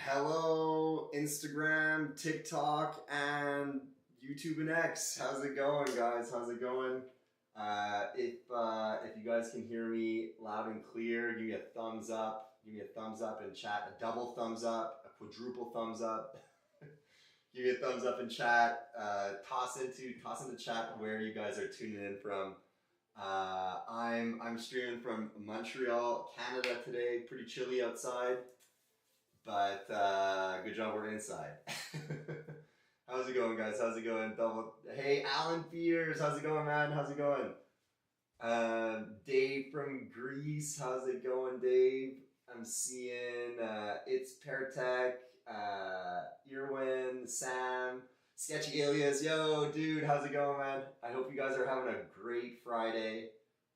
Hello, Instagram, TikTok, and YouTube and X. How's it going, guys? How's it going? If you guys can hear me loud and clear, give me a thumbs up. Give me a thumbs up in chat. A double thumbs up. A quadruple thumbs up. Give me a thumbs up in chat. Toss into chat where you guys are tuning in from. I'm streaming from Montreal, Canada today. Pretty chilly outside. But good job, we're inside. How's it going, guys? How's it going? Hey, Alan Fears, how's it going, man? How's it going? Dave from Greece, how's it going, Dave? I'm seeing It's Pertech, Irwin, Sam, Sketchy Alias. Yo, dude, how's it going, man? I hope you guys are having a great Friday.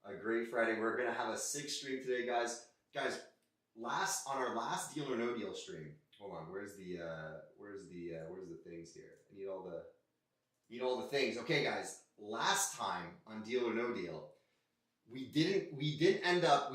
We're gonna have a 6 stream today, guys. On our last Deal or No Deal stream. Hold on, where's the things here? I need all the things. Okay, guys. Last time on Deal or No Deal, we didn't end up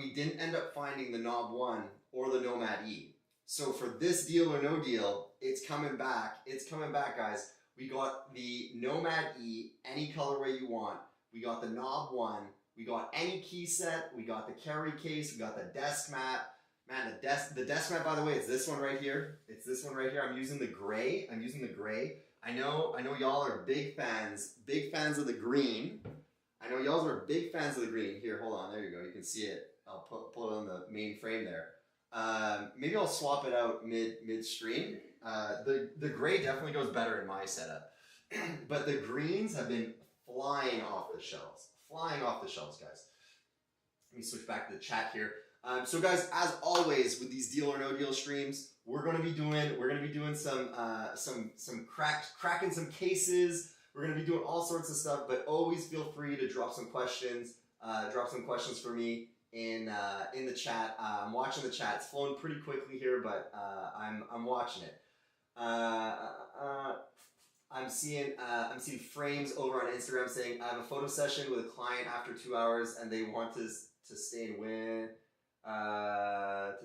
finding the Knob 1 or the Nomad E. So for this Deal or No Deal, it's coming back. It's coming back, guys. We got the Nomad E, any colorway you want. We got the Knob 1. We got any key set. We got the carry case. We got the desk mat. Man, the desk mat, by the way, it's this one right here. It's this one right here. I'm using the gray. I know y'all are big fans of the green. I know y'all are big fans of the green. Here, hold on. There you go. You can see it. I'll pull it on the main frame there. Maybe I'll swap it out mid-stream. The gray definitely goes better in my setup. But the greens have been flying off the shelves. Guys. Let me switch back to the chat here. So guys, as always with these Deal or No Deal streams, we're gonna be doing some cracking some cases. We're gonna be doing all sorts of stuff, but always feel free to drop some questions for me in the chat. I'm watching the chat. It's flowing pretty quickly here, but I'm watching it. I'm seeing frames over on Instagram saying I have a photo session with a client after 2 hours and they want to stay and win. At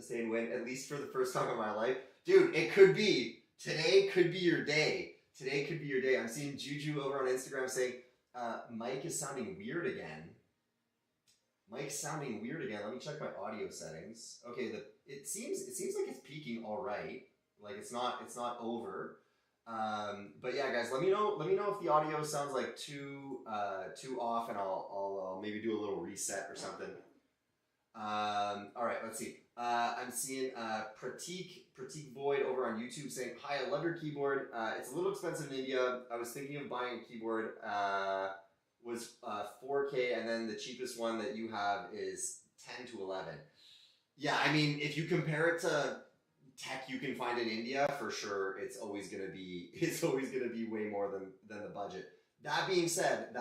least for the first time in my life. Dude, it could be. Today could be your day. I'm seeing Juju over on Instagram saying, Mike is sounding weird again. Let me check my audio settings. Okay, it seems like it's peaking all right. Like it's not over. But yeah, guys, let me know if the audio sounds like too off, and I'll maybe do a little reset or something. All right, let's see. I'm seeing Pratik Void over on YouTube saying, "Hi, I love your keyboard. It's a little expensive in India. I was thinking of buying a keyboard. Was 4K, and then the cheapest one that you have is 10 to 11. Yeah, I mean, if you compare it to tech you can find in India, for sure, it's always gonna be way more than the budget. That being said,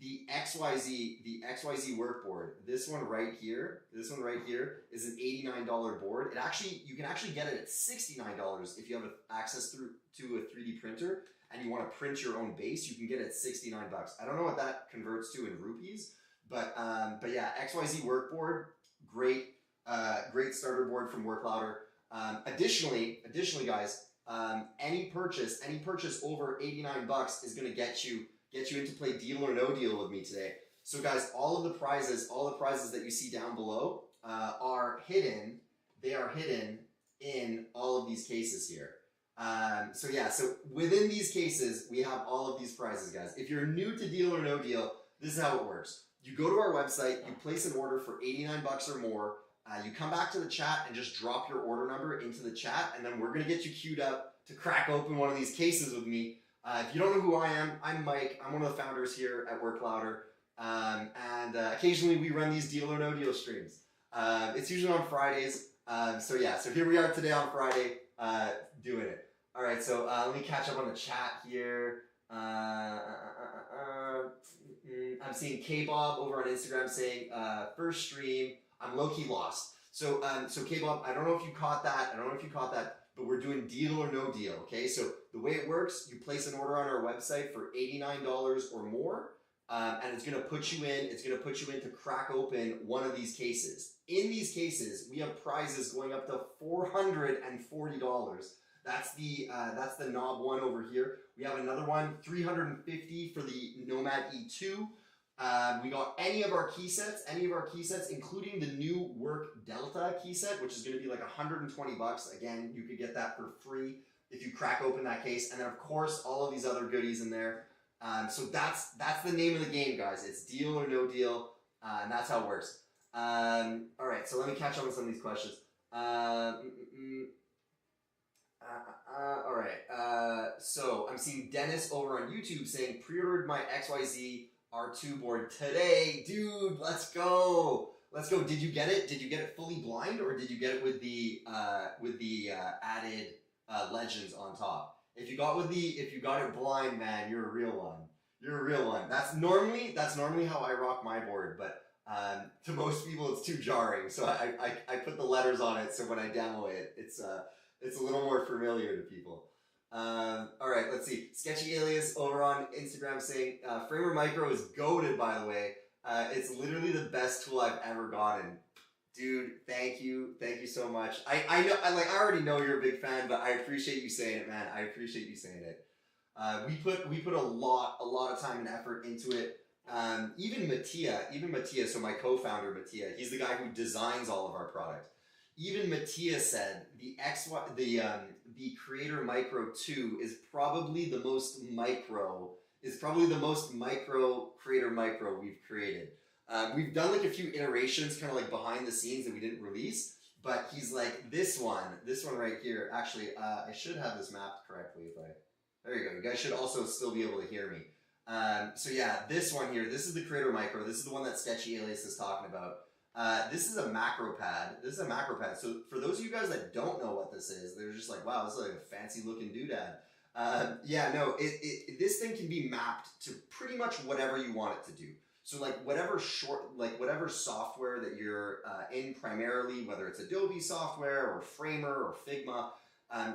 the XYZ workboard, this one right here is an $89 board. You can actually get it at $69 if you have access to a 3D printer and you want to print your own base. You can get it at 69 bucks. I don't know what that converts to in rupees, but yeah, XYZ workboard, great starter board from WorkLouder. Additionally, guys, any purchase over 89 bucks is going to get you into play Deal or No Deal with me today. So guys, all the prizes that you see down below are hidden. They are hidden in all of these cases here. So within these cases, we have all of these prizes, guys. If you're new to Deal or No Deal, this is how it works. You go to our website, you place an order for 89 bucks or more. You come back to the chat and just drop your order number into the chat, and then we're going to get you queued up to crack open one of these cases with me. If you don't know who I am, I'm Mike. I'm one of the founders here at WorkLouder. And occasionally we run these Deal or No Deal streams. It's usually on Fridays. So here we are today on Friday doing it. All right, so let me catch up on the chat here. I'm seeing K-Bob over on Instagram saying, first stream, I'm low-key lost. So K-Bob, I don't know if you caught that. But we're doing Deal or No Deal, okay? So the way it works, you place an order on our website for $89 or more. and it's gonna put you in. It's gonna put you in to crack open one of these cases. In these cases, we have prizes going up to $440. That's the Knob one over here. We have another one, $350 for the Nomad E2. We got any of our key sets, including the new Work Delta key set, which is going to be like $120. Again, you could get that for free if you crack open that case. And then of course, all of these other goodies in there. So that's the name of the game, guys. It's deal or no deal, and that's how it works. All right, so let me catch up with some of these questions. All right, so I'm seeing Dennis over on YouTube saying, pre-ordered my XYZ R2 board today. Dude, let's go. Let's go. Did you get it? Did you get it fully blind, or did you get it with the added legends on top? If you got it blind, man, you're a real one. You're a real one. That's normally how I rock my board, but to most people it's too jarring. So I put the letters on it, so when I demo it, it's a little more familiar to people. All right, let's see. Sketchy Alias over on Instagram saying, Framer Micro is goated, by the way. It's literally the best tool I've ever gotten. Dude, thank you so much. I know, I already know you're a big fan, but I appreciate you saying it, man. I appreciate you saying it. We put a lot of time and effort into it. Even Mattia, so my co-founder Mattia, he's the guy who designs all of our product. Even Mattia said the Creator Micro 2 is probably the most micro Creator Micro we've created. We've done like a few iterations kind of like behind the scenes that we didn't release, but he's like, this one right here, actually, I should have this mapped correctly there you go. You guys should also still be able to hear me. So yeah, this one here, this is the Creator Micro. This is the one that Sketchy Alias is talking about. This is a macro pad. So for those of you guys that don't know what this is, they're just like, wow, this is like a fancy looking doodad. Yeah, no, this thing can be mapped to pretty much whatever you want it to do. So like whatever software that you're in primarily, whether it's Adobe software or Framer or Figma,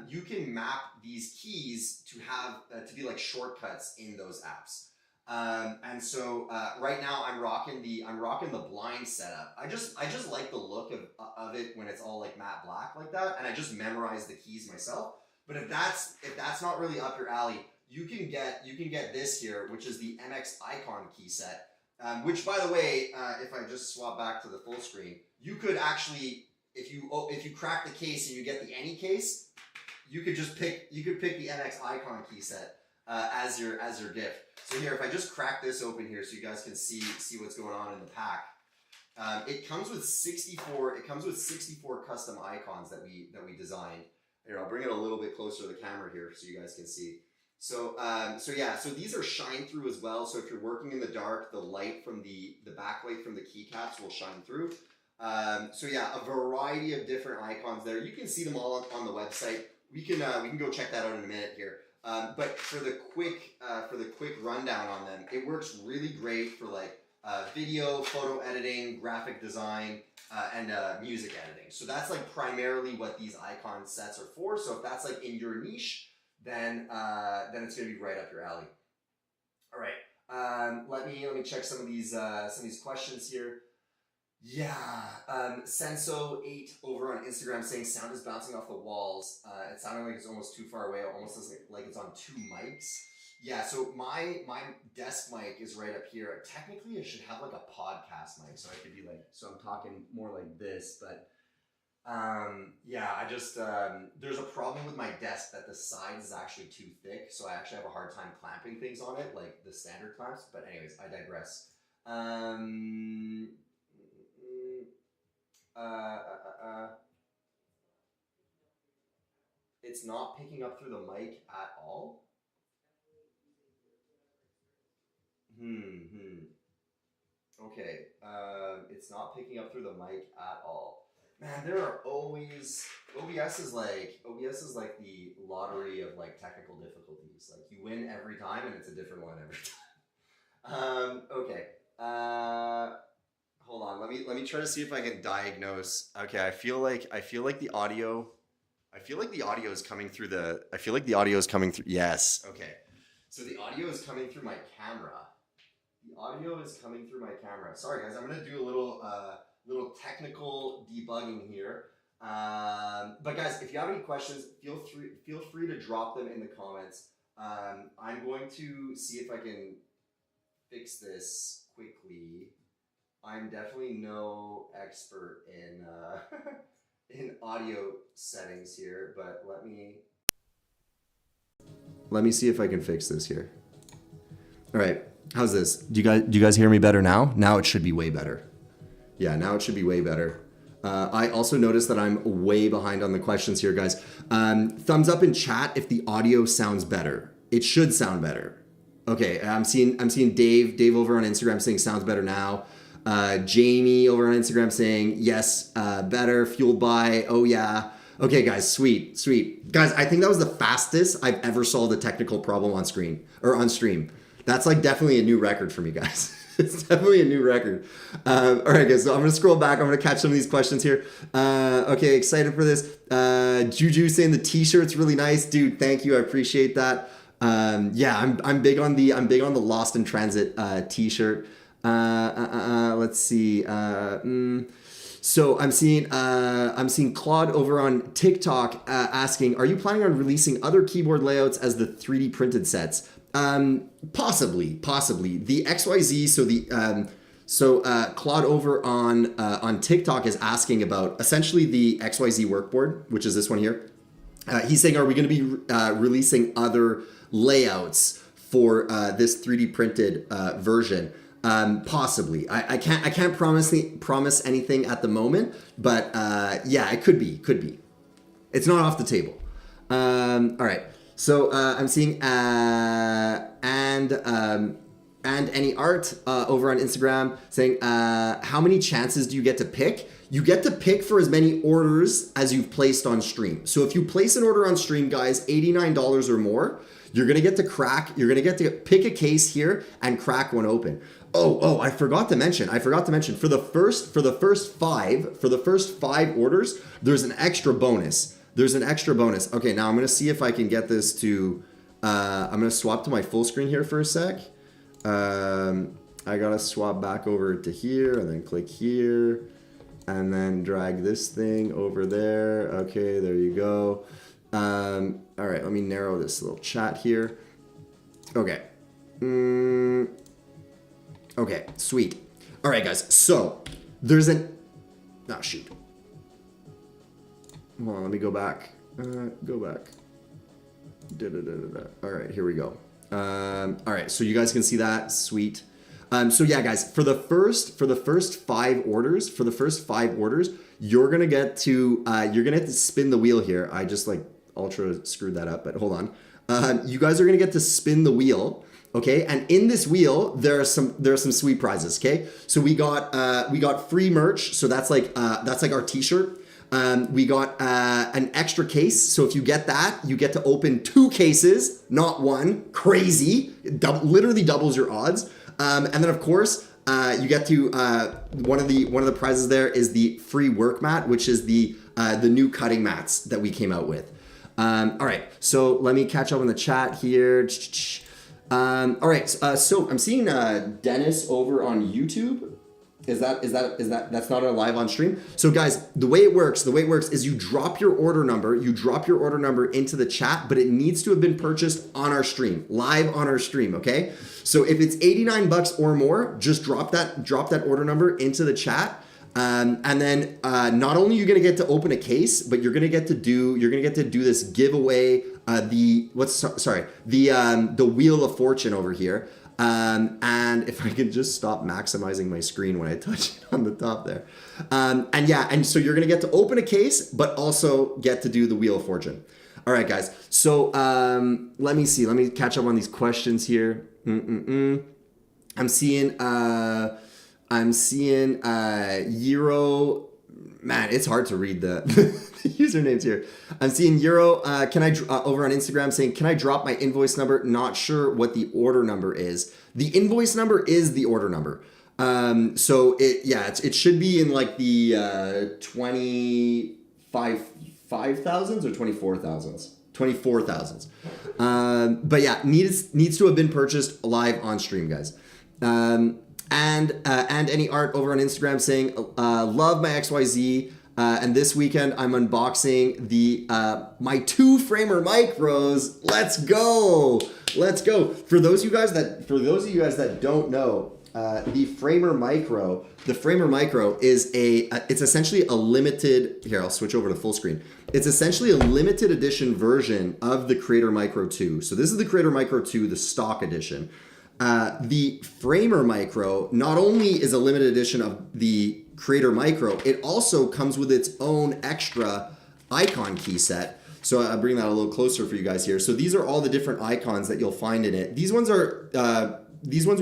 you can map these keys to have to be like shortcuts in those apps. And so right now I'm rocking the blind setup. I just like the look of it when it's all like matte black like that, and I just memorize the keys myself. But if that's not really up your alley, you can get this here, which is the MX Icon key set. Which, by the way, if I just swap back to the full screen, you could actually, if you crack the case and you get the any case, you could pick the MX Icon key set as your gift. So here, if I just crack this open here, so you guys can see what's going on in the pack. It comes with 64 custom icons that we designed. Here, I'll bring it a little bit closer to the camera here so you guys can see. So these are shine through as well. So if you're working in the dark, the light from the backlight from the keycaps will shine through. So yeah, a variety of different icons there. You can see them all on the website. We can go check that out in a minute here. But for the quick rundown on them, it works really great for like video, photo editing, graphic design, and music editing. So that's like primarily what these icon sets are for. So if that's like in your niche, then it's gonna be right up your alley. All right, let me check some of these questions here. Yeah, Senso8 over on Instagram saying sound is bouncing off the walls. It sounded like it's almost too far away. It almost looks like it's on two mics. Yeah, so my desk mic is right up here. Technically, I should have like a podcast mic, so I could be like, so I'm talking more like this, but. Yeah, I just, there's a problem with my desk that the sides is actually too thick, so I actually have a hard time clamping things on it, like the standard clamps, but anyways, I digress. It's not picking up through the mic at all? Okay, it's not picking up through the mic at all. Man, there are always OBS is like the lottery of like technical difficulties. Like you win every time, and it's a different one every time. Okay. Hold on. Let me try to see if I can diagnose. Okay, I feel like the audio. I feel like the audio is coming through the. I feel like the audio is coming through. Yes. Okay. So the audio is coming through my camera. The audio is coming through my camera. Sorry guys, I'm gonna do a little technical debugging here. But guys, if you have any questions, feel free to drop them in the comments. I'm going to see if I can fix this quickly. I'm definitely no expert in in audio settings here, but let me see if I can fix this here. All right, how's this? Do you guys hear me better now? Now it should be way better. Yeah, now it should be way better. I also noticed that I'm way behind on the questions here, guys. Thumbs up in chat if the audio sounds better. It should sound better. Okay, I'm seeing Dave over on Instagram saying sounds better now. Jamie over on Instagram saying yes, better, fueled by, oh yeah. Okay guys, sweet. Guys, I think that was the fastest I've ever solved a technical problem on screen or on stream. That's like definitely a new record for me, guys. It's definitely a new record. All right, guys, so I'm gonna scroll back. I'm gonna catch some of these questions here. Okay, excited for this. Juju saying the t-shirt's really nice. Dude, thank you, I appreciate that. Yeah, I'm big on the Lost in Transit t-shirt. Let's see. So I'm seeing Claude over on TikTok asking, are you planning on releasing other keyboard layouts as the 3D printed sets? Possibly. The XYZ. So Claude over on TikTok is asking about essentially the XYZ workboard, which is this one here. He's saying, are we going to be releasing other layouts for this 3D printed version? Possibly. I can't promise anything at the moment, but yeah, it could be. It's not off the table. All right. So I'm seeing and any art over on Instagram saying how many chances do you get to pick? You get to pick for as many orders as you've placed on stream. So if you place an order on stream, guys, $89 or more, you're gonna get to pick a case here and crack one open. Oh, I forgot to mention for the first five orders, there's an extra bonus. Okay, now I'm gonna see if I can get this to, I'm gonna swap to my full screen here for a sec. I gotta swap back over to here and then click here and then drag this thing over there. Okay, there you go. All right, let me narrow this little chat here. Okay. Okay, sweet. All right, guys, so there's oh, shoot. Hold on, let me go back. Go back. All right, here we go. All right, so you guys can see that, sweet. So yeah, guys, for the first five orders, you're gonna get to spin the wheel here. I just like ultra screwed that up, but hold on. You guys are gonna get to spin the wheel. Okay, and in this wheel there are some sweet prizes. Okay, so we got free merch, so that's like our t-shirt. We got an extra case, so if you get that, you get to open 2 cases, not one. Crazy, literally doubles your odds. And then of course you get to one of the prizes there is the free work mat, which is the new cutting mats that we came out with. All right, so let me catch up on the chat here. All right, so I'm seeing Dennis over on YouTube. That's not a live on stream. So guys, the way it works is you drop your order number into the chat, but it needs to have been purchased on our stream, live on our stream, okay? So if it's $89 or more, just drop that order number into the chat. And then not only are you gonna get to open a case, but you're gonna get to do this giveaway, the Wheel of Fortune over here. And if I could just stop maximizing my screen when I touch it on the top there. And so you're gonna get to open a case, but also get to do the Wheel of Fortune. All right, guys. So let me catch up on these questions here. I'm seeing Euro. Man, it's hard to read the usernames here. I'm seeing Euro. Over on Instagram saying, can I drop my invoice number? Not sure what the order number is. The invoice number is the order number. So it should be in like the 25,000s or 24,000s. 24,000s. But yeah, needs to have been purchased live on stream, guys. And any art over on Instagram saying love my XYZ. And this weekend I'm unboxing the my 2-framer micros. Let's go. For those of you guys that don't know, the Framer Micro is it's essentially a limited. Here, I'll switch over to full screen. It's essentially a limited edition version of the Creator Micro 2. So this is the Creator Micro 2, the stock edition. The Framer Micro not only is a limited edition of the Creator Micro, it also comes with its own extra icon key set. So I'll bring that a little closer for you guys here. So these are all the different icons that you'll find in it. These ones were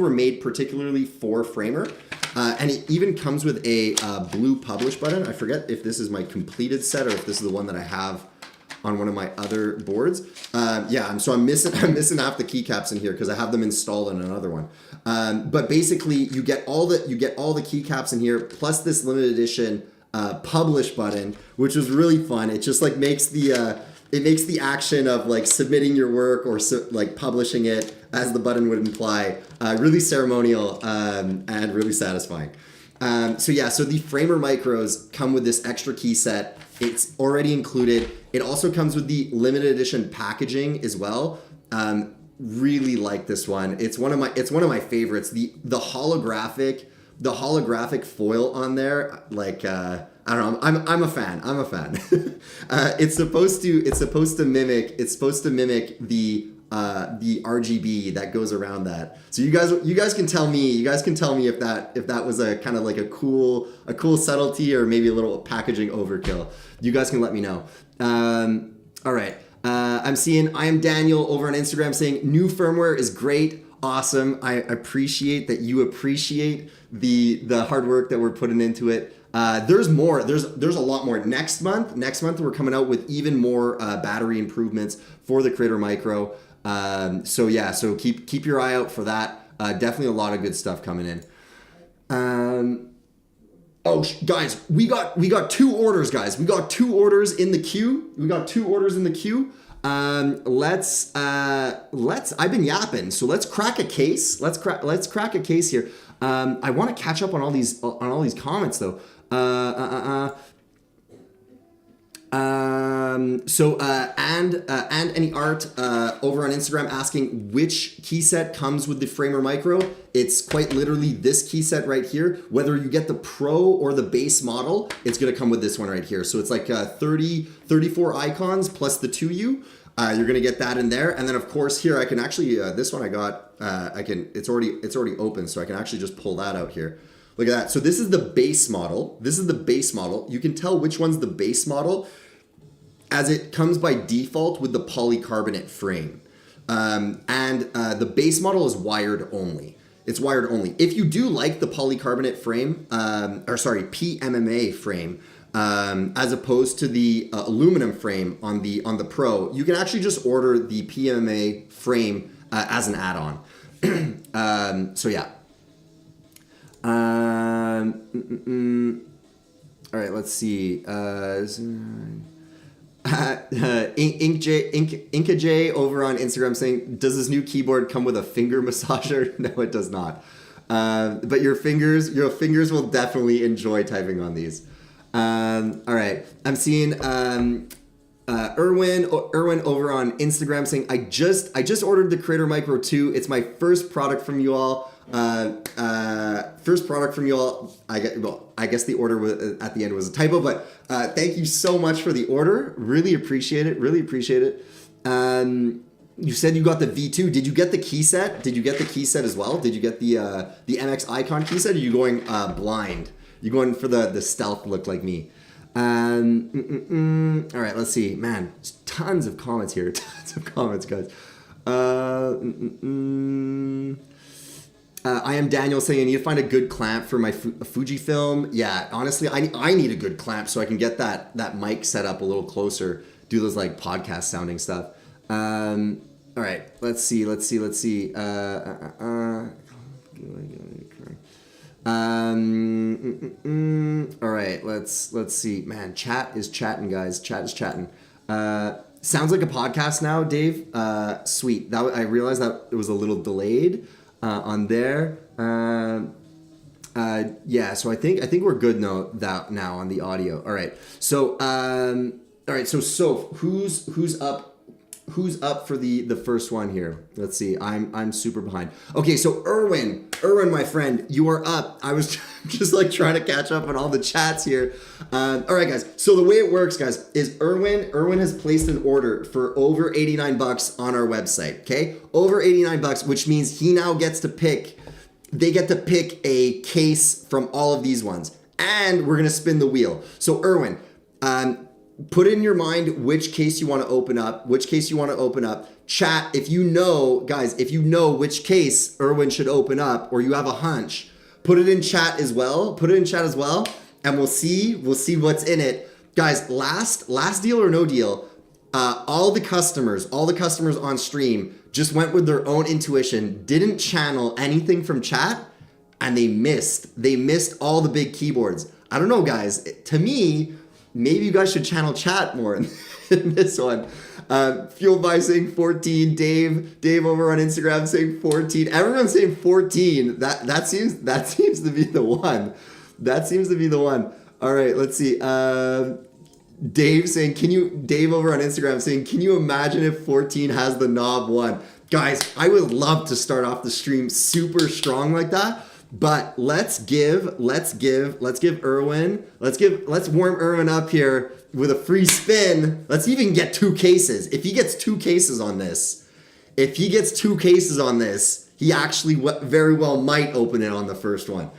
made particularly for Framer, and it even comes with a blue publish button. I forget if this is my completed set or if this is the one that I have on one of my other boards. So I'm missing half the keycaps in here because I have them installed on another one. But basically, you get all the keycaps in here, plus this limited edition publish button, which was really fun. It just like makes the action of like submitting your work or like publishing it, as the button would imply, really ceremonial and really satisfying. So the Framer Micros come with this extra key set. It's already included. It also comes with the limited edition packaging as well. Really like this one. It's one of my favorites. The holographic foil on there, like I don't know. I'm a fan. It's supposed to mimic the RGB that goes around that. So you guys can tell me if that was a kind of like a cool subtlety or maybe a little packaging overkill. You guys can let me know. All right. I'm seeing I am Daniel over on Instagram saying new firmware is great. Awesome. I appreciate that you appreciate the hard work that we're putting into it. There's more. There's a lot more. Next month we're coming out with even more battery improvements for the Creator Micro. So keep your eye out for that. Definitely a lot of good stuff coming in. Guys, we got 2 orders, guys. We got 2 orders in the queue. I've been yapping, so let's crack a case. Let's crack a case here. I want to catch up on all these comments though. And any art over on Instagram asking which key set comes with the Framer Micro. It's quite literally this key set right here. Whether you get the Pro or the base model, it's gonna come with this one right here. So it's like 34 icons plus the 2U. You're gonna get that in there, and then of course here I can actually this one I got it's already open, so I can actually just pull that out here. Look at that. So this is the base model. You can tell which one's the base model as it comes by default with the polycarbonate frame. The base model is wired only. It's wired only. If you do like the polycarbonate frame, PMMA frame, as opposed to the aluminum frame on the Pro, you can actually just order the PMMA frame as an add-on. All right, let's see. Inka J over on Instagram saying, does this new keyboard come with a finger massager? No, it does not. But your fingers will definitely enjoy typing on these. All right, I'm seeing Erwin over on Instagram saying, I just ordered the Creator Micro 2. It's my first product from you all. I guess the order at the end was a typo, but thank you so much for the order. Really appreciate it. You said you got the V2. Did you get the key set? Did you get the key set as well? Did you get the MX Icon key set? Or are you going blind? You going for the stealth look like me? All right, let's see. Man, tons of comments here. Tons of comments, guys. I am Daniel saying I need to find a good clamp for my Fujifilm. Yeah, honestly, I need a good clamp so I can get that mic set up a little closer, do those like podcast sounding stuff. All right, let's see. All right, let's see. Man, chat is chatting, guys. Chat is chatting. Sounds like a podcast now, Dave. Sweet. I realized that it was a little delayed. on there. Yeah, so I think we're good now on the audio. All right. So all right. So Soph, who's up? Who's up for the first one here? Let's see. I'm super behind. Okay, so Erwin, my friend, you are up. I was just like trying to catch up on all the chats here. All right, guys. So the way it works, guys, is Erwin has placed an order for over $89 on our website. Okay, over $89, which means he now gets to pick. They get to pick a case from all of these ones, and we're gonna spin the wheel. So Erwin, put in your mind which case you want to open up. Chat, if you know, guys, if you know which case Erwin should open up, or you have a hunch, put it in chat as well. And we'll see what's in it. Guys, last deal or no deal, all the customers on stream just went with their own intuition, didn't channel anything from chat, and they missed all the big keyboards. I don't know, guys. To me, maybe you guys should channel chat more in this one. Fueled by saying 14. Dave over on Instagram saying 14. Everyone's saying 14. That seems to be the one. All right, let's see. Dave over on Instagram saying, can you imagine if 14 has the knob 1? Guys, I would love to start off the stream super strong like that. But let's warm Erwin up here with a free spin. Let's even get 2 cases. If he gets 2 cases on this, he actually very well might open it on the first one.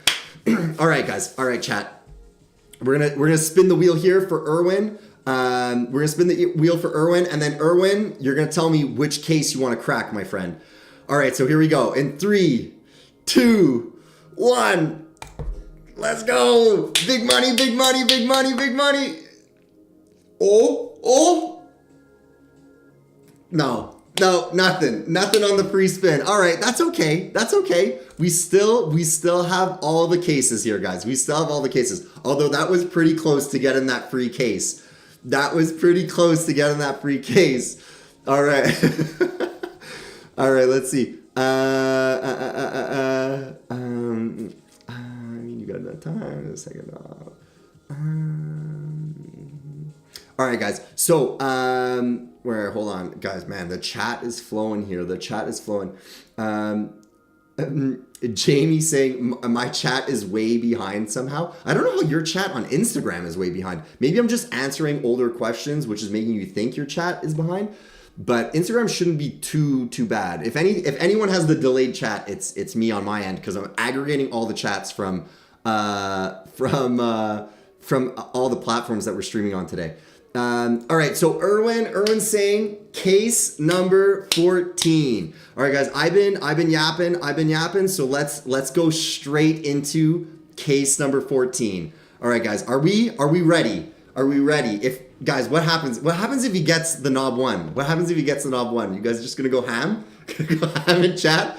All right, guys. All right, chat. We're gonna spin the wheel here for Erwin. We're gonna spin the wheel for Erwin, and then Erwin, you're gonna tell me which case you want to crack, my friend. All right, so here we go. In 3, 2, 1. Let's go. Big money. Oh. No, nothing on the free spin. All right, that's okay. We still have all the cases here, guys. Although that was pretty close to getting that free case. All right. All right, let's see. You got enough time. A second off. All right, guys. So, hold on, guys. Man, the chat is flowing here. Jamie saying my chat is way behind somehow. I don't know how your chat on Instagram is way behind. Maybe I'm just answering older questions, which is making you think your chat is behind. But Instagram shouldn't be too bad. If anyone has the delayed chat, it's me on my end, because I'm aggregating all the chats from all the platforms that we're streaming on today. All right, so Erwin's saying case number 14. All right, guys, I've been yapping. So let's go straight into case number 14. All right, guys, are we ready? Guys, what happens if he gets the knob 1? You guys are just gonna go ham? Go ham in chat?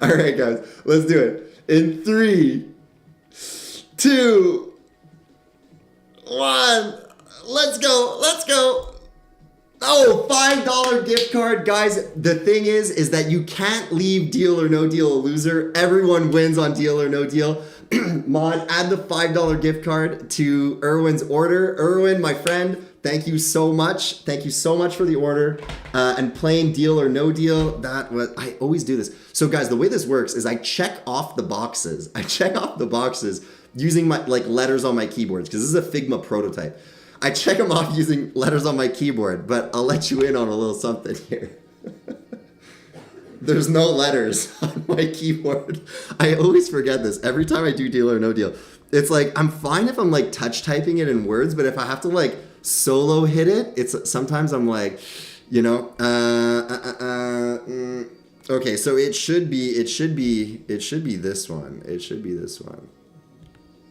All right, guys, let's do it. In 3, 2, 1. Let's go. Oh, $5 gift card. Guys, the thing is that you can't leave Deal or No Deal a loser. Everyone wins on Deal or No Deal. Mod, add the $5 gift card to Erwin's order. Erwin, my friend, thank you so much. For the order and playing Deal or No Deal. I always do this. So guys, the way this works is I check off the boxes. Using my letters on my keyboards, because this is a Figma prototype. I check them off using letters on my keyboard, but I'll let you in on a little something here. There's no letters on my keyboard. I always forget this every time I do Deal or No Deal. It's like, I'm fine if I'm touch typing it in words, but if I have to solo hit it, sometimes I'm okay, so it should be this one.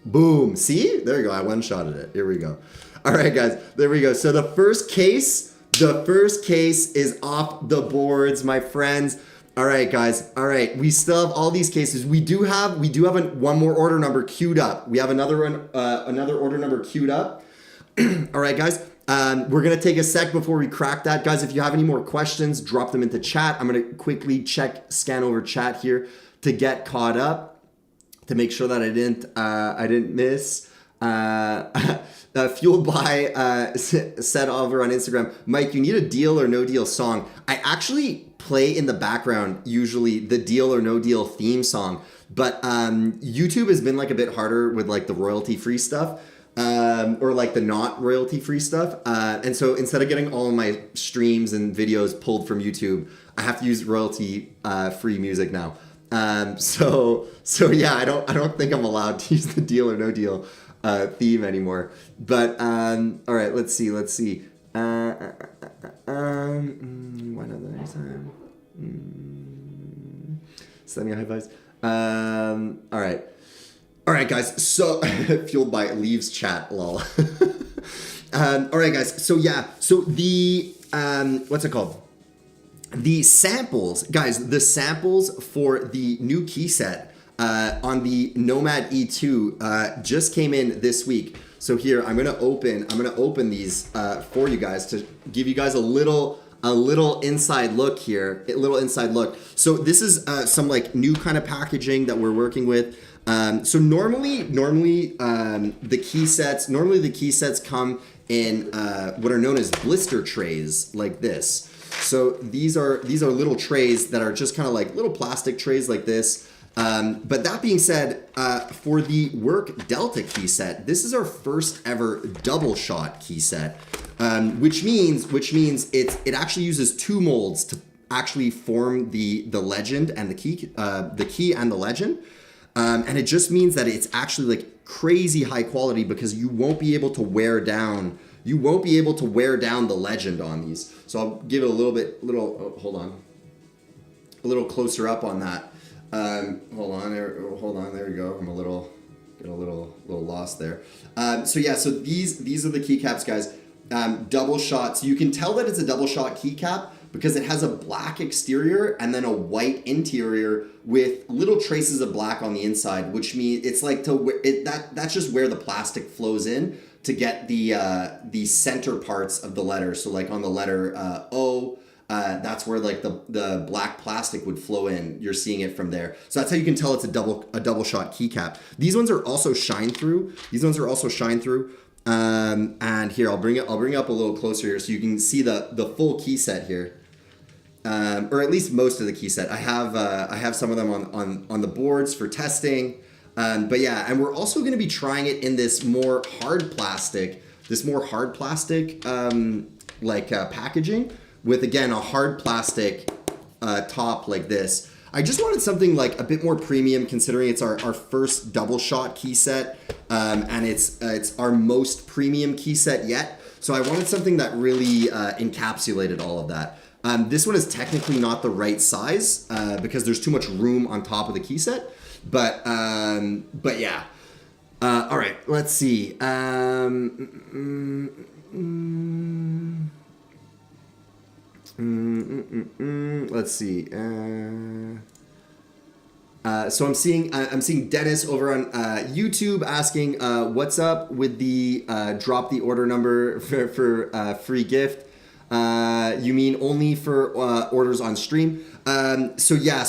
Boom. See? There you go. I one-shotted it. Here we go. All right, guys. There we go. So the first case is off the boards, my friends. All right, guys. All right. We still have all these cases. We do have one more order number queued up. We have another order number queued up. All right, guys. We're gonna take a sec before we crack that, guys. If you have any more questions, drop them into chat. I'm gonna quickly scan over chat here to get caught up, to make sure that I didn't miss. Fueled by said over on Instagram, Mike, you need a Deal or No Deal song. I actually play in the background usually the Deal or No Deal theme song, but YouTube has been like a bit harder with like the royalty free stuff. Or like the not royalty free stuff. And so instead of getting all of my streams and videos pulled from YouTube, I have to use royalty free music now. So yeah, I don't think I'm allowed to use the Deal or No Deal theme anymore. But all right, let's see. One other time. Sending high fives. All right, guys. So fueled by leaves chat, lol. All right, guys. So yeah. So the what's it called? The samples, guys. The samples for the new key set on the Nomad E2 just came in this week. So here I'm gonna open these for you guys to give you guys a little inside look here. So this is some like new kind of packaging that we're working with. So normally the key sets come in what are known as blister trays like this. So these are little trays that are just kind of like little plastic trays like this. But that being said, for the Work Delta key set, this is our first ever double shot key set, which means it actually uses two molds to actually form the legend and the key and the legend. And it just means that it's actually like crazy high quality because you won't be able to wear down the legend on these. So I'll give it a little closer up on that. Hold on, there we go. I'm a little lost there. So yeah, so these are the keycaps, guys. Double shot. So you can tell that it's a double shot keycap because it has a black exterior and then a white interior with little traces of black on the inside, which means it's like that's just where the plastic flows in to get the center parts of the letter. So like on the letter O, that's where like the black plastic would flow in. You're seeing it from there. So that's how you can tell it's a double shot keycap. These ones are also shine through. And here I'll bring it up a little closer here so you can see the full key set here. Or at least most of the key set. I have some of them on the boards for testing. But yeah, and we're also going to be trying it in this more hard plastic packaging with, again, a hard plastic top like this. I just wanted something like a bit more premium considering it's our first double shot key set, and it's our most premium key set yet. So I wanted something that really encapsulated all of that. This one is technically not the right size because there's too much room on top of the key set. But yeah. All right, let's see. Let's see. So I'm seeing Dennis over on YouTube asking what's up with the drop the order number for free gift. You mean only for orders on stream? So yeah,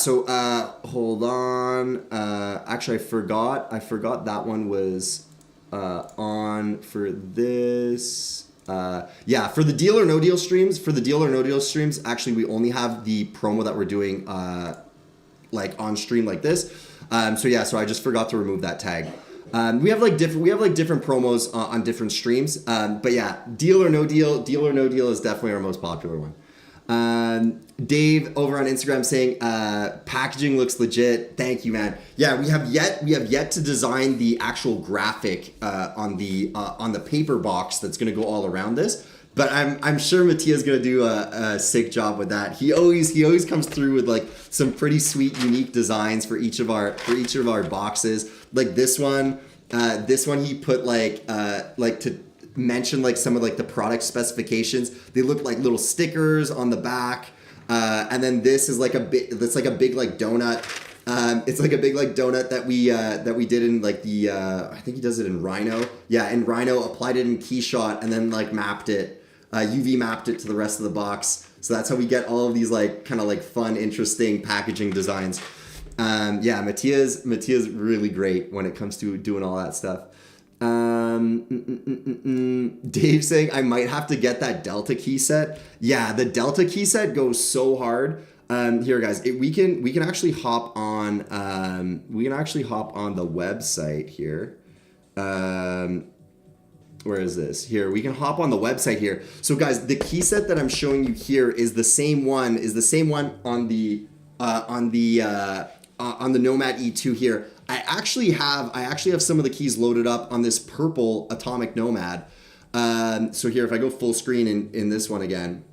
hold on. Actually, I forgot that one was on for this. Yeah, for the Deal or No Deal streams, actually we only have the promo that we're doing like on stream like this. So yeah, so I just forgot to remove that tag. We have different promos on different streams. But yeah, Deal or No Deal is definitely our most popular one. Dave over on Instagram saying packaging looks legit. Thank you, man. Yeah, we have yet to design the actual graphic on the paper box that's gonna go all around this. But I'm sure Mattia's gonna do a sick job with that. He always comes through with like some pretty sweet, unique designs for each of our boxes. Like this one he put like to mention like some of like the product specifications. They look like little stickers on the back. And then this is like a big like donut It's like a big like donut that we did in like the I think he does it in Rhino. Yeah, in Rhino, applied it in Keyshot and then like mapped it, UV mapped it to the rest of the box. So that's how we get all of these like kind of like fun, interesting packaging designs. Yeah, Mattia's really great when it comes to doing all that stuff. Dave saying I might have to get that Delta key set. Yeah, the Delta key set goes so hard. Here guys, we can actually hop on the website here. Where is this? Here, we can hop on the website here. So guys, the key set that I'm showing you here is the same one on the Nomad E2 here. I actually have some of the keys loaded up on this purple Atomic Nomad. So here, if I go full screen in this one again.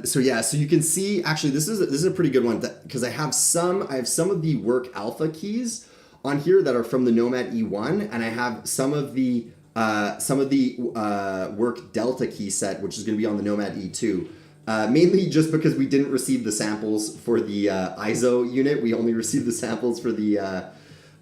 So yeah, so you can see actually this is a pretty good one because I have some of the Work Alpha keys on here that are from the Nomad E1, and I have some of the Work Delta key set, which is going to be on the Nomad E2. Mainly just because we didn't receive the samples for the ISO unit. We only received the samples for the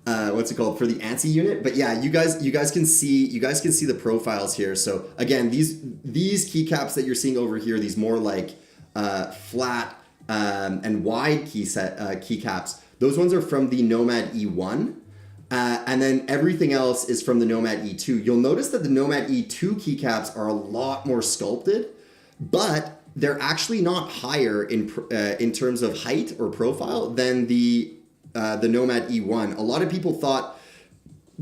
for the ANSI unit. But yeah, you guys can see the profiles here. So again, these keycaps that you're seeing over here, these more like flat and wide keycaps, those ones are from the Nomad E1. And then everything else is from the Nomad E2. You'll notice that the Nomad E2 keycaps are a lot more sculpted, but they're actually not higher in terms of height or profile than the Nomad E1. A lot of people thought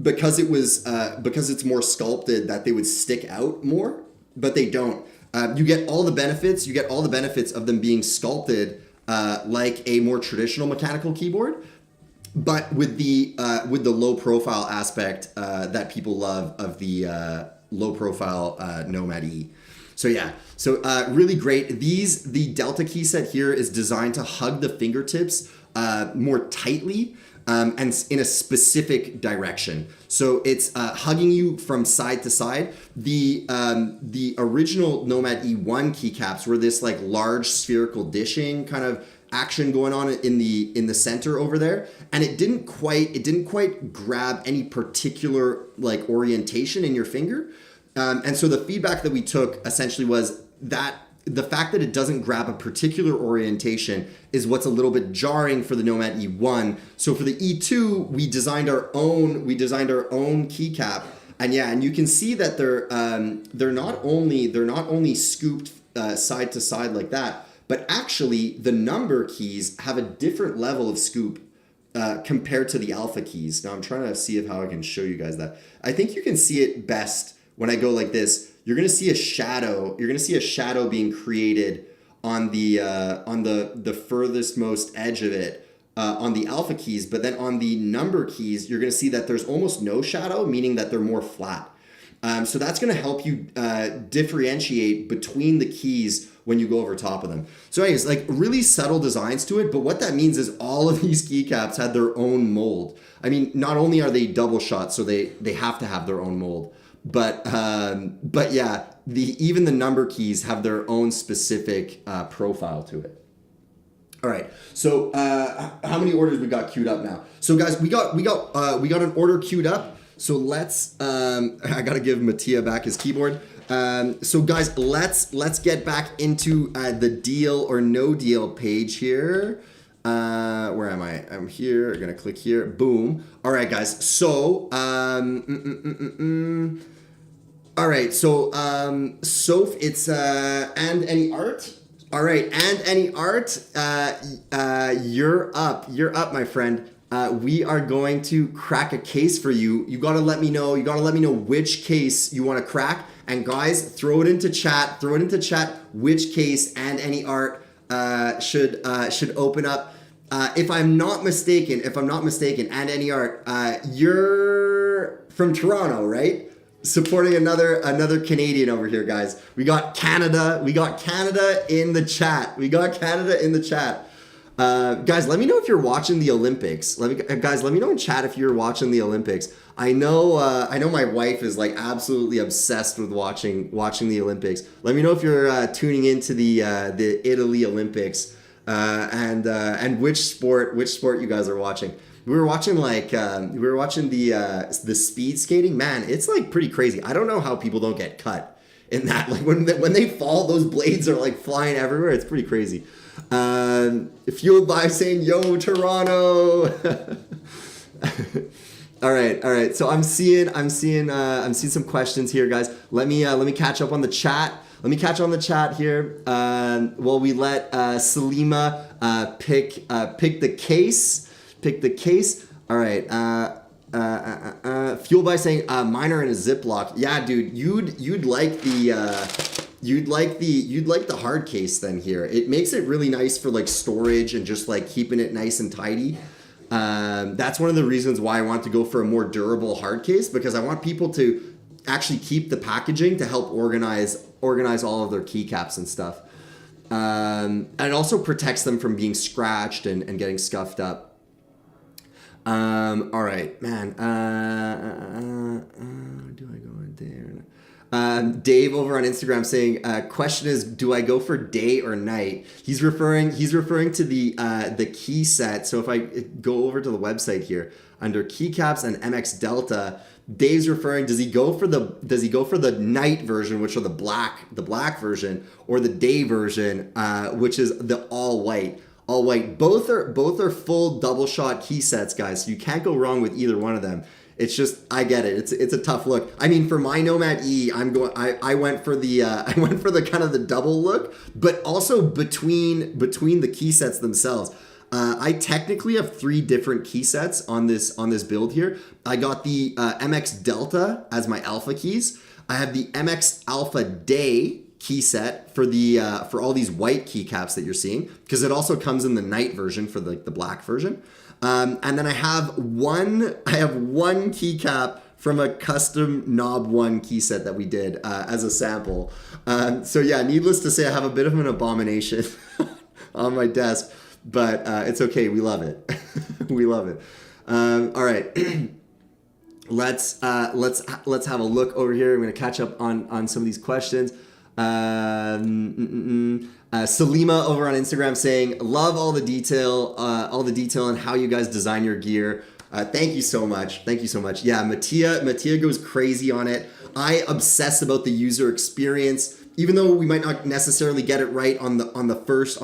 because it's more sculpted that they would stick out more, but they don't. You get all the benefits. You get all the benefits of them being sculpted like a more traditional mechanical keyboard, but with the low profile aspect that people love of the low profile Nomad E. So yeah, so really great. The Delta key set here is designed to hug the fingertips more tightly and in a specific direction. So it's hugging you from side to side. The original Nomad E1 keycaps were this like large spherical dishing kind of action going on in the center over there, and it didn't quite grab any particular like orientation in your finger. And so the feedback that we took essentially was that the fact that it doesn't grab a particular orientation is what's a little bit jarring for the Nomad E1. So for the E2, we designed our own keycap, and yeah, and you can see that they're not only scooped side to side like that, but actually the number keys have a different level of scoop compared to the alpha keys. Now I'm trying to see how I can show you guys that. I think you can see it best when I go like this. You're gonna see a shadow. You're gonna see a shadow being created on the furthest most edge of it on the alpha keys, but then on the number keys, you're gonna see that there's almost no shadow, meaning that they're more flat. So that's gonna help you differentiate between the keys when you go over top of them. So anyways, like really subtle designs to it, but what that means is all of these keycaps had their own mold. I mean, not only are they double shot, so they have to have their own mold, but yeah, even the number keys have their own specific profile to it. All right, so how many orders we got queued up now? So guys, we got an order queued up. So let's I gotta give Mattia back his keyboard. So guys, let's get back into the deal or no deal page here. Where am I? I'm here. I'm gonna click here. Boom. All right, guys. So all right. So Soph, it's and any art. All right, and any art. You're up. You're up, my friend. We are going to crack a case for you. You gotta let me know. You gotta let me know which case you want to crack. And guys, throw it into chat. Throw it into chat. Which case and any art should open up. If I'm not mistaken, and any art, you're from Toronto, right? Supporting another Canadian over here, guys. We got Canada. We got Canada in the chat. Guys, let me know if you're watching the Olympics. Let me know in chat if you're watching the Olympics. I know my wife is like absolutely obsessed with watching the Olympics. Let me know if you're tuning into the Italy Olympics. And which sport you guys are watching. We were watching the speed skating. Man, it's like pretty crazy. I don't know how people don't get cut in that. Like when they fall, those blades are like flying everywhere. It's pretty crazy. Fueled by saying "Yo Toronto." All right. So I'm seeing some questions here, guys. Let me catch up on the chat. Let me catch on the chat here. While we let Salima pick the case. Pick the case. All right. Fueled by saying mine are in a Ziploc. Yeah, dude. You'd like the hard case then here. It makes it really nice for like storage and just like keeping it nice and tidy. That's one of the reasons why I want to go for a more durable hard case, because I want people to actually keep the packaging to help organize all of their keycaps and stuff. And it also protects them from being scratched and getting scuffed up. All right, man. Do I go in there? Dave over on Instagram saying, question is, do I go for day or night? He's referring to the key set. So if I go over to the website here under keycaps and MX Delta, Dave's referring, does he go for the night version, which are the black version, or the day version, which is the all white? Both are full double shot key sets, guys. So you can't go wrong with either one of them. It's just, I get it. It's a tough look. I mean, for my Nomad E, I went for the kind of the double look, but also between the key sets themselves. I technically have 3 different key sets on this build here. I got the MX Delta as my alpha keys. I have the MX Alpha Day key set for all these white keycaps that you're seeing, because it also comes in the night version for the black version. And then I have one keycap from a custom Knob 1 key set that we did as a sample. So yeah, needless to say, I have a bit of an abomination on my desk, but it's okay. We love it. We love it. All right. Let's have a look over here. I'm going to catch up on some of these questions. Salima over on Instagram saying, love all the detail on how you guys design your gear. Thank you so much. Yeah, Mattia goes crazy on it. I obsess about the user experience. Even though we might not necessarily get it right on the first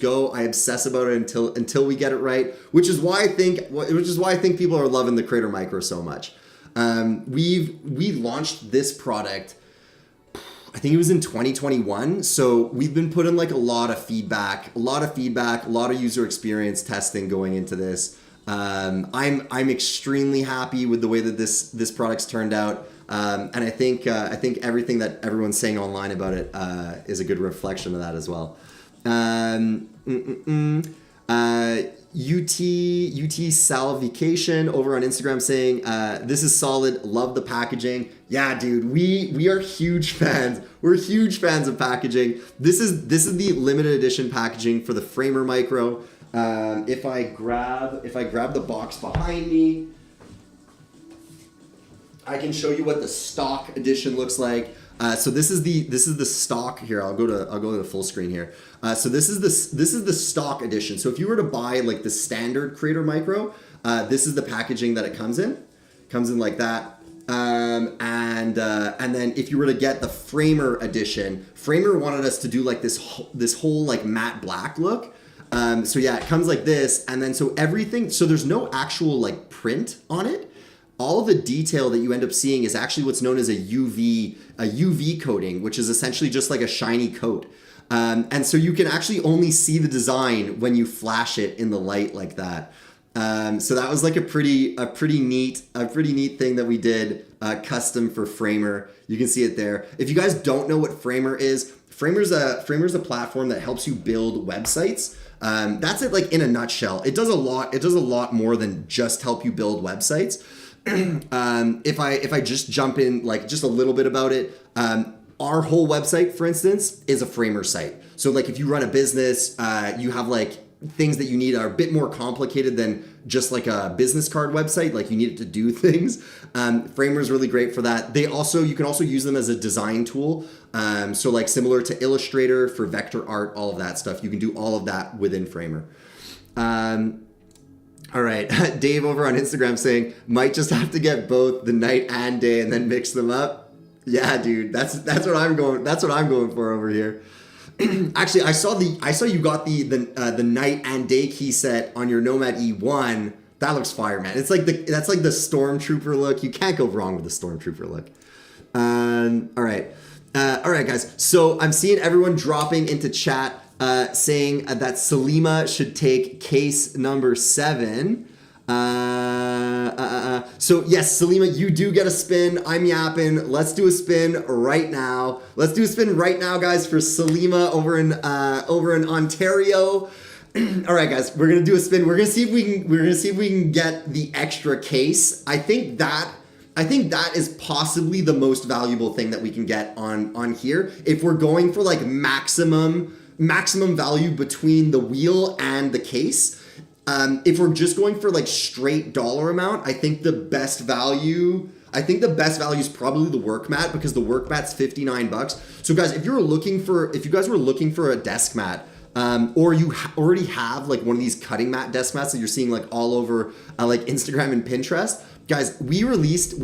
go, I obsess about it until we get it right, which is why I think people are loving the Crater Micro so much. We launched this product, I think it was in 2021. So we've been putting like a lot of feedback, a lot of user experience testing going into this. I'm extremely happy with the way that this product's turned out. And I think everything that everyone's saying online about it is a good reflection of that as well. UT Salvication over on Instagram saying, this is solid, love the packaging. Yeah, dude, we are huge fans. We're huge fans of packaging. This is the limited edition packaging for the Framer Micro. If I grab the box behind me, I can show you what the stock edition looks like. So this is the stock here. I'll go to the full screen here. So this is the stock edition. So if you were to buy like the standard Crater Micro, this is the packaging that it comes in. Comes in like that. And then if you were to get the Framer edition, Framer wanted us to do like this whole like matte black look. So yeah, it comes like this, and then so there's no actual like print on it. All the detail that you end up seeing is actually what's known as a UV coating, which is essentially just like a shiny coat. And so you can actually only see the design when you flash it in the light like that. So that was like a pretty neat thing that we did custom for Framer. You can see it there. If you guys don't know what Framer is, Framer's a platform that helps you build websites. That's it, like in a nutshell. It does a lot more than just help you build websites. If I just jump in like just a little bit about it, our whole website, for instance, is a Framer site. So like if you run a business, you have like things that you need are a bit more complicated than just like a business card website. Like you need it to do things. Framer is really great for that. You can also use them as a design tool. So like similar to Illustrator for vector art, all of that stuff. You can do all of that within Framer. All right, Dave over on Instagram saying, might just have to get both the night and day and then mix them up. Yeah, dude, that's what I'm going. That's what I'm going for over here. Actually, I saw you got the night and day key set on your Nomad E1. That looks fire, man. That's like the Stormtrooper look. You can't go wrong with the Stormtrooper look. All right, guys. So I'm seeing everyone dropping into chat. Saying that Salima should take case number 7. So yes, Salima, you do get a spin. I'm yapping. Let's do a spin right now. Let's do a spin right now, guys, for Salima over in Ontario. All right, guys, we're gonna do a spin. We're gonna see if we can get the extra case. I think that is possibly the most valuable thing that we can get on here. If we're going for like maximum value between the wheel and the case. If we're just going for like straight dollar amount, I think the best value is probably the work mat, because the work mat's $59. So guys, if you guys were looking for a desk mat, or you already have like one of these cutting mat desk mats that you're seeing like all over like Instagram and Pinterest, guys, we released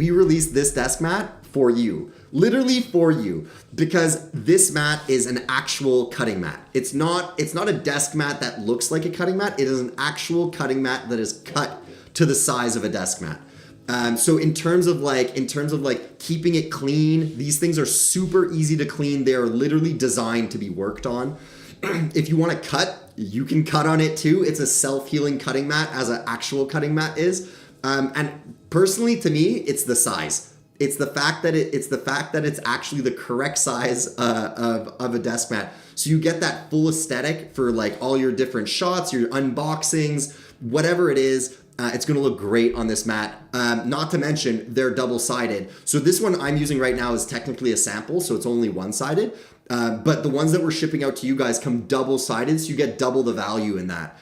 this desk mat for you. Literally for you, because this mat is an actual cutting mat. It's not a desk mat that looks like a cutting mat. It is an actual cutting mat that is cut to the size of a desk mat. So in terms of like keeping it clean, these things are super easy to clean. They are literally designed to be worked on. If you want to cut, you can cut on it too. It's a self-healing cutting mat, as an actual cutting mat is. And personally, to me, it's the size. It's the fact that it's actually the correct size of a desk mat. So you get that full aesthetic for like all your different shots, your unboxings, whatever it is. It's gonna look great on this mat. Not to mention they're double-sided. So this one I'm using right now is technically a sample, so it's only one-sided. But the ones that we're shipping out to you guys come double-sided, so you get double the value in that.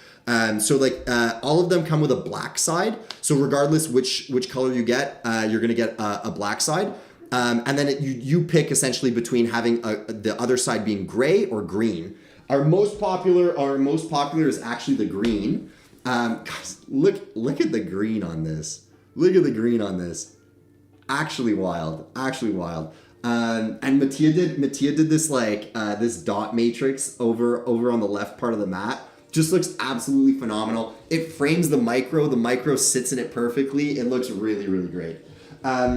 So like all of them come with a black side. So regardless which color you get, you're gonna get a black side. And then you pick essentially between having the other side being gray or green. Our most popular is actually the green. Guys, look at the green on this. Look at the green on this. Actually wild. And Mattia did this like this dot matrix over on the left part of the mat. Just looks absolutely phenomenal. It frames the micro. The micro sits in it perfectly. It looks really, really great.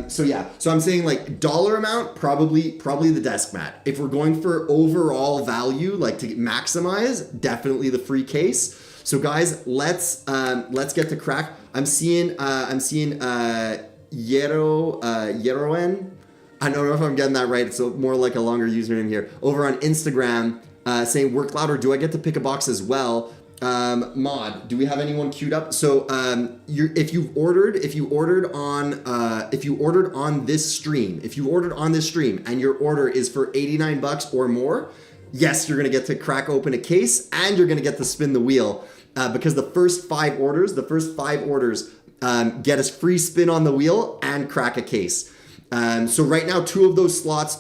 So yeah, so I'm saying like dollar amount, probably the desk mat. If we're going for overall value, like to maximize, definitely the free case. So guys, let's get to crack. I'm seeing Yeroen. I don't know if I'm getting that right. It's more like a longer username here. Over on Instagram, saying work louder. Do I get to pick a box as well? Mod, do we have anyone queued up? So if you ordered on this stream and your order is for $89 or more, yes, you're gonna get to crack open a case and you're gonna get to spin the wheel, because the first five orders get us free spin on the wheel and crack a case. So right now, two of those slots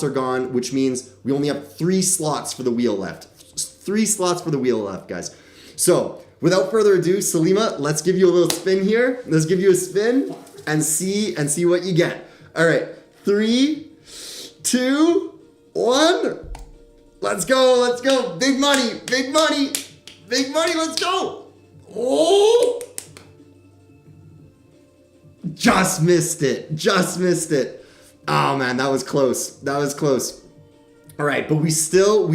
are gone, which means we only have 3 slots for the wheel left. 3 slots for the wheel left, guys. So without further ado, Salima, let's give you a little spin here. Let's give you a spin and see what you get. All right, 3, 2, 1. Let's go. Big money. Let's go. Oh. Just missed it. Oh man, that was close. All right, but we still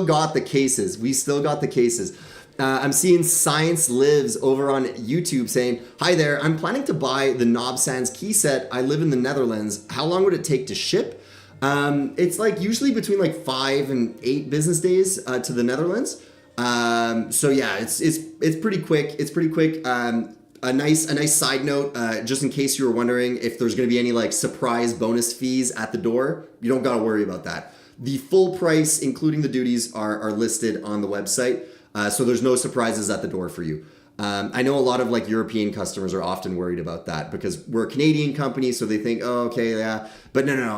got the cases. I'm seeing Science Lives over on YouTube saying, hi there, I'm planning to buy the Knob Sands key set. I live in the Netherlands. How long would it take to ship? It's like usually between like 5 and 8 business days to the Netherlands. So yeah, it's pretty quick. A nice side note, just in case you were wondering if there's going to be any like surprise bonus fees at the door, you don't got to worry about that. The full price, including the duties, are listed on the website. So there's no surprises at the door for you. I know a lot of like European customers are often worried about that because we're a Canadian company, so they think, oh, okay, yeah. But no.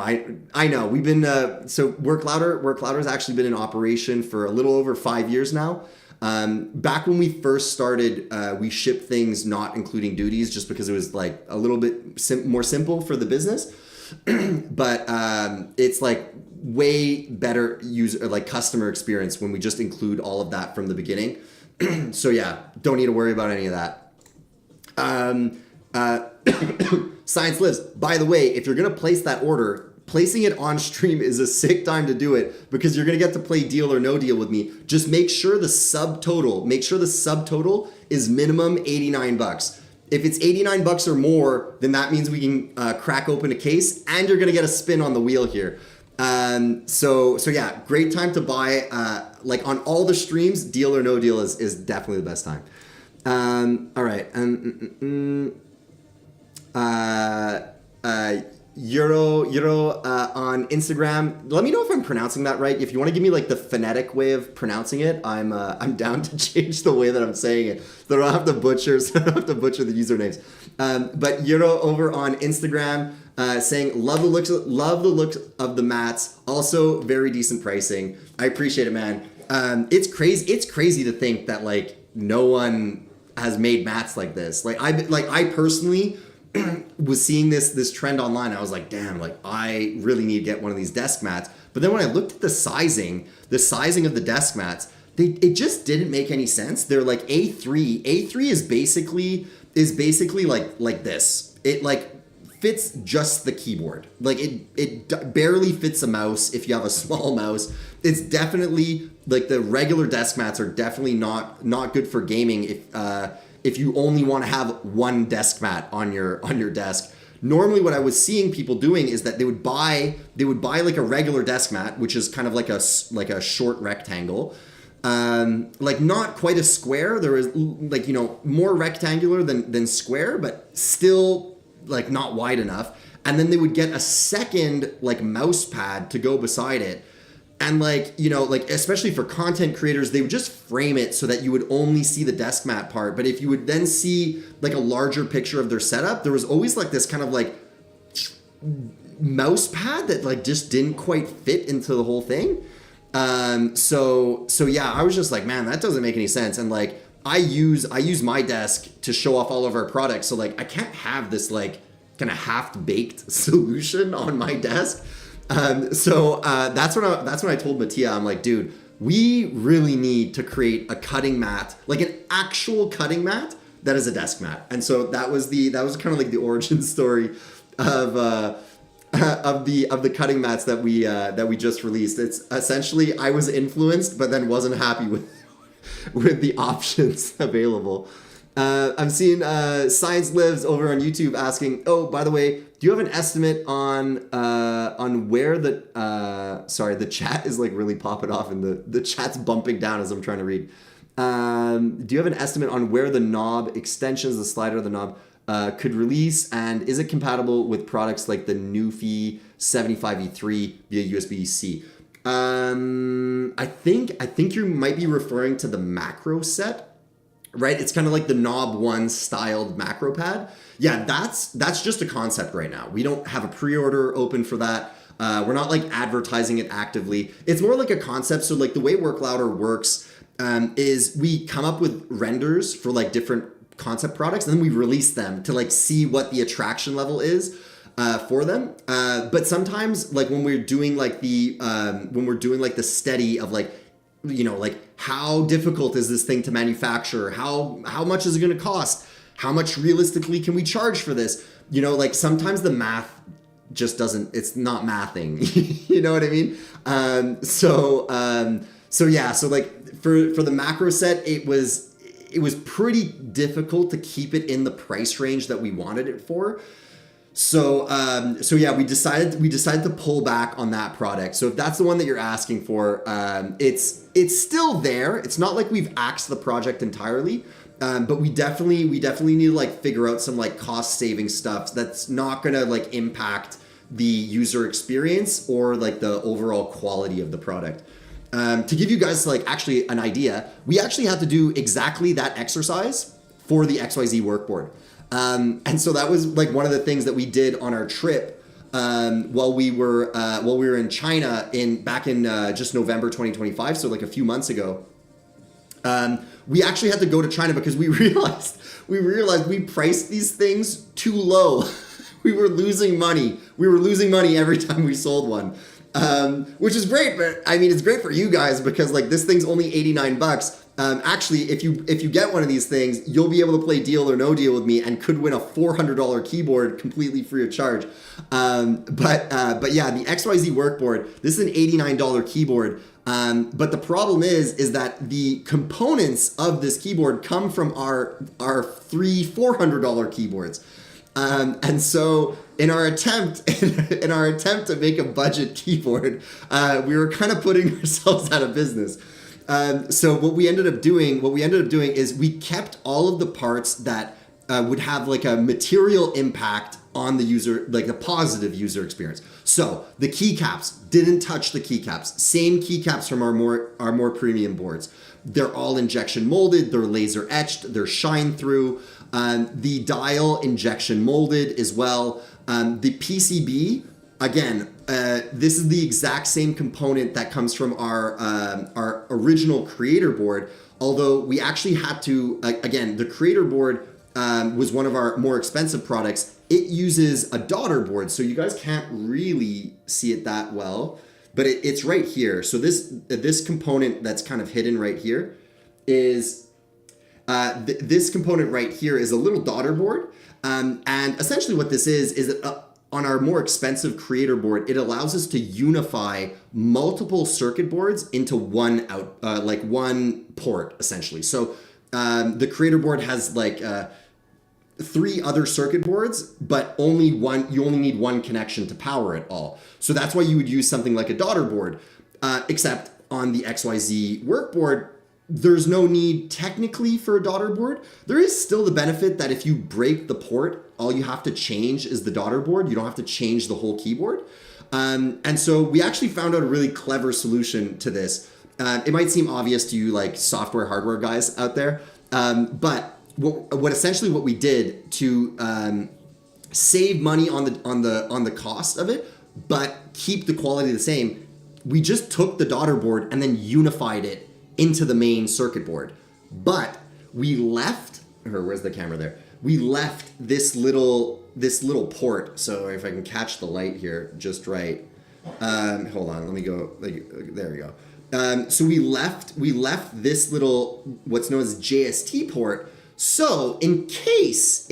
I know we've been so Work Louder has actually been in operation for a little over 5 years now. Back when we first started, we shipped things not including duties, just because it was like a little bit more simple for the business. But it's like way better user like customer experience when we just include all of that from the beginning. So yeah, don't need to worry about any of that. Science Lives. By the way, if you're gonna place that order, placing it on stream is a sick time to do it because you're gonna get to play Deal or No Deal with me. Just make sure the subtotal is minimum $89. If it's $89 or more, then that means we can crack open a case and you're gonna get a spin on the wheel here. So yeah, great time to buy. Like on all the streams, Deal or No Deal is definitely the best time. All right. Euro on Instagram. Let me know if I'm pronouncing that right. If you want to give me like the phonetic way of pronouncing it, I'm down to change the way that I'm saying it. So I don't have to butcher the usernames. But Euro over on Instagram. Saying love the looks of the mats. Also very decent pricing. I appreciate it, man. It's crazy to think that like no one has made mats like this. I personally was seeing this trend online. I was like, damn, like I really need to get one of these desk mats. But then when I looked at the sizing of the desk mats, it just didn't make any sense. They're like A3. A3 is basically like this. It like fits just the keyboard. Like it barely fits a mouse if you have a small mouse. It's definitely like the regular desk mats are definitely not good for gaming if you only want to have one desk mat on your desk. Normally what I was seeing people doing is that they would buy like a regular desk mat, which is kind of like a short rectangle. Like not quite a square. There is like, you know, more rectangular than square, but still like not wide enough. And then they would get a second like mouse pad to go beside it. And like, you know, like especially for content creators, they would just frame it so that you would only see the desk mat part. But if you would then see like a larger picture of their setup, there was always like this kind of like mouse pad that like just didn't quite fit into the whole thing. So yeah, I was just like, man, that doesn't make any sense. And like, I use my desk to show off all of our products. So like, I can't have this like kind of half-baked solution on my desk. So that's when I told Mattia, I'm like, dude, we really need to create a cutting mat, like an actual cutting mat that is a desk mat. And so that was kind of like the origin story of the cutting mats that we just released. It's essentially I was influenced, but then wasn't happy with the options available. I'm seeing Science Lives over on YouTube asking, oh, by the way, do you have an estimate on where the chat is like really popping off and the chat's bumping down as I'm trying to read. Do you have an estimate on where the knob extensions, the slider of the knob, could release, and is it compatible with products like the Newfie 75E3 via USB-C? I think you might be referring to the macro set, right? It's kind of like the Knob One styled macro pad. Yeah, that's just a concept right now. We don't have a pre-order open for that. We're not like advertising it actively. It's more like a concept. So like the way Work Louder works is we come up with renders for like different concept products, and then we release them to like see what the attraction level is for them. But sometimes like when we're doing like the study of like, you know, like how difficult is this thing to manufacture? How much is it going to cost? How much realistically can we charge for this? You know, like sometimes the math just doesn't, it's not mathing. You know what I mean? So yeah, so like for the macro set, it was pretty difficult to keep it in the price range that we wanted it for. So yeah, we decided to pull back on that product. So if that's the one that you're asking for, it's still there. It's not like we've axed the project entirely, but we definitely need to like figure out some like cost saving stuff that's not gonna like impact the user experience or like the overall quality of the product. to give you guys like actually an idea, we actually had to do exactly that exercise for the XYZ workboard. And so that was like one of the things that we did on our trip while we were in China back in just November 2025, so like a few months ago. We actually had to go to China because we realized we priced these things too low. We were losing money. We were losing money every time we sold one. Which is great, but I mean, it's great for you guys because like this thing's only 89 bucks. Actually, if you get one of these things, you'll be able to play Deal or No Deal with me and could win a $400 keyboard completely free of charge. But yeah, the XYZ workboard, this is an $89 keyboard. But the problem is that the components of this keyboard come from our $400 keyboards. And so in our attempt to make a budget keyboard, we were kind of putting ourselves out of business. So what we ended up doing is we kept all of the parts that would have like a material impact on the user, like a positive user experience. So the keycaps, didn't touch the keycaps. Same keycaps from our more premium boards. They're all injection molded, they're laser etched, they're shine through. The dial injection molded as well. The PCB, again, this is the exact same component that comes from our original creator board, although we actually had to, again, the creator board was one of our more expensive products. It uses a daughter board, so you guys can't really see it that well, but it's right here. So this component that's kind of hidden right here is, this component right here is a little daughter board. And essentially what this is that on our more expensive creator board, it allows us to unify multiple circuit boards into one one port essentially. So the creator board has like 3 other circuit boards, but you only need one connection to power it all. So that's why you would use something like a daughter board, except on the XYZ workboard, there's no need technically for a daughter board. There is still the benefit that if you break the port, all you have to change is the daughter board. You don't have to change the whole keyboard. And so we actually found out a really clever solution to this. It might seem obvious to you like software, hardware guys out there, but what we did to save money on the cost of it, but keep the quality the same, we just took the daughter board and then unified it into the main circuit board. But we left, or where's the camera there? We left this little port. So if I can catch the light here just right. Hold on, let me go, there we go. So we left this little, what's known as JST port. So in case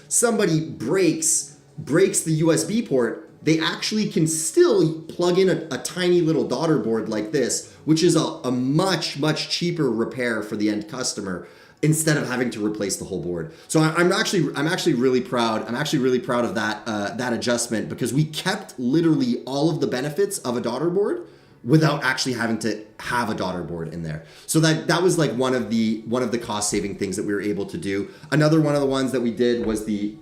somebody breaks the USB port, they actually can still plug in a tiny little daughter board like this, which is a much cheaper repair for the end customer instead of having to replace the whole board. So I'm actually really proud. I'm actually really proud of that adjustment because we kept literally all of the benefits of a daughter board without actually having to have a daughter board in there. So that was like one of the cost saving things that we were able to do. Another one of the ones that we did was the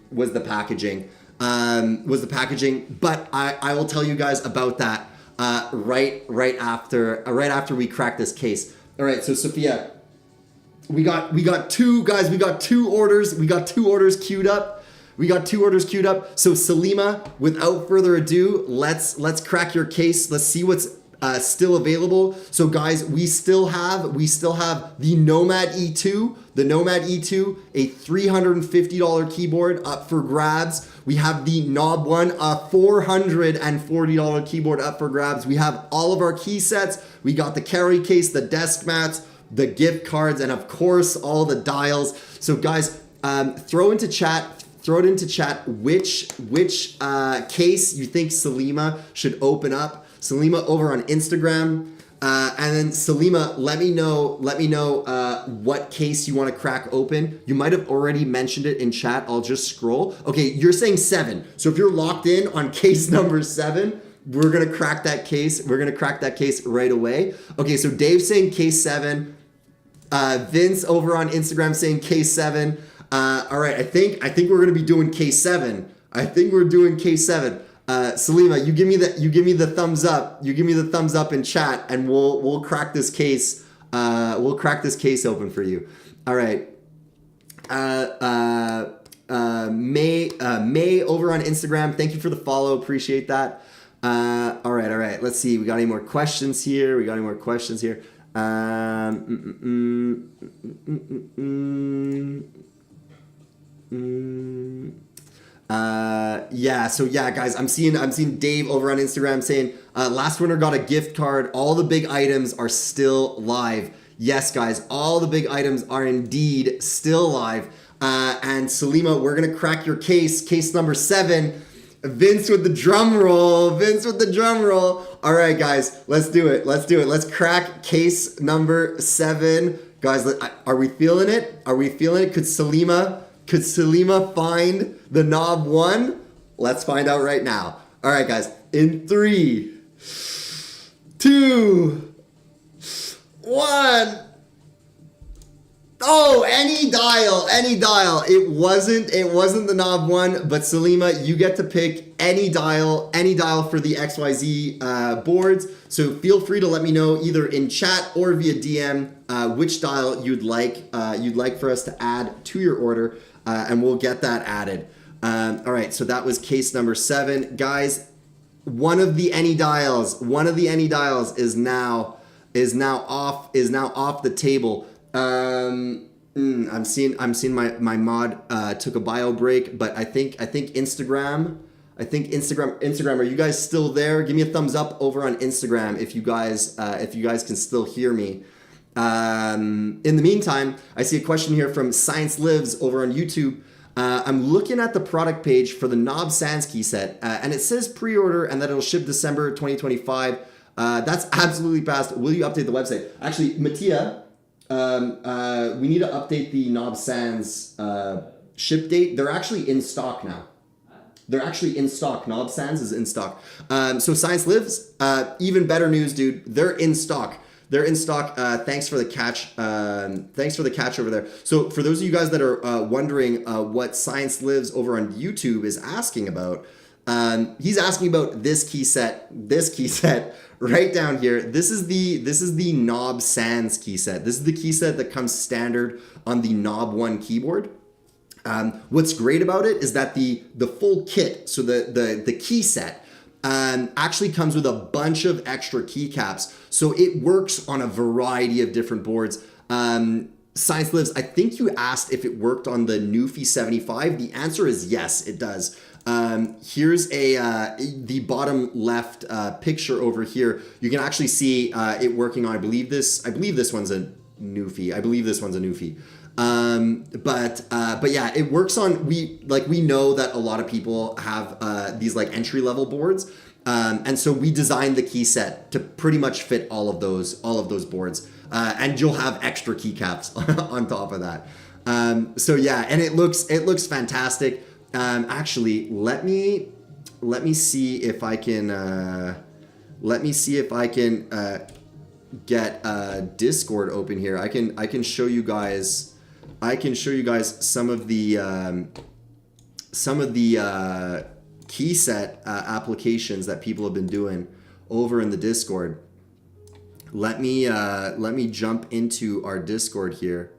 packaging. But I will tell you guys about that right after we crack this case. All right, so Sophia, we got two orders. We got 2 orders queued up. So Salima, without further ado, let's crack your case. Let's see what's still available. So guys, we still have the Nomad E2, a $350 keyboard up for grabs. We have the Knob One, a $440 keyboard up for grabs. We have all of our key sets. We got the carry case, the desk mats, the gift cards, and of course all the dials. So guys, throw it into chat which case you think Salima should open up. Salima over on Instagram. And then Salima, let me know what case you want to crack open. You might have already mentioned it in chat. I'll just scroll. Okay, you're saying 7. So if you're locked in on case number 7, we're gonna crack that case. We're gonna crack that case right away. Okay, so Dave's saying case 7. Vince over on Instagram saying case 7. All right, I think we're gonna be doing case 7. I think we're doing case 7. Salima, you give me the thumbs up. You give me the thumbs up in chat, and we'll crack this case. We'll crack this case open for you. All right. May over on Instagram. Thank you for the follow. Appreciate that. All right. Let's see. We got any more questions here? Yeah, guys, I'm seeing Dave over on Instagram saying last winner got a gift card. All the big items are still live. Yes, guys, all the big items are indeed still live. And Salima, we're gonna crack your case number 7. Vince with the drum roll. All right, guys, let's do it. Let's crack case number 7. Guys, are we feeling it? Could Salima find the knob 1? Let's find out right now. All right, guys, in 3, 2, 1. Oh, any dial. It wasn't the knob 1, but Salima, you get to pick any dial for the XYZ boards. So feel free to let me know either in chat or via DM which dial you'd like for us to add to your order, and we'll get that added. All right, so that was case number 7, guys. One of the any dials is now off the table. I'm seeing my mod took a bio break, but I think Instagram, are you guys still there? Give me a thumbs up over on Instagram if you guys can still hear me. In the meantime, I see a question here from Science Lives over on YouTube. I'm looking at the product page for the Knob Sans key set, and it says pre-order and that it'll ship December 2025. That's absolutely fast. Will you update the website? Actually, Mattia, we need to update the Knob Sans ship date. They're actually in stock now. Knob Sans is in stock. So Science Lives, even better news, dude. They're in stock. Thanks for the catch. Thanks for the catch over there. So for those of you guys that are wondering what Science Lives over on YouTube is asking about, he's asking about this key set right down here. This is the Knob Sans key set. This is the key set that comes standard on the Knob 1 keyboard. What's great about it is that the full kit, so the key set, actually comes with a bunch of extra keycaps. So it works on a variety of different boards. Science Lives, I think you asked if it worked on the Newfie 75. The answer is yes, it does. Here's the bottom left picture over here. You can actually see it working on, I believe this one's a Newfie. But yeah, it works on, we know that a lot of people have these like entry level boards. And so we designed the key set to pretty much fit all of those boards. And you'll have extra keycaps on top of that. So yeah, and it looks fantastic. Actually, let me see if I can get Discord open here. I can show you guys some of the key set applications that people have been doing over in the Discord. Let me jump into our Discord here.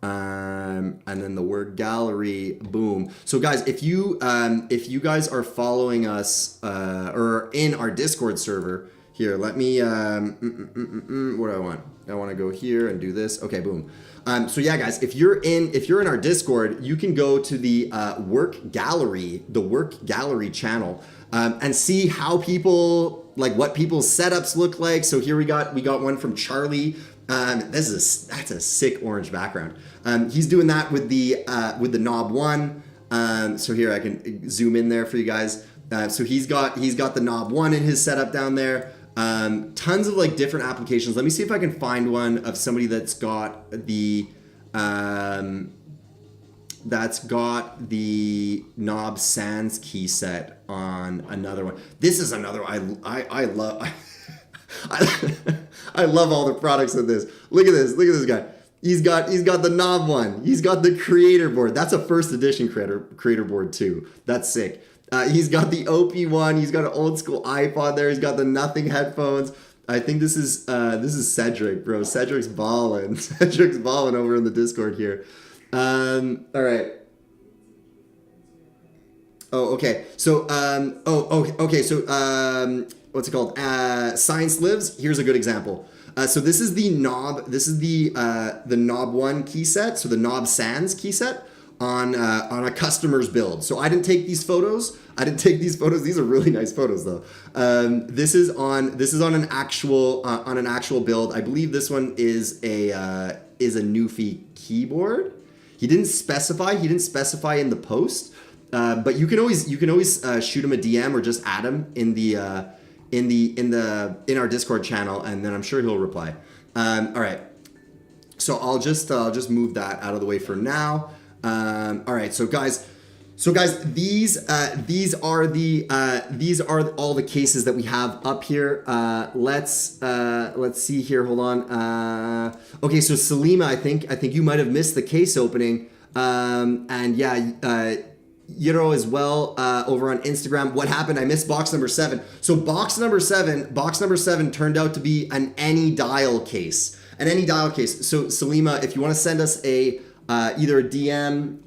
And then the word gallery, boom. So guys, if you guys are following us or in our Discord server here, let me what do I want? I want to go here and do this. Okay, boom. So yeah, guys, if you're in our Discord, you can go to the work gallery channel and see how what people's setups look like. So here we got one from Charlie. That's a sick orange background. He's doing that with the Knob 1. So here I can zoom in there for you guys. So he's got the Knob 1 in his setup down there. Tons of like different applications. Let me see if I can find one of somebody that's got the Knob Sans key set on another one. This is another one I love. I love all the products of this. Look at this guy. He's got the Knob 1. He's got the creator board. That's a first edition creator board too. That's sick. He's got the OP1. He's got an old school iPod there. He's got the Nothing headphones. I think this is Cedric, bro. Cedric's balling. Cedric's balling over in the Discord here. All right. Oh, okay. So, okay. So, what's it called? Science Lives. Here's a good example. So this is the knob. This is the knob 1 key set. So the knob sans key set on a customer's build. So I didn't take these photos. These are really nice photos though. This is on an actual build. I believe this one is a Newfie keyboard. He didn't specify in the post. But you can always shoot him a DM or just add him in our Discord channel, and then I'm sure he'll reply. All right. So I'll just move that out of the way for now. All right. So guys, these are all the cases that we have up here. Let's see here. Hold on. Okay. So Salima, I think you might have missed the case opening. And yeah. Yiro as well over on Instagram. What happened? I missed box number 7. So box number seven turned out to be an AnyDial case. So Salima, if you want to send us either a DM,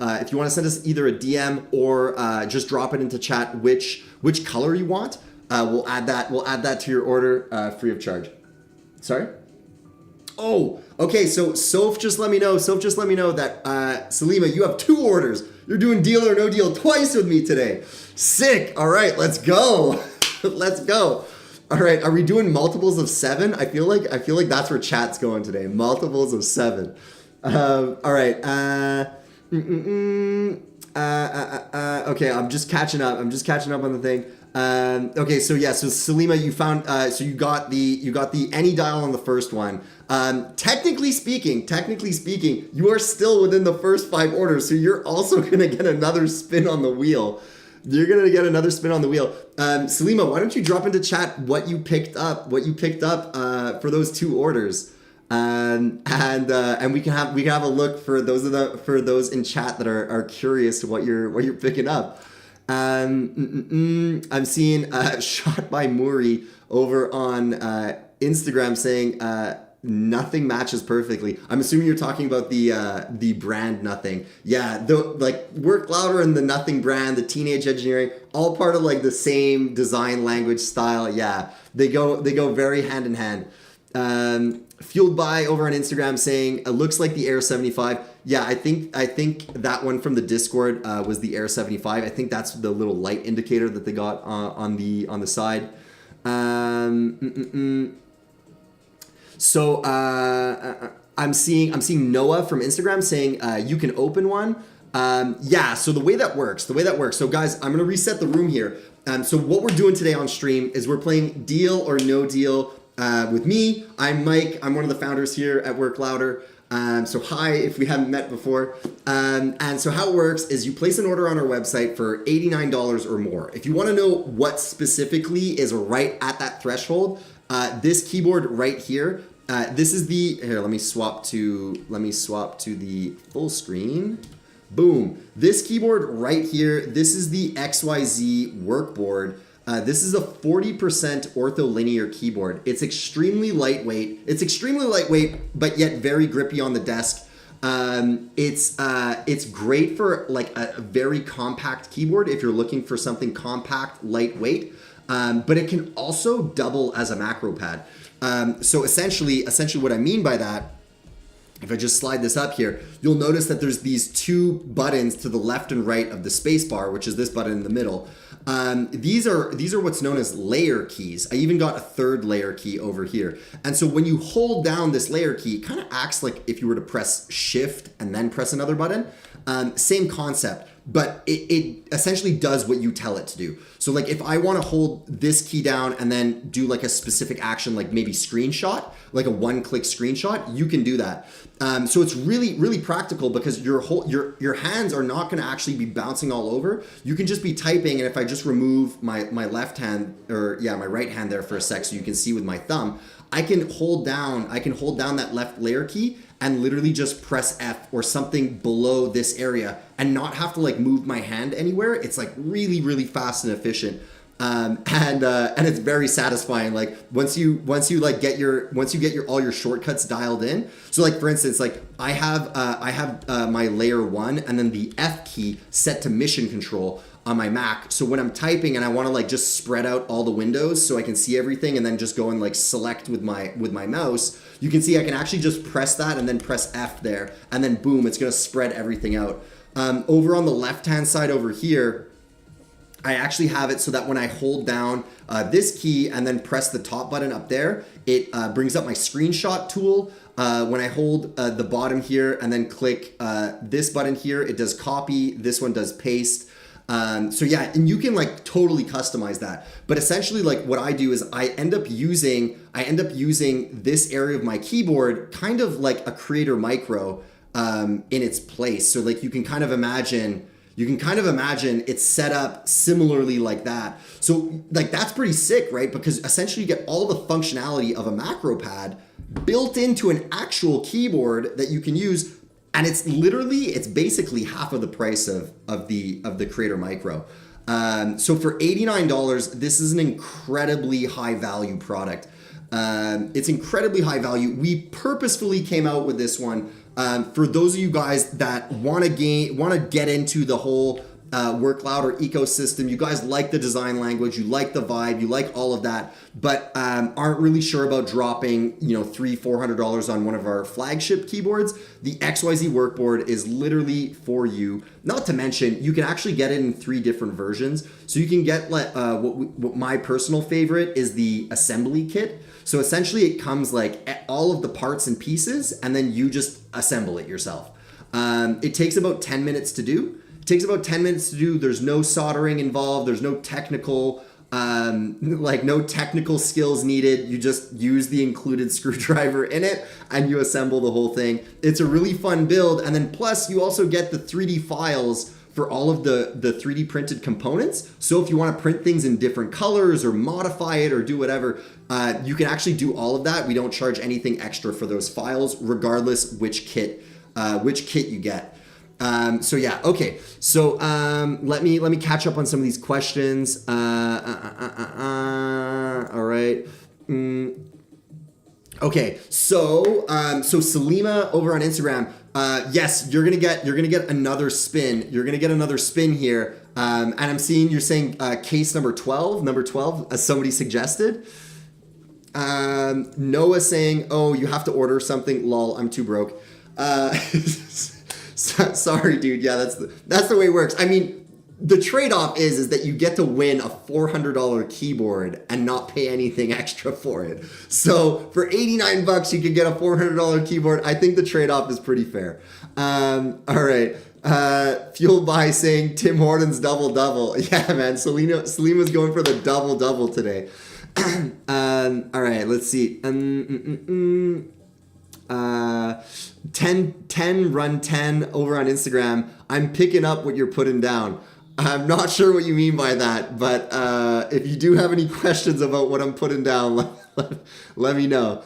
or just drop it into chat which color you want, we'll add that to your order free of charge. Sorry? Oh, okay. So Soph just let me know that Salima, you have 2 orders. You're doing Deal or No Deal twice with me today. Sick. All right, let's go. Let's go. All right, are we doing multiples of 7? I feel like that's where chat's going today. Multiples of 7. All right. Okay, I'm just catching up on the thing. Okay, so yeah, so Salima, you found, so you got the AnyDial on the first one. Technically speaking, you are still within the first 5 orders, so you're also gonna get another spin on the wheel. Salima, why don't you drop into chat what you picked up for those 2 orders, and we can have a look for those in chat that are curious what you're picking up. I'm seeing Shot by Muri over on Instagram saying Nothing matches perfectly. I'm assuming you're talking about the brand Nothing. Yeah, like Work Louder and the Nothing brand, the Teenage Engineering, all part of like the same design language style. Yeah, they go very hand in hand. Fueled by over on Instagram saying it looks like the Air 75. Yeah, I think that one from the Discord was the Air 75. I think that's the little light indicator that they got on the side. So I'm seeing Noah from Instagram saying you can open one. Yeah. So the way that works. So guys, I'm gonna reset the room here. So what we're doing today on stream is we're playing Deal or No Deal with me. I'm Mike. I'm one of the founders here at Work Louder. So hi, if we haven't met before. And so how it works is you place an order on our website for $89 or more. If you want to know what specifically is right at that threshold, this keyboard right here, this is let me swap to the full screen. Boom. This keyboard right here, this is the XYZ workboard. This is a 40% ortholinear keyboard. It's extremely lightweight, but yet very grippy on the desk. It's great for like a very compact keyboard if you're looking for something compact, lightweight. But it can also double as a macro pad. So essentially what I mean by that, if I just slide this up here, you'll notice that there's these 2 buttons to the left and right of the space bar, which is this button in the middle. These are what's known as layer keys. I even got a 3rd layer key over here. And so when you hold down this layer key, it kind of acts like if you were to press shift and then press another button. Same concept, but it essentially does what you tell it to do. So like if I want to hold this key down and then do like a specific action, like maybe screenshot, like a 1-click screenshot, you can do that. So it's really, really practical because your hands are not going to actually be bouncing all over. You can just be typing, and if I just remove my left hand, or yeah, my right hand there for a sec so you can see with my thumb, I can hold down that left layer key and literally just press F or something below this area and not have to like move my hand anywhere. It's like really, really fast and efficient. And it's very satisfying. Like once you like get your all your shortcuts dialed in. So like for instance, like I have my layer 1 and then the F key set to mission control on my Mac. So when I'm typing and I want to like just spread out all the windows so I can see everything and then just go and like select with my mouse, you can see I can actually just press that and then press F there, and then boom, it's gonna spread everything out. Over on the left hand side over here, I actually have it so that when I hold down this key and then press the top button up there, it brings up my screenshot tool. When I hold the bottom here and then click this button here, it does copy. This one does paste. So yeah, and you can like totally customize that. But essentially like what I do is I end up using this area of my keyboard kind of like a Creator Micro in its place. So like you can kind of imagine it's set up similarly like that. So like that's pretty sick, right? Because essentially you get all the functionality of a macro pad built into an actual keyboard that you can use, and it's basically half of the price of the Creator Micro. So for $89, this is an incredibly high value product. It's incredibly high value. We purposefully came out with this one for those of you guys that want to get into the whole WorkLouder ecosystem. You guys like the design language, you like the vibe, you like all of that, but aren't really sure about dropping $300-400 on one of our flagship keyboards. The XYZ Workboard is literally for you. Not to mention, you can actually get it in 3 different versions. So you can get what my personal favorite is the assembly kit. So essentially it comes like all of the parts and pieces, and then you just assemble it yourself. It takes about 10 minutes to do. There's no soldering involved. There's no technical skills needed. You just use the included screwdriver in it and you assemble the whole thing. It's a really fun build. And then plus you also get the 3D files for all of the 3D printed components. So if you want to print things in different colors or modify it or do whatever, you can actually do all of that. We don't charge anything extra for those files, regardless which kit you get. So yeah, okay. So let me catch up on some of these questions. All right. Okay. So Salima over on Instagram. Yes, you're gonna get another spin. You're gonna get another spin here. And I'm seeing you're saying case number 12, as somebody suggested. Noah saying, oh, you have to order something. Lol, I'm too broke. Sorry, dude. Yeah, that's the way it works. I mean, the trade-off is that you get to win a $400 keyboard and not pay anything extra for it. So for $89, you could get a $400 keyboard. I think the trade-off is pretty fair. All right. Fueled by saying Tim Hortons double. Yeah, man. Salima's going for the double today. All right. Let's see. 10 run 10 over on Instagram. I'm picking up what you're putting down. I'm not sure what you mean by that, but if you do have any questions about what I'm putting down, let me know.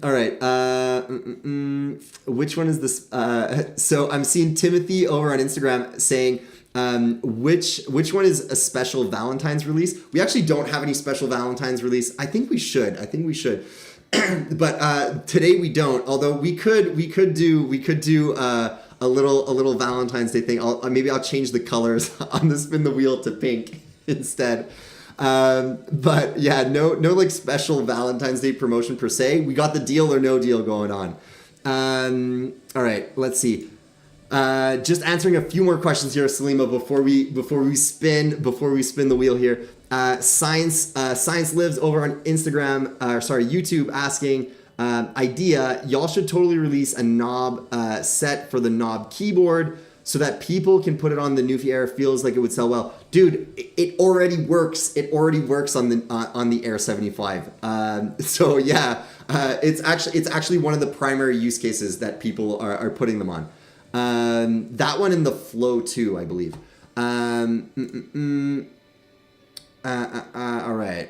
All right. Which one is this? So I'm seeing Timothy over on Instagram saying, which one is a special Valentine's release? We actually don't have any special Valentine's release. I think we should. But today we don't. Although we could do a little Valentine's Day thing. Maybe I'll change the colors on the spin the wheel to pink instead. But yeah, no like special Valentine's Day promotion per se. We got the deal or no deal going on. All right, let's see. Just answering a few more questions here, Salima, before we spin the wheel here. Science Lives over on YouTube asking, idea, y'all should totally release a knob set for the knob keyboard so that people can put it on the Nufy Air. Feels like it would sell well. Dude, it already works. It already works on the Air 75. So yeah, it's actually one of the primary use cases that people are putting them on. That one in the Flow 2, I believe. All right.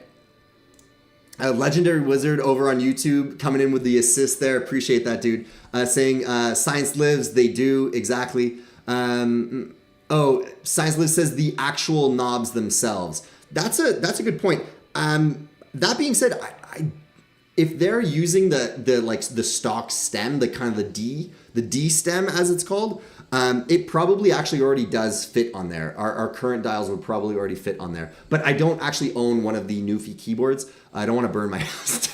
Legendary Wizard over on YouTube coming in with the assist there. Appreciate that, dude. Saying science lives, they do, exactly. Science lives says the actual knobs themselves. That's a good point. That being said, if they're using the stock stem, the kind of the D stem as it's called, it probably actually already does fit on there. Our current dials would probably already fit on there. But I don't actually own one of the Newfie keyboards. I don't want to burn my house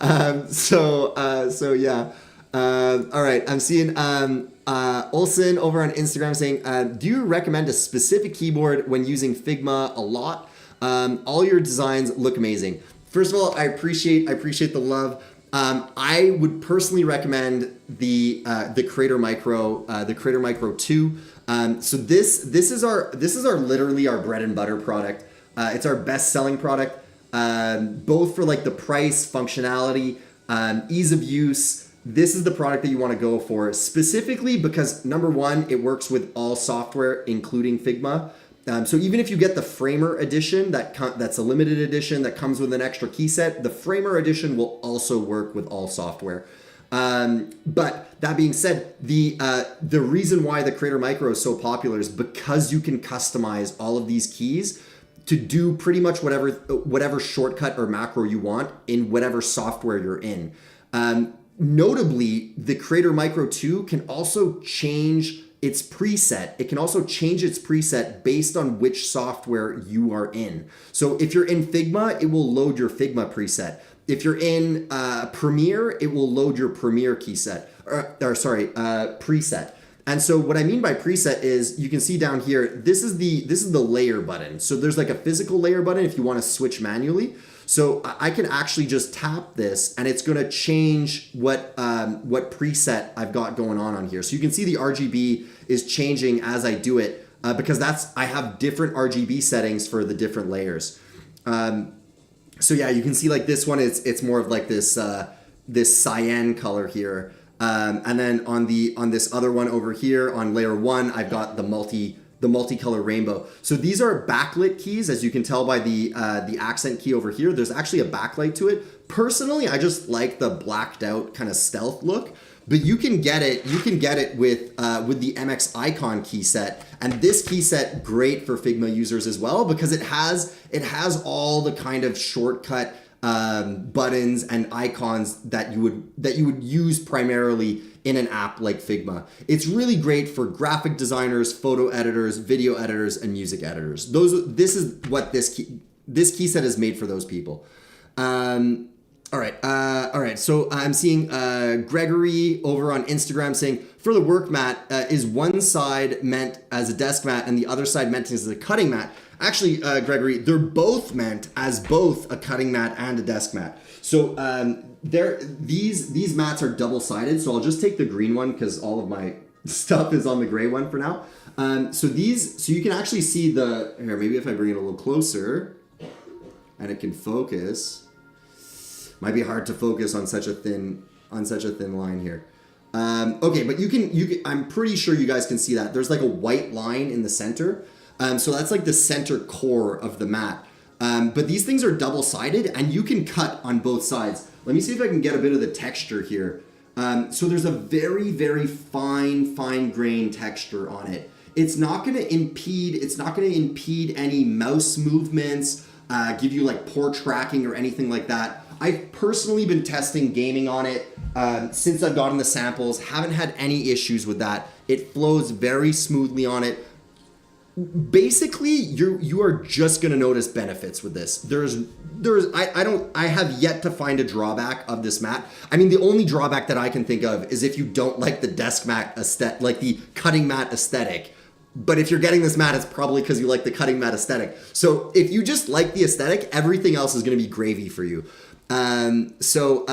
down. So yeah. All right, I'm seeing Olson over on Instagram saying, do you recommend a specific keyboard when using Figma a lot? All your designs look amazing. First of all, I appreciate the love. I would personally recommend the Creator Micro, the Creator Micro 2. So this is our literally our bread and butter product. It's our best selling product, both for like the price, functionality, ease of use. This is the product that you want to go for specifically because number one, it works with all software, including Figma. So even if you get the Framer edition, that's a limited edition that comes with an extra key set, the Framer edition will also work with all software. But that being said, the reason why the Creator Micro is so popular is because you can customize all of these keys to do pretty much whatever shortcut or macro you want in whatever software you're in. Notably, the Creator Micro 2 can also change its preset. It can also change its preset based on which software you are in. So if you're in Figma, it will load your Figma preset. If you're in Premiere, it will load your Premiere preset. And so what I mean by preset is you can see down here, this is the layer button. So there's like a physical layer button if you want to switch manually. So I can actually just tap this and it's going to change what preset I've got going on here. So you can see the RGB is changing as I do it because I have different RGB settings for the different layers. So yeah, you can see like this one, it's more of like this cyan color here. And then on this other one over here on layer 1, I've got the multicolor rainbow. So these are backlit keys, as you can tell by the accent key over here. There's actually a backlight to it. Personally, I just like the blacked out kind of stealth look, but you can get it with the MX Icon key set. And this key set, great for Figma users as well, because it has all the kind of shortcut buttons and icons that you would use primarily in an app like Figma. It's really great for graphic designers, photo editors, video editors, and music editors. This is what this key set is made for those people. All right. So I'm seeing Gregory over on Instagram saying, for the work mat, is one side meant as a desk mat and the other side meant as a cutting mat? Actually, Gregory, they're both meant as both a cutting mat and a desk mat. So these mats are double-sided. So I'll just take the green one because all of my stuff is on the gray one for now. So you can actually see here, maybe if I bring it a little closer and it can focus. Might be hard to focus on such a thin line here. Okay, but you can. I'm pretty sure you guys can see that. There's like a white line in the center. So that's like the center core of the mat. But these things are double-sided and you can cut on both sides. Let me see if I can get a bit of the texture here. So there's a very, very fine grain texture on it. It's not going to impede any mouse movements, give you like poor tracking or anything like that. I've personally been testing gaming on it since I've gotten the samples. Haven't had any issues with that. It flows very smoothly on it. Basically, you are just gonna notice benefits with this. I have yet to find a drawback of this mat. I mean, the only drawback that I can think of is if you don't like the desk mat aesthetic, like the cutting mat aesthetic. But if you're getting this mat, it's probably because you like the cutting mat aesthetic. So if you just like the aesthetic, everything else is gonna be gravy for you. So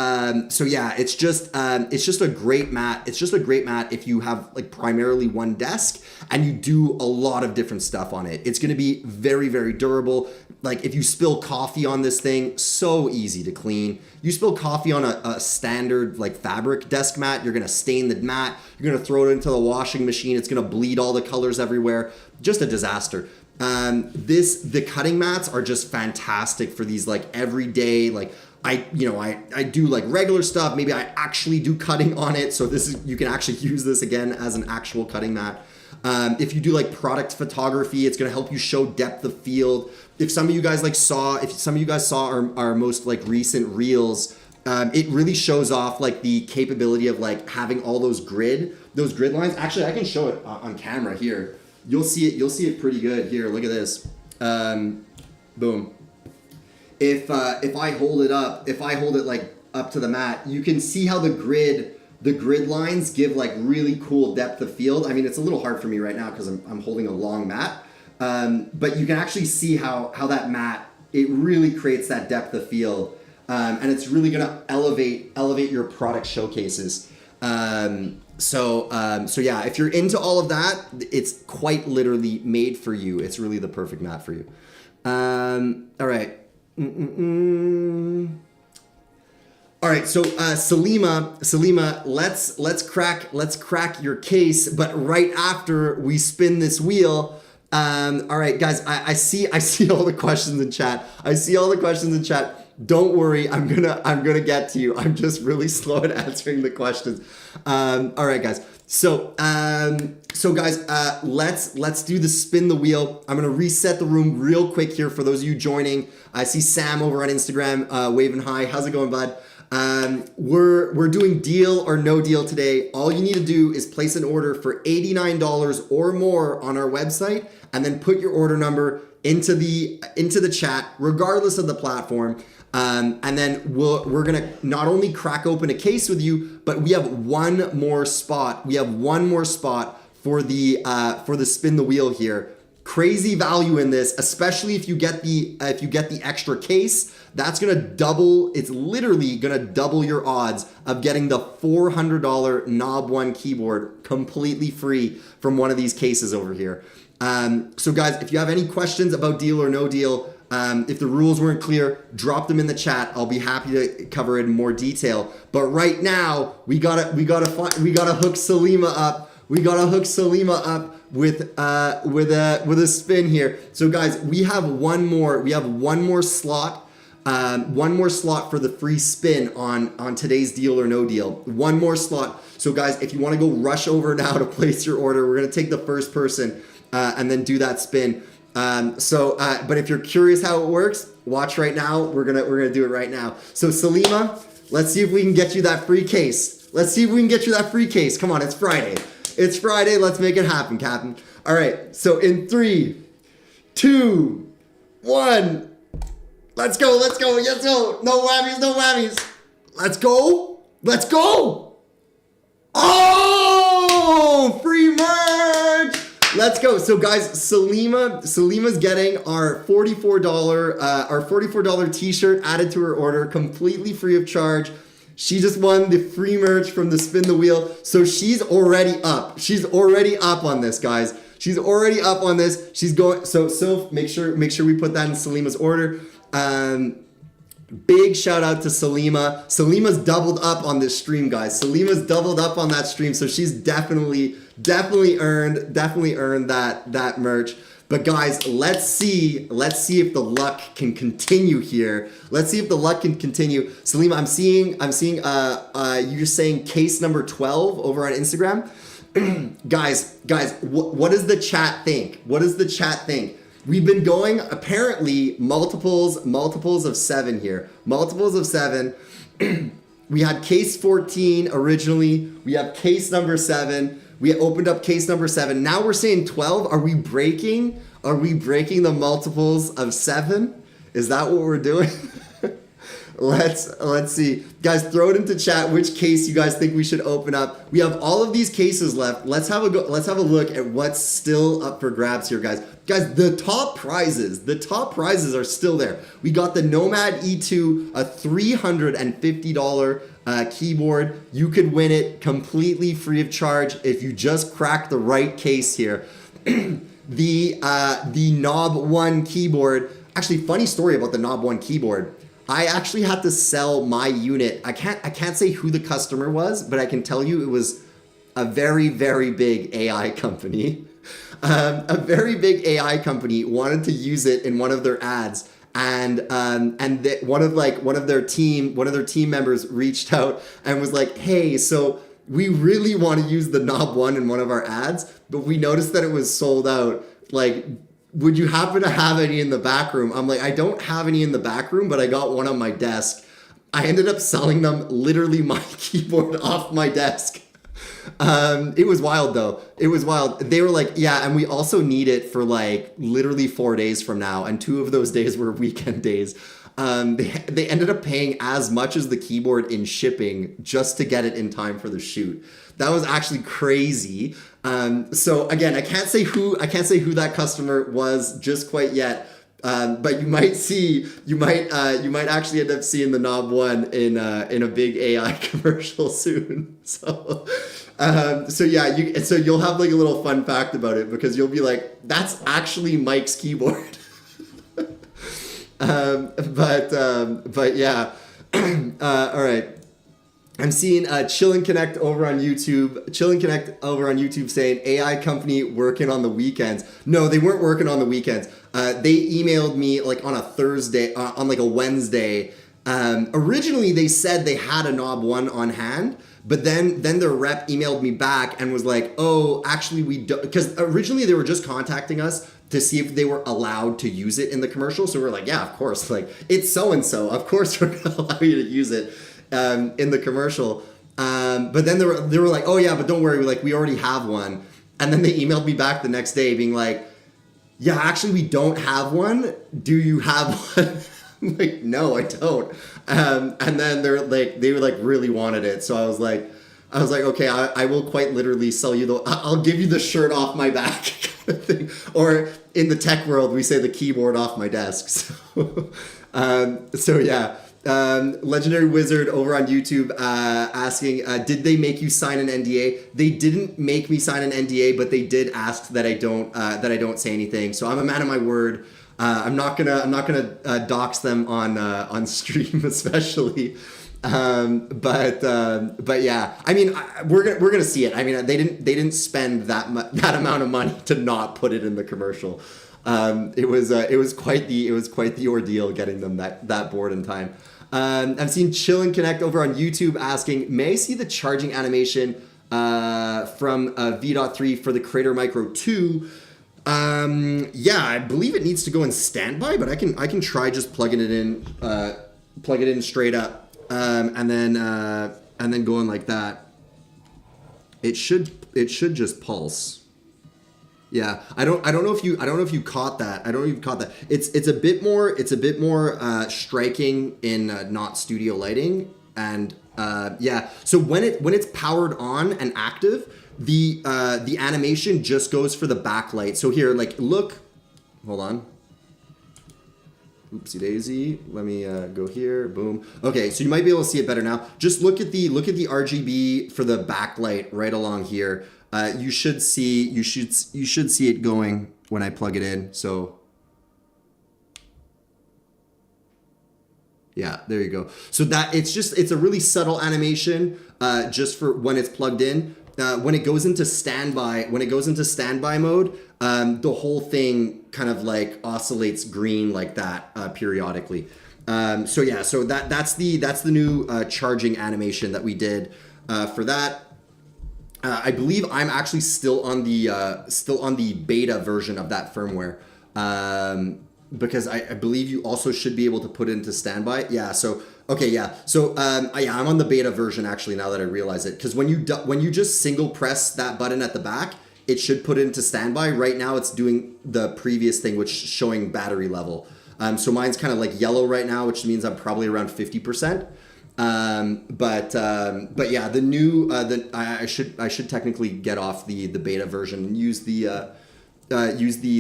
yeah, it's just a great mat. It's just a great mat if you have like primarily one desk and you do a lot of different stuff on it. It's going to be very, very durable. Like if you spill coffee on this thing, so easy to clean. You spill coffee on a standard like fabric desk mat, you're going to stain the mat. You're going to throw it into the washing machine. It's going to bleed all the colors everywhere. Just a disaster. The cutting mats are just fantastic for these like everyday, like I do like regular stuff. Maybe I actually do cutting on it. So you can actually use this again as an actual cutting mat. If you do like product photography, it's going to help you show depth of field. If some of you guys saw our most like recent reels, it really shows off like the capability of like having all those grid lines. Actually, I can show it on camera here. You'll see it pretty good here. Look at this. Boom. If I hold it like up to the mat, you can see how the grid lines give like really cool depth of field. I mean, it's a little hard for me right now because I'm holding a long mat. But you can actually see how that mat, it really creates that depth of field. And it's really gonna elevate your product showcases. So yeah, if you're into all of that, it's quite literally made for you. It's really the perfect mat for you. All right. All right, so Salima, let's crack your case, but right after we spin this wheel. All right, guys, I see all the questions in chat. Don't worry, I'm gonna get to you. I'm just really slow at answering the questions. All right, guys. So guys, let's do the spin the wheel. I'm gonna reset the room real quick here for those of you joining. I see Sam over on Instagram waving hi. How's it going, bud? We're doing deal or no deal today. All you need to do is place an order for $89 or more on our website, and then put your order number into the chat, regardless of the platform. And then we're gonna not only crack open a case with you, but we have one more spot. For the spin the wheel here. Crazy value in this, especially if you get the extra case. That's gonna double. It's literally gonna double your odds of getting the $400 Knob One keyboard completely free from one of these cases over here. So guys, if you have any questions about deal or no deal, if the rules weren't clear, drop them in the chat. I'll be happy to cover it in more detail. But right now, we gotta hook Salima up. We gotta hook Salima up with a spin here. So guys, we have one more slot. One more slot for the free spin on today's deal or no deal. One more slot. So guys, if you want to go rush over now to place your order, we're gonna take the first person and then do that spin. But if you're curious how it works, watch right now. We're gonna do it right now. So Salima, let's see if we can get you that free case. Come on, it's Friday. Let's make it happen, Captain. All right. So in 3, 2, 1. Let's go. Yes, go. No whammies. Let's go. Oh, free merch. Let's go. So guys, Salima's getting our $44 t-shirt added to her order completely free of charge. She just won the free merch from the spin the wheel. So she's already up. On this, guys. She's already up on this. She's going. So make sure we put that in Salima's order. Big shout out to Salima. Salima's doubled up on this stream, guys. Salima's doubled up on that stream, so she's definitely earned that merch. But guys, let's see if the luck can continue here. Salima, I'm seeing you're saying case number 12 over on Instagram. guys, what does the chat think? We've been going apparently multiples of 7 here. Multiples of 7. We had case 14 originally. We have case number 7. We opened up case number 7. Now we're saying 12. Are we breaking the multiples of 7? Is that what we're doing? Let's see. Guys, throw it into chat which case you guys think we should open up. We have all of these cases left. Let's have a look at what's still up for grabs here, guys. Guys, the top prizes are still there. We got the Nomad E2, a $350 keyboard. You could win it completely free of charge if you just crack the right case here. The Knob One keyboard. Actually, funny story about the Knob One keyboard. I actually had to sell my unit. I can't say who the customer was, but I can tell you it was a very, very big AI company. A very big AI company wanted to use it in one of their ads, and one of their team members reached out and was like, "Hey, so we really want to use the Knob One in one of our ads, but we noticed that it was sold out. Like, would you happen to have any in the back room?" I'm like, "I don't have any in the back room, but I got one on my desk." I ended up selling them literally my keyboard off my desk. It was wild though. It was wild. They were like, "Yeah, and we also need it for like literally 4 days from now." And 2 of those days were weekend days. They ended up paying as much as the keyboard in shipping just to get it in time for the shoot. That was actually crazy. So again, I can't say who that customer was just quite yet. But you might actually end up seeing the Knob One in a big AI commercial soon. So yeah, so you'll have like a little fun fact about it, because you'll be like, "That's actually Mike's keyboard." But yeah, all right. I'm seeing Chillin' Connect over on YouTube saying AI company working on the weekends. No, they weren't working on the weekends. They emailed me like on a Thursday, on like a Wednesday. Originally they said they had a Knob One on hand, but then their rep emailed me back and was like, "Oh, actually we don't," because originally they were just contacting us to see if they were allowed to use it in the commercial. So we're like, "Yeah, of course. Like, it's so-and-so. Of course we're gonna allow you to use it in the commercial." But then they were like, "Oh yeah, but don't worry. We already have one." And then they emailed me back the next day being like, "Yeah, actually we don't have one. Do you have one?" I'm like, "No, I don't." And then they really wanted it. So I was like, "Okay, I will quite literally sell you I'll give you the shirt off my back," kind of thing. Or in the tech world, we say the keyboard off my desk. So yeah. Legendary Wizard over on YouTube asking, "Did they make you sign an NDA?" They didn't make me sign an NDA, but they did ask that I don't say anything. So I'm a man of my word. I'm not gonna dox them on stream, especially. But yeah, I mean, we're gonna see it. I mean, they didn't spend that amount of money to not put it in the commercial. It was quite the ordeal getting them that board in time. I've seen Chillin' Connect over on YouTube asking, "May I see the charging animation from V.3 for the Creator Micro 2? Yeah, I believe it needs to go in standby, but I can try just plugging it in straight up, and then going like that. It should just pulse. Yeah, I don't know if you caught that. I don't know if you caught that. It's a bit more striking in not studio lighting, and yeah. So when it's powered on and active, the animation just goes for the backlight. So here, like, look, hold on. Oopsie daisy. Let me go here. Boom. Okay, so you might be able to see it better now. Just look at the RGB for the backlight right along here. You should see it going when I plug it in. So yeah, there you go. So that it's a really subtle animation just for when it's plugged in. When it goes into standby mode, the whole thing kind of like oscillates green like that periodically. So yeah, so that's the new charging animation that we did for that. I believe I'm actually still on the beta version of that firmware, because I believe you also should be able to put it into standby. Yeah. So okay. Yeah. So yeah, I'm on the beta version actually now that I realize it, because when you just single press that button at the back, it should put it into standby. Right now, it's doing the previous thing, which is showing battery level. So mine's kind of like yellow right now, which means I'm probably around 50%. But yeah, the new I should technically get off the beta version and use the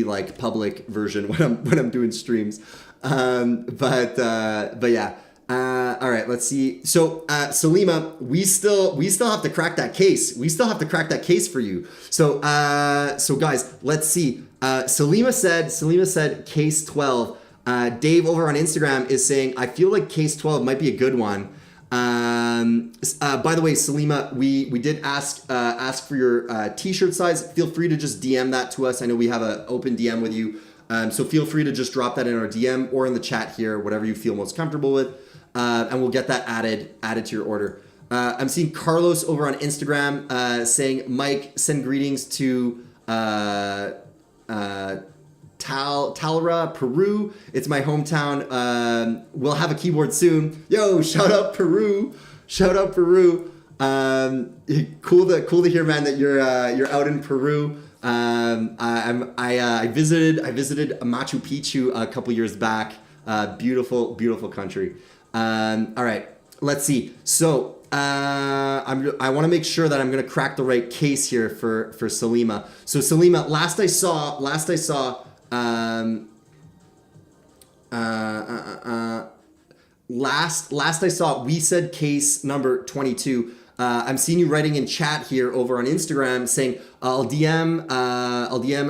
like public version when I'm doing streams. But yeah. All right, let's see. So Salima, we still have to crack that case. We still have to crack that case for you. So guys, let's see. Salima said case 12. Dave over on Instagram is saying, "I feel like case 12 might be a good one." By the way, Salima, we did ask for your t-shirt size. Feel free to just DM that to us. I know we have an open DM with you, so feel free to just drop that in our DM or in the chat here, whatever you feel most comfortable with, and we'll get that added to your order. I'm seeing Carlos over on Instagram saying, Mike, send greetings to Talra, Peru. It's my hometown. We'll have a keyboard soon. Yo, shout out Peru. Shout out Peru. Cool to hear, man, that you're out in Peru. I visited Machu Picchu a couple years back. Beautiful country. All right, let's see. So I want to make sure that I'm going to crack the right case here for Salima. So Salima, last I saw. Last I saw, we said case number 22. I'm seeing you writing in chat here over on Instagram saying I'll DM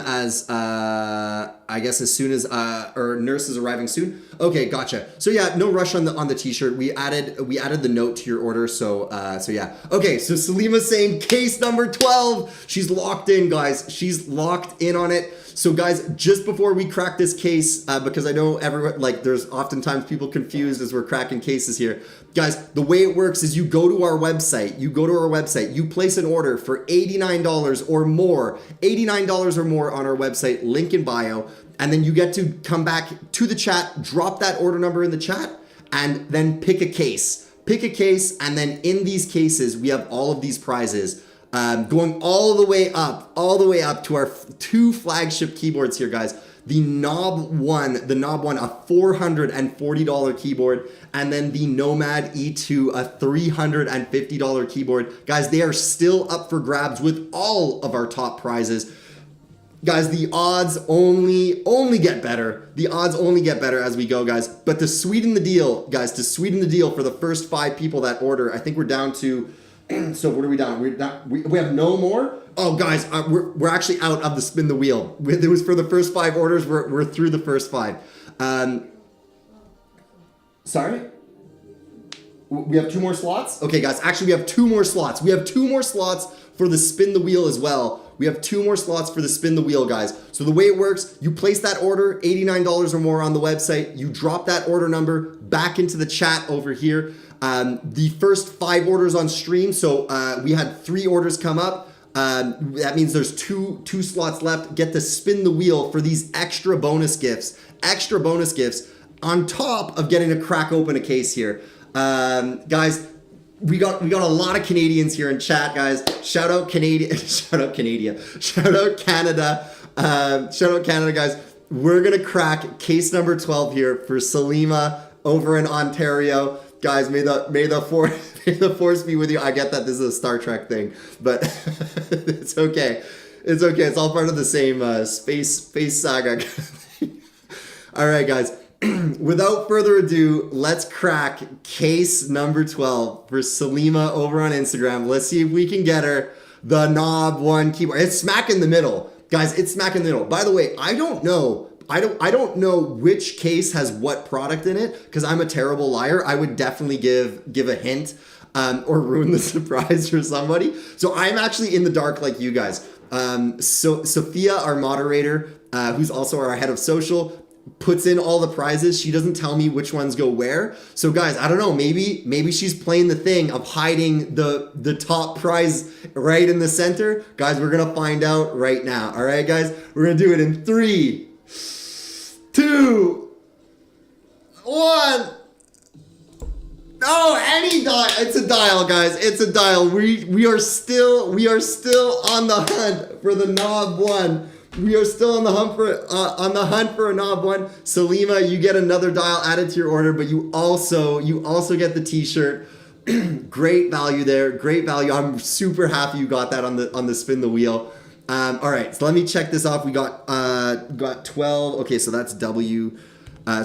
as I guess as soon as or nurse is arriving soon. Okay, gotcha. So yeah, no rush on the t-shirt. We added the note to your order. So yeah. Okay, so Salima's saying case number 12. She's locked in, guys. She's locked in on it. So guys, just before we crack this case, because I know everyone, like there's oftentimes people confused as we're cracking cases here. Guys, the way it works is you go to our website, you place an order for $89 or more, $89 or more on our website, link in bio, and then you get to come back to the chat, drop that order number in the chat, and then pick a case. Pick a case, and then in these cases, we have all of these prizes. Going all the way up to our two flagship keyboards here, guys. The Knob One, a $440 keyboard, and then the Nomad E2, a $350 keyboard. Guys, they are still up for grabs with all of our top prizes. Guys, the odds only get better. The odds only get better as we go, guys. But to sweeten the deal, guys, for the first 5 people that order, I think we're down to... So what are we down? We have no more? Oh, guys, we're actually out of the spin the wheel. It was for the first 5 orders. We're through the first 5. Sorry? We have 2 more slots? Okay, guys, actually we have 2 more slots. We have 2 more slots for the spin the wheel as well. We have 2 more slots for the spin the wheel, guys. So the way it works, you place that order, $89 or more on the website. You drop that order number back into the chat over here. The first 5 orders on stream, so we had 3 orders come up. That means there's two slots left. Get to spin the wheel for these extra bonus gifts on top of getting to crack open a case here. Guys, we got a lot of Canadians here in chat, guys. Shout out Canada. Shout out Canada, guys. We're gonna crack case number 12 here for Salima over in Ontario. Guys, may the force be with you. I get that this is a Star Trek thing, but it's okay. It's okay. It's all part of the same space saga. All right, guys. Without further ado, let's crack case number 12 for Salima over on Instagram. Let's see if we can get her the Knob One keyboard. It's smack in the middle, guys. It's smack in the middle. By the way, I don't know which case has what product in it because I'm a terrible liar. I would definitely give a hint or ruin the surprise for somebody. So I'm actually in the dark like you guys. So Sophia, our moderator, who's also our head of social, puts in all the prizes. She doesn't tell me which ones go where. So guys, I don't know, maybe she's playing the thing of hiding the top prize right in the center. Guys, we're gonna find out right now. All right, guys, we're gonna do it in 3, 2, 1. Oh, any dial. It's a dial, guys. It's a dial. We are still on the hunt for the Knob One. We are still on the hunt for a Knob One. Salima, you get another dial added to your order, but you also get the t-shirt. Great value there. Great value. I'm super happy you got that on the spin the wheel. All right, so let me check this off. We got 12. Okay, so that's W.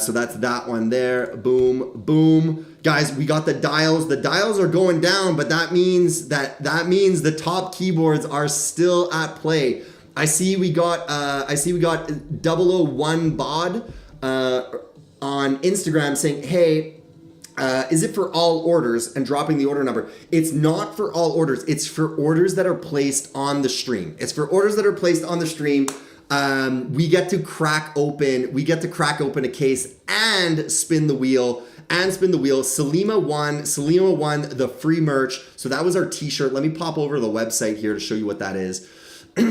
So that's that one there. Boom, boom. Guys, we got the dials. The dials are going down, but that means the top keyboards are still at play. I see we got 001 Bod on Instagram saying, hey, is it for all orders and dropping the order number? It's not for all orders. It's for orders that are placed on the stream. It's for orders that are placed on the stream. We get to crack open a case and spin the wheel. Salima won the free merch. So that was our t-shirt. Let me pop over to the website here to show you what that is. We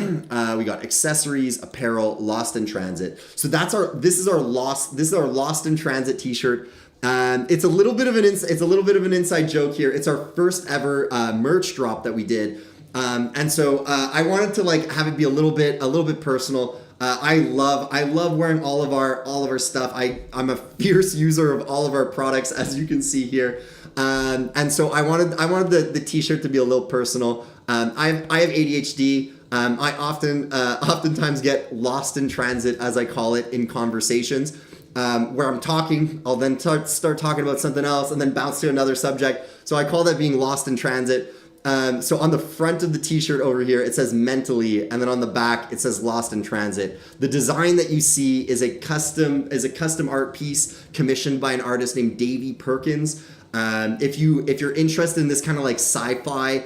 got accessories, apparel, Lost in Transit. So this is our Lost in Transit t-shirt. It's a little bit of an inside joke here. It's our first ever merch drop that we did. And so I wanted to like have it be a little bit personal. I love wearing all of our stuff. I'm a fierce user of all of our products, as you can see here. And so I wanted the t-shirt to be a little personal. I have ADHD. I oftentimes get lost in transit, as I call it, in conversations. Where I'm talking, I'll then start talking about something else and then bounce to another subject. So I call that being lost in transit. So on the front of the t-shirt over here, it says mentally, and then on the back, it says lost in transit. The design that you see is a custom art piece commissioned by an artist named Davey Perkins. If you're interested in this kind of like sci-fi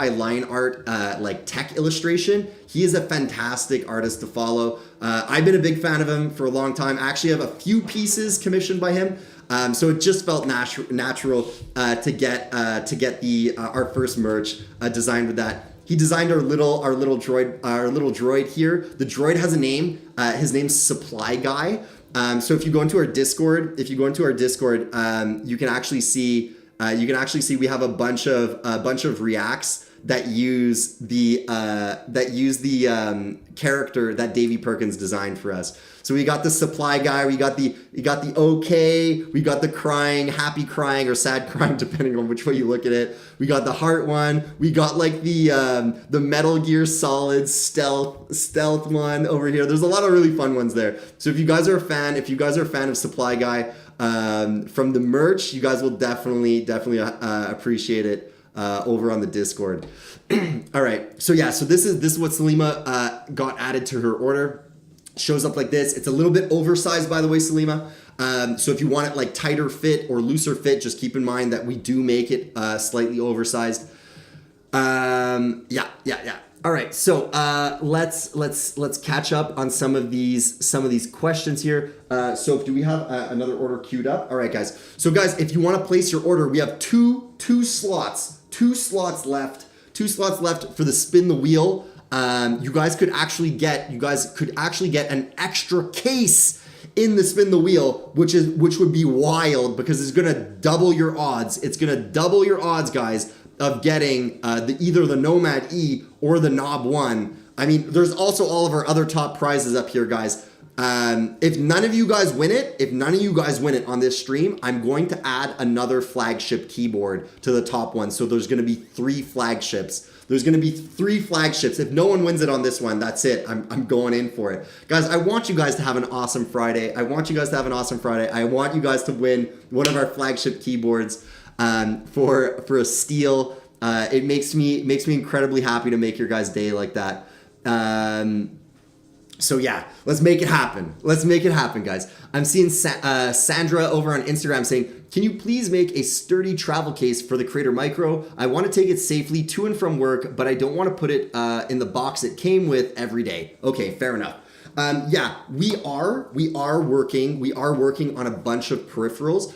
line art, like tech illustration, he is a fantastic artist to follow. I've been a big fan of him for a long time. I actually have a few pieces commissioned by him. So it just felt natural to get our first merch designed with that. He designed our little droid here. The droid has a name. His name's Supply Guy. So if you go into our Discord, you can actually see we have a bunch of reacts that use the character that Davey Perkins designed for us. So we got the Supply Guy, we got the okay, we got the crying, happy crying or sad crying, depending on which way you look at it. We got the heart one. We got like the Metal Gear Solid stealth one over here. There's a lot of really fun ones there. So if you guys are a fan of Supply Guy, from the merch, you guys will definitely appreciate it over on the Discord. All right. So yeah. So this is what Salima got added to her order. Shows up like this. It's a little bit oversized, by the way, Salima. So if you want it like tighter fit or looser fit, just keep in mind that we do make it slightly oversized. Yeah. All right. So let's catch up on some of these questions here. So do we have another order queued up? All right, guys. So guys, if you want to place your order, we have two slots left for the spin the wheel. You guys could actually get an extra case in the spin the wheel, which would be wild because it's gonna double your odds. It's gonna double your odds, guys, of getting either the Nomad E or the Knob 1. I mean, there's also all of our other top prizes up here, guys. If none of you guys win it on this stream, I'm going to add another flagship keyboard to the top one. So there's going to be 3 flagships. If no one wins it on this one, that's it. I'm going in for it. Guys, I want you guys to have an awesome Friday. I want you guys to win one of our flagship keyboards for a steal. It makes me incredibly happy to make your guys' day like that. So yeah, let's make it happen. Guys. I'm seeing Sandra over on Instagram saying, can you please make a sturdy travel case for the Creator Micro? I want to take it safely to and from work, but I don't want to put it in the box it came with every day. Okay, fair enough. Yeah, we are working on a bunch of peripherals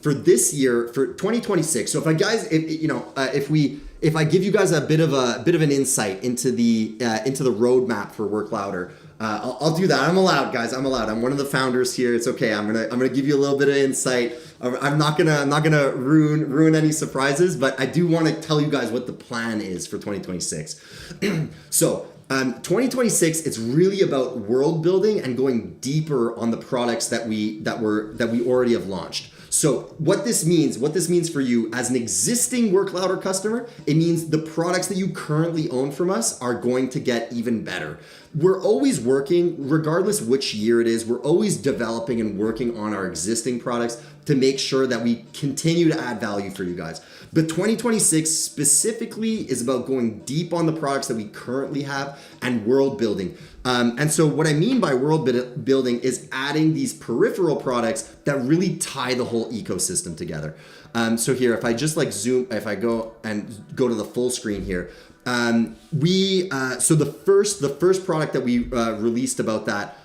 for this year, for 2026. So if I give you guys a bit of an insight into the roadmap for Work Louder, I'll do that. I'm allowed, guys. I'm one of the founders here. It's okay. I'm gonna give you a little bit of insight. I'm not gonna ruin any surprises, but I do want to tell you guys what the plan is for 2026. So 2026, it's really about world building and going deeper on the products that we already have launched. So what this means for you as an existing Work Louder customer, it means the products that you currently own from us are going to get even better. We're always working, regardless which year it is, we're always developing and working on our existing products. to make sure that we continue to add value for you guys. But 2026 specifically is about going deep on the products that we currently have and world building. And so what I mean by world building is adding these peripheral products that really tie the whole ecosystem together. So here, if I just like zoom, if I go to the full screen here, so the first product that we released about that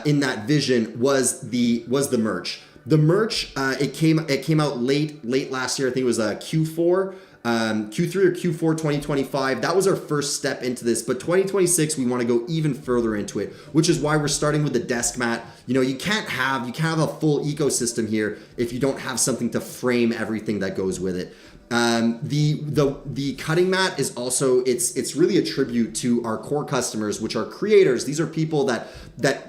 in that vision was the merch. The merch, it came out late last year. I think it was Q4, Q3 or Q4 2025. That was our first step into this. But 2026, we want to go even further into it, which is why we're starting with the desk mat. You know, you can't have a full ecosystem here if you don't have something to frame everything that goes with it. The cutting mat is also, it's really a tribute to our core customers, which are creators. These are people that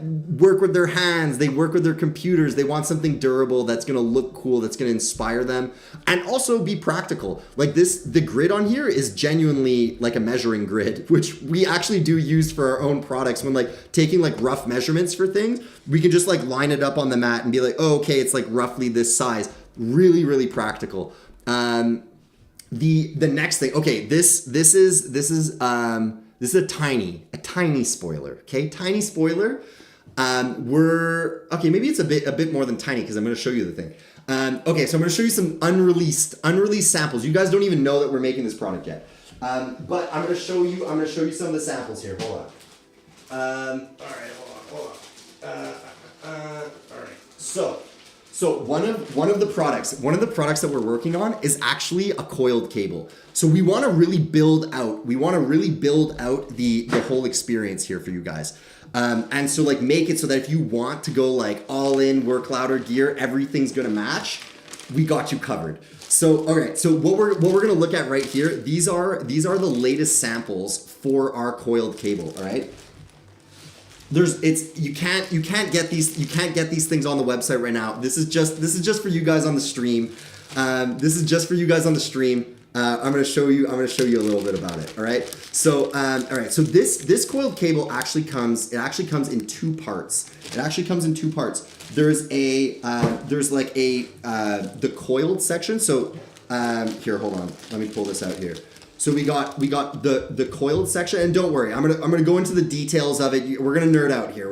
work with their hands, they work with their computers, they want something durable that's gonna look cool, that's gonna inspire them, and also be practical. Like the grid on here is genuinely like a measuring grid, which we actually do use for our own products. When like taking like rough measurements for things, we can just like line it up on the mat and be like, oh, okay, it's like roughly this size. Really, really practical. The next thing, okay, this is a tiny spoiler. Okay, tiny spoiler. Maybe it's a bit more than tiny because I'm going to show you the thing. Okay, so I'm going to show you some unreleased samples. You guys don't even know that we're making this product yet. But I'm going to show you some of the samples here. Hold on. All right, hold on. All right. So one of the products that we're working on is actually a coiled cable. So we want to really build out the whole experience here for you guys. And so like make it so that if you want to go like all in, work louder gear, everything's gonna match, we got you covered. So all right, so what we're gonna look at right here, these are the latest samples for our coiled cable, all right? You can't get these things on the website right now. This is just for you guys on the stream. I'm gonna show you a little bit about it. All right. So all right. So this coiled cable actually comes in two parts. There's the coiled section. So here, hold on. Let me pull this out here. So we got the coiled section, and don't worry, I'm gonna go into the details of it. We're gonna nerd out here.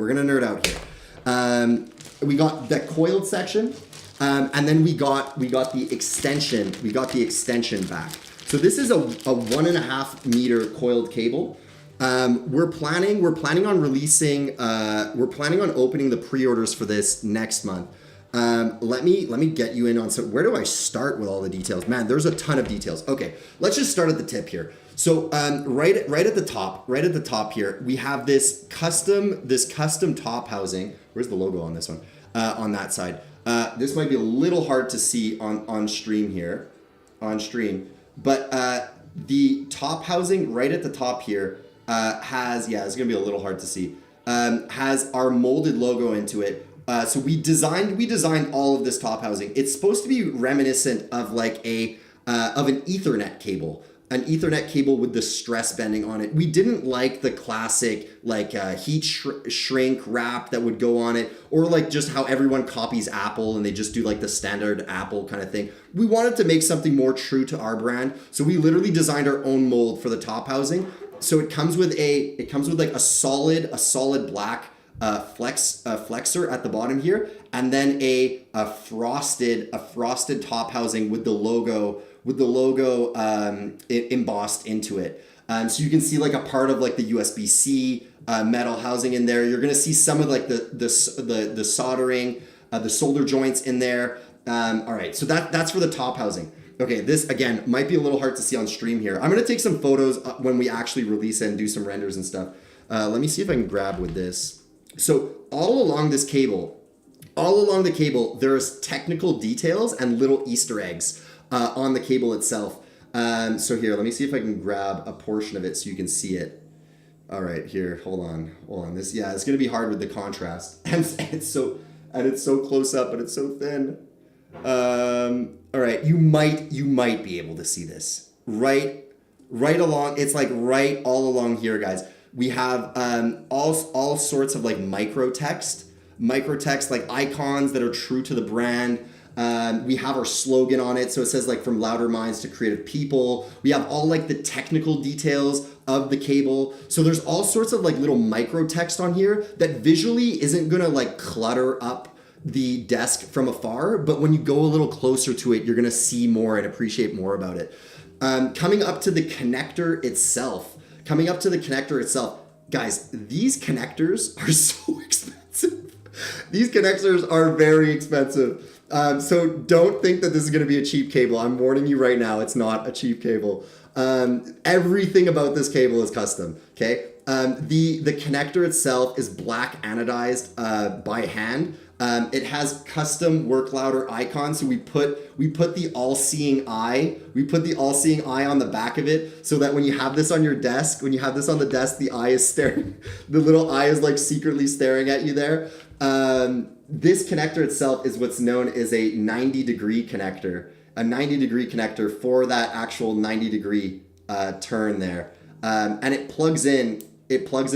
We got the coiled section, and then we got the extension. We got the extension back. So this is a 1.5 meter coiled cable. We're planning on releasing. We're planning on opening the pre-orders for this next month. Let me get you in on, so where do I start with all the details? Man, there's a ton of details. Okay, let's just start at the tip here. So right at the top here, we have this custom top housing. Where's the logo on this one? On that side. This might be a little hard to see on stream here, but the top housing right at the top here it's gonna be a little hard to see. Has our molded logo into it. So we designed all of this top housing. It's supposed to be reminiscent of like of an Ethernet cable. An Ethernet cable with the stress bending on it. We didn't like the classic like heat shrink wrap that would go on it, or like just how everyone copies Apple and they just do like the standard Apple kind of thing. We wanted to make something more true to our brand, so we literally designed our own mold for the top housing. So it comes with like a solid black flexor at the bottom here, and then a frosted top housing with the logo embossed into it. So you can see like a part of like the USB-C metal housing in there. You're gonna see some of like the soldering, the solder joints in there. All right, so that's for the top housing. Okay, this again might be a little hard to see on stream here. I'm gonna take some photos when we actually release it and do some renders and stuff. Let me see if I can grab with this. So all along the cable, there's technical details and little Easter eggs on the cable itself. So here, let me see if I can grab a portion of it so you can see it. All right, here, hold on. This, it's gonna be hard with the contrast, and it's so close up, but it's so thin. All right, you might be able to see this right along. It's like right all along here, guys. We have all sorts of like micro text like icons that are true to the brand. We have our slogan on it. So it says like from louder minds to creative people. We have all like the technical details of the cable. So there's all sorts of like little micro text on here that visually isn't gonna like clutter up the desk from afar, but when you go a little closer to it, you're gonna see more and appreciate more about it. Coming up to the connector itself, guys, these connectors are so expensive. These connectors are very expensive. So don't think that this is gonna be a cheap cable. I'm warning you right now, it's not a cheap cable. Everything about this cable is custom, okay? The connector itself is black anodized by hand. It has custom work louder icons. So we put the all-seeing eye. We put the all-seeing eye on the back of it so that when you have this on your desk, when you have this on the desk, the eye is staring. The little eye is like secretly staring at you there. This connector itself is what's known as a 90-degree connector. A 90-degree connector for that actual 90-degree turn there. And it plugs in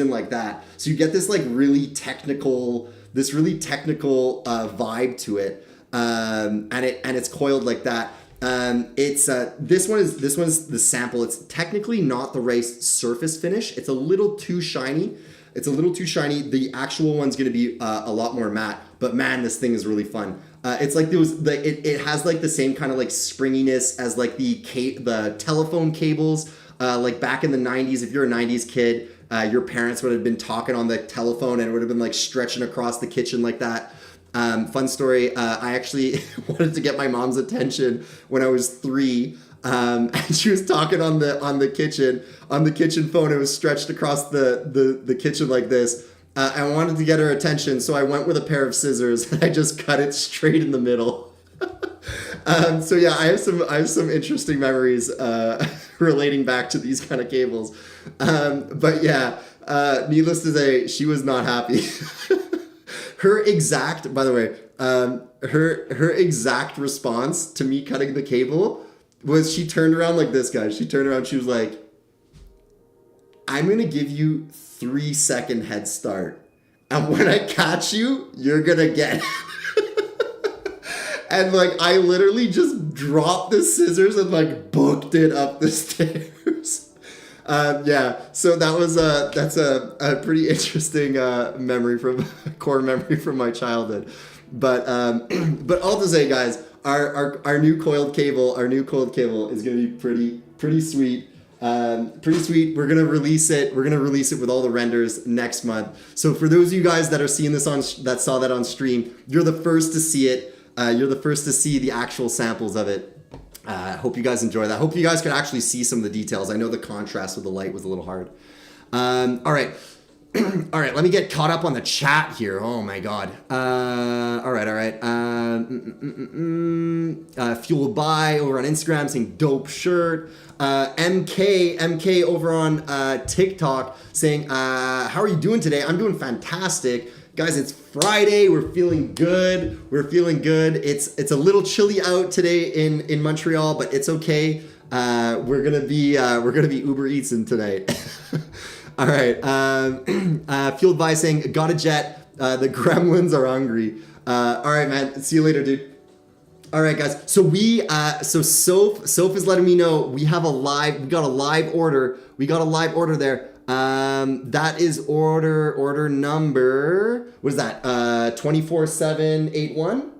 like that. So you get this like really technical vibe to it. And it's coiled like that. This one is the sample. It's technically not the race surface finish. It's a little too shiny. The actual one's gonna be a lot more matte, but man, this thing is really fun. It's like it has like the same kind of like springiness as like the telephone cables. Like back in the 90s, if you're a 90s kid, your parents would have been talking on the telephone and it would have been like stretching across the kitchen like that. Fun story, I actually wanted to get my mom's attention when I was 3. And she was talking on the kitchen phone. It was stretched across the kitchen like this. I wanted to get her attention, so I went with a pair of scissors and I just cut it straight in the middle. So yeah, I have some interesting memories relating back to these kind of cables. But yeah, needless to say, she was not happy. Her exact response to me cutting the cable was she turned around like this, guys. She turned around, she was like, I'm gonna give you 3-second head start. And when I catch you, you're gonna get it. And like, I literally just dropped the scissors and like booked it up the stairs. Yeah, so that's a pretty interesting core memory from my childhood. But all to say, guys, our new coiled cable is gonna be pretty sweet. Pretty sweet. We're gonna release it with all the renders next month. So for those of you guys that are seeing this that saw that on stream, you're the first to see it. You're the first to see the actual samples of it. Hope you guys enjoy that. Hope you guys could actually see some of the details. I know the contrast with the light was a little hard. All right. All right, let me get caught up on the chat here. Oh my God. All right. Fueled by over on Instagram saying dope shirt. MK over on TikTok saying, how are you doing today? I'm doing fantastic. Guys, it's Friday. We're feeling good. It's a little chilly out today in Montreal, but it's okay. We're gonna be Uber Eatsing tonight. All right. Fueled by saying, got a jet. The gremlins are hungry. All right, man. See you later, dude. All right, guys. So Soph is letting me know we got a live order. We got a live order there. That is order number, what is that? 24781.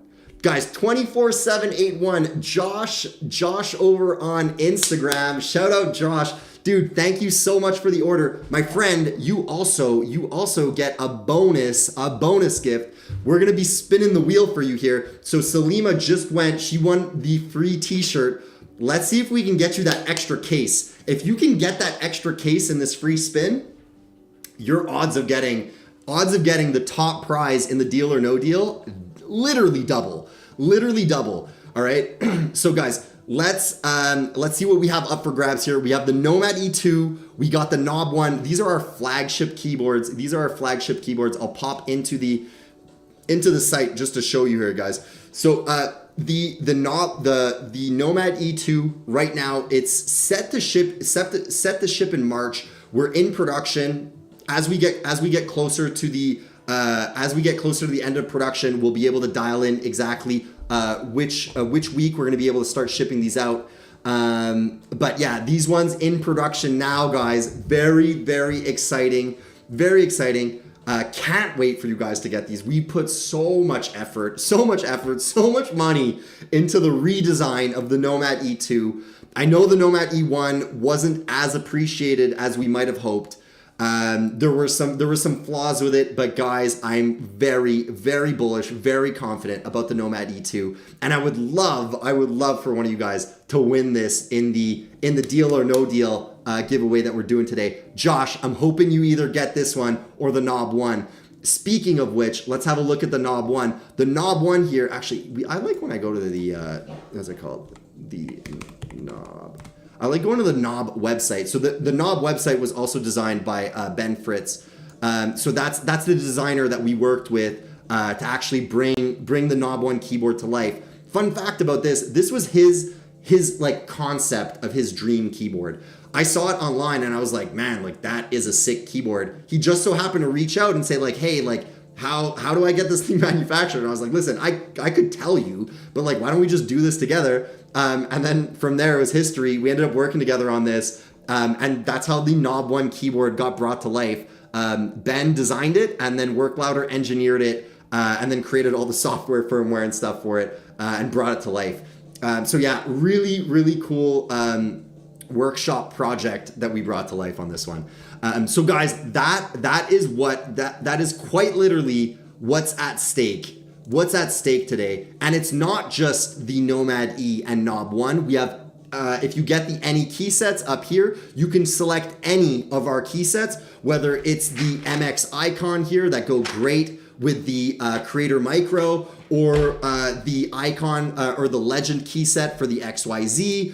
Guys, 24781. Josh over on Instagram. Shout out Josh. Dude, thank you so much for the order. My friend, you also get a bonus gift. We're going to be spinning the wheel for you here. So Salima she won the free t-shirt. Let's see if we can get you that extra case. If you can get that extra case in this free spin, your odds of getting the top prize in the Deal or No Deal literally double. All right. So guys, let's see what we have up for grabs here. We have the Nomad E2. We got the Knob One. These are our flagship keyboards. I'll pop into the site just to show you here, guys. So the Nomad E2 right now, it's set to ship in March. We're in production. As we get closer to the end of production, we'll be able to dial in exactly which week we're going to be able to start shipping these out. But yeah, these ones in production now, guys. Very, very exciting. Very exciting. Can't wait for you guys to get these. We put so much effort, so much money into the redesign of the Nomad E2. I know the Nomad E1 wasn't as appreciated as we might have hoped. There were some flaws with it, but guys, I'm very, very bullish, very confident about the Nomad E2, and I would love for one of you guys to win this in the Deal or No Deal giveaway that we're doing today. Josh, I'm hoping you either get this one or the Knob 1. Speaking of which, let's have a look at the Knob 1. The Knob 1 here, actually, I like when I go to the what's it called? The Knob. I like going to the Knob website. So the Knob website was also designed by Ben Fritz. So that's the designer that we worked with to actually bring the Knob 1 keyboard to life. Fun fact about this was his like concept of his dream keyboard. I saw it online and I was like, man, like that is a sick keyboard. He just so happened to reach out and say like, hey, like how do I get this thing manufactured? And I was like, listen, I could tell you, but like, why don't we just do this together? And then from there it was history. We ended up working together on this. And that's how the Knob 1 keyboard got brought to life. Ben designed it and then WorkLouder engineered it and then created all the software, firmware and stuff for it and brought it to life. So yeah, really, really cool workshop project that we brought to life on this one. So guys, that is quite literally what's at stake. What's at stake today. And it's not just the Nomad E and Knob 1. We have, if you get the any key sets up here, you can select any of our key sets, whether it's the MX icon here that go great with the Creator Micro, or the icon or the Legend key set for the XYZ,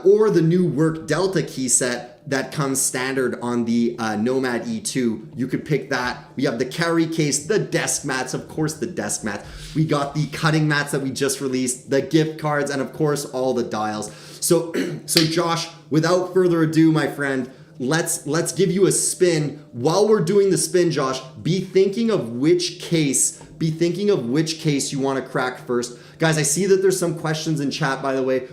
or the new Work Delta key set that comes standard on the Nomad E2. You could pick that. We have the carry case, the desk mats, of course the desk mats. We got the cutting mats that we just released, the gift cards, and of course all the dials. So Josh, without further ado, my friend, let's give you a spin. While we're doing the spin, Josh, be thinking of which case you want to crack first. Guys, I see that there's some questions in chat, by the way.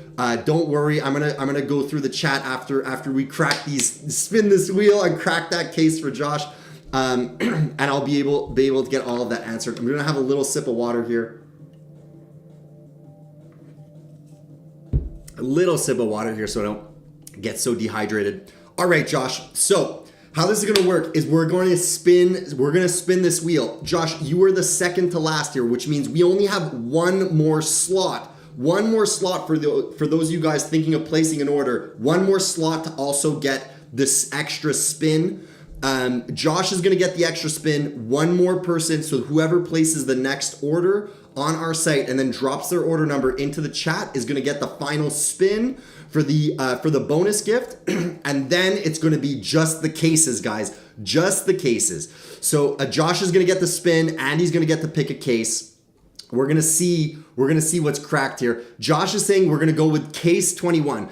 Don't worry, I'm gonna go through the chat after we spin this wheel and crack that case for Josh. And I'll be able to get all of that answered. I'm gonna have a little sip of water here. A little sip of water here so I don't get so dehydrated. All right, Josh, so how this is gonna work is we're gonna spin this wheel. Josh, you are the second to last here, which means we only have one more slot for those of you guys thinking of placing an order. One more slot to also get this extra spin. Josh is gonna get the extra spin. One more person, so whoever places the next order on our site and then drops their order number into the chat is gonna get the final spin for the bonus gift. And then it's gonna be just the cases, guys, just the cases. So Josh is gonna get the spin, Andy's gonna get to pick a case. We're gonna see what's cracked here. Josh is saying we're gonna go with case 21.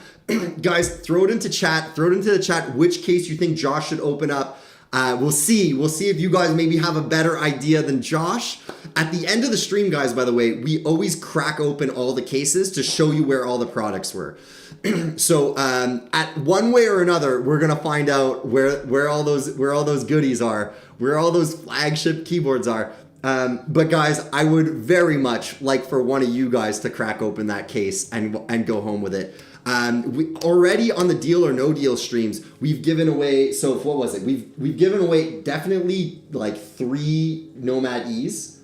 Guys, throw it into the chat which case you think Josh should open up. We'll see if you guys maybe have a better idea than Josh. At the end of the stream, guys, by the way, we always crack open all the cases to show you where all the products were. So at one way or another, we're gonna find out where all those goodies are, where all those flagship keyboards are. But guys, I would very much like for one of you guys to crack open that case and go home with it. We already on the Deal or No Deal streams, we've given away, so what was it? We've given away definitely like 3 Nomad E's.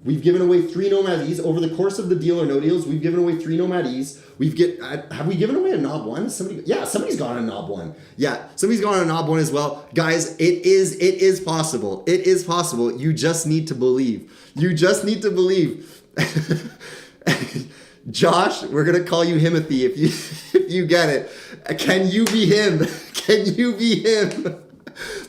We've given away 3 Nomad E's over the course of the Deal or No Deals. We've given away 3 Nomad E's. Have we given away a Knob 1? Somebody's gone a Knob 1. Yeah, somebody's gone a Knob 1 as well. Guys, it is possible. It is possible. You just need to believe. Josh, we're gonna call you Himothy if you get it. Can you be him? Can you be him?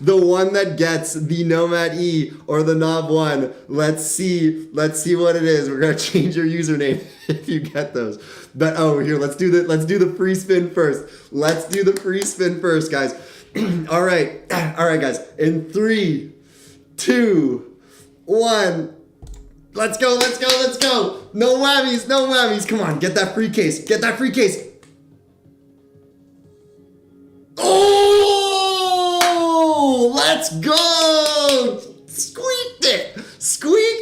The one that gets the Nomad E or the Knob 1. Let's see what it is. We're gonna change your username if you get those. But here, let's do the free spin first. Let's do the free spin first, guys. All right, guys. In 3, 2, 1. Let's go, let's go, let's go. No whammies, no whammies. Come on, get that free case. Get that free case. Oh, let's go. Squeaked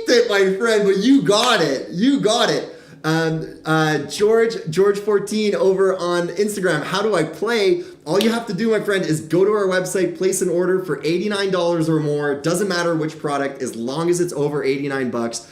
it, my friend, but you got it. You got it. George14 over on Instagram. How do I play? All you have to do, my friend, is go to our website, place an order for $89 or more. Doesn't matter which product, as long as it's over 89 bucks.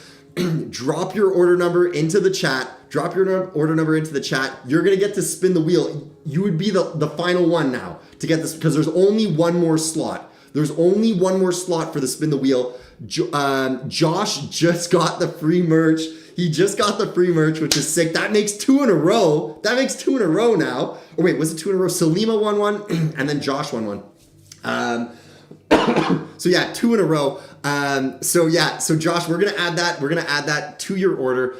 Drop your order number into the chat. Drop your order number into the chat. You're gonna get to spin the wheel. You would be the final one now to get this, because there's only one more slot. There's only one more slot for the spin the wheel. Josh just got the free merch. He just got the free merch, which is sick. That makes 2 in a row. That makes 2 in a row now. Or wait, was it 2 in a row? Salima won one, and then Josh won one. So yeah, 2 in a row. So Josh, we're gonna add that. We're gonna add that to your order.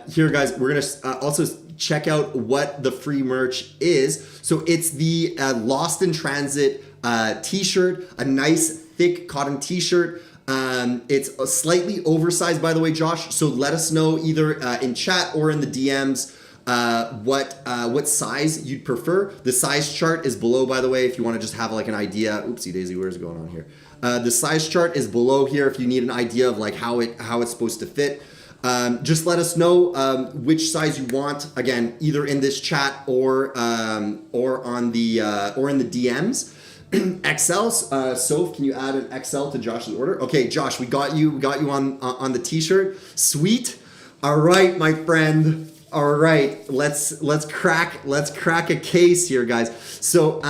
Here, guys, we're gonna also check out what the free merch is. So it's the Lost in Transit t-shirt, a nice thick cotton t-shirt. It's slightly oversized, by the way, Josh. So let us know either in chat or in the DMs what size you'd prefer. The size chart is below, by the way, if you want to just have like an idea. Oopsie daisy, where's it going on here? The size chart is below here if you need an idea of like how it's supposed to fit. Just let us know which size you want. Again, either in this chat or in the DMs. XL, Soph, can you add an XL to Josh's order? Okay, Josh, we got you on the t-shirt. Sweet. All right, my friend. All right, let's crack a case here, guys. So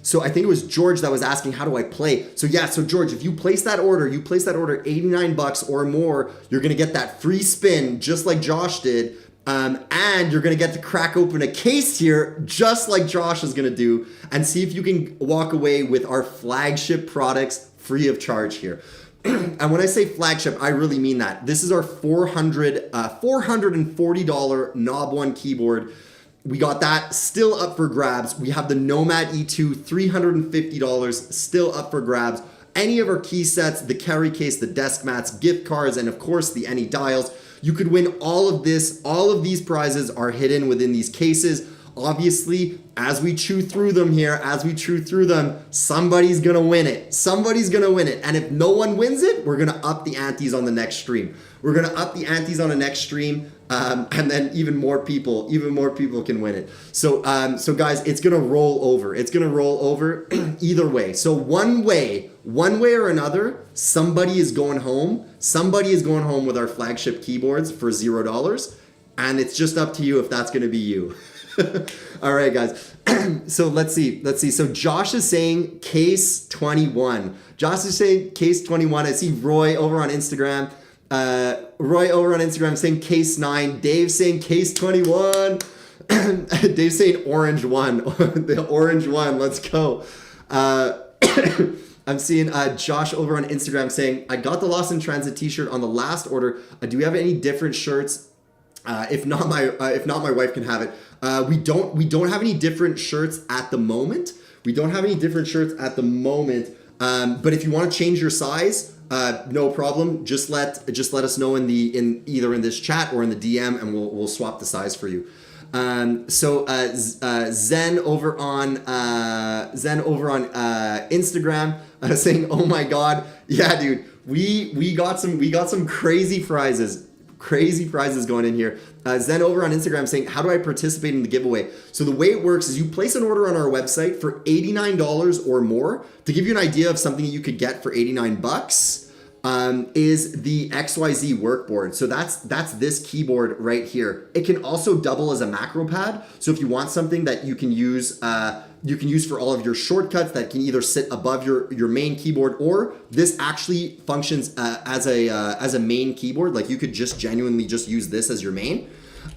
so I think it was George that was asking, how do I play? So yeah, so George, if you place that order, 89 bucks or more, you're gonna get that free spin just like Josh did. And you're gonna get to crack open a case here, just like Josh is gonna do, and see if you can walk away with our flagship products free of charge here. And when I say flagship, I really mean that. This is our $440 Knob One keyboard. We got that still up for grabs. We have the Nomad E2, $350, still up for grabs. Any of our key sets, the carry case, the desk mats, gift cards, and of course the Any dials. You could win all of this. All of these prizes are hidden within these cases. Obviously, as we chew through them here, somebody's gonna win it. Somebody's gonna win it. And if no one wins it, we're gonna up the antes on the next stream. We're gonna up the antes on the next stream, and then even more people can win it. So guys, it's gonna roll over. It's gonna roll over either way. So one way or another, somebody is going home. Somebody is going home with our flagship keyboards for $0, and it's just up to you if that's gonna be you. All right, guys. So let's see. So Josh is saying case 21. Josh is saying case 21. I see Roy over on Instagram. Saying case 9. Dave saying case 21. Dave saying orange 1. The orange 1. Let's go. I'm seeing Josh over on Instagram saying, I got the Lost in Transit t-shirt on the last order. Do we have any different shirts? If not, my wife can have it. We don't have any different shirts at the moment. But if you want to change your size, no problem. Just let us know in either in this chat or in the DM, and we'll swap the size for you. Zen over on Instagram saying, oh my god, yeah, dude, we got some crazy prizes going in here. Zen over on Instagram saying, how do I participate in the giveaway? So the way it works is you place an order on our website for $89 or more. To give you an idea of something you could get for 89 bucks, is the XYZ workboard. So that's this keyboard right here. It can also double as a macro pad. So if you want something that you can use for all of your shortcuts that can either sit above your main keyboard, or this actually functions as a main keyboard. Like you could just genuinely just use this as your main.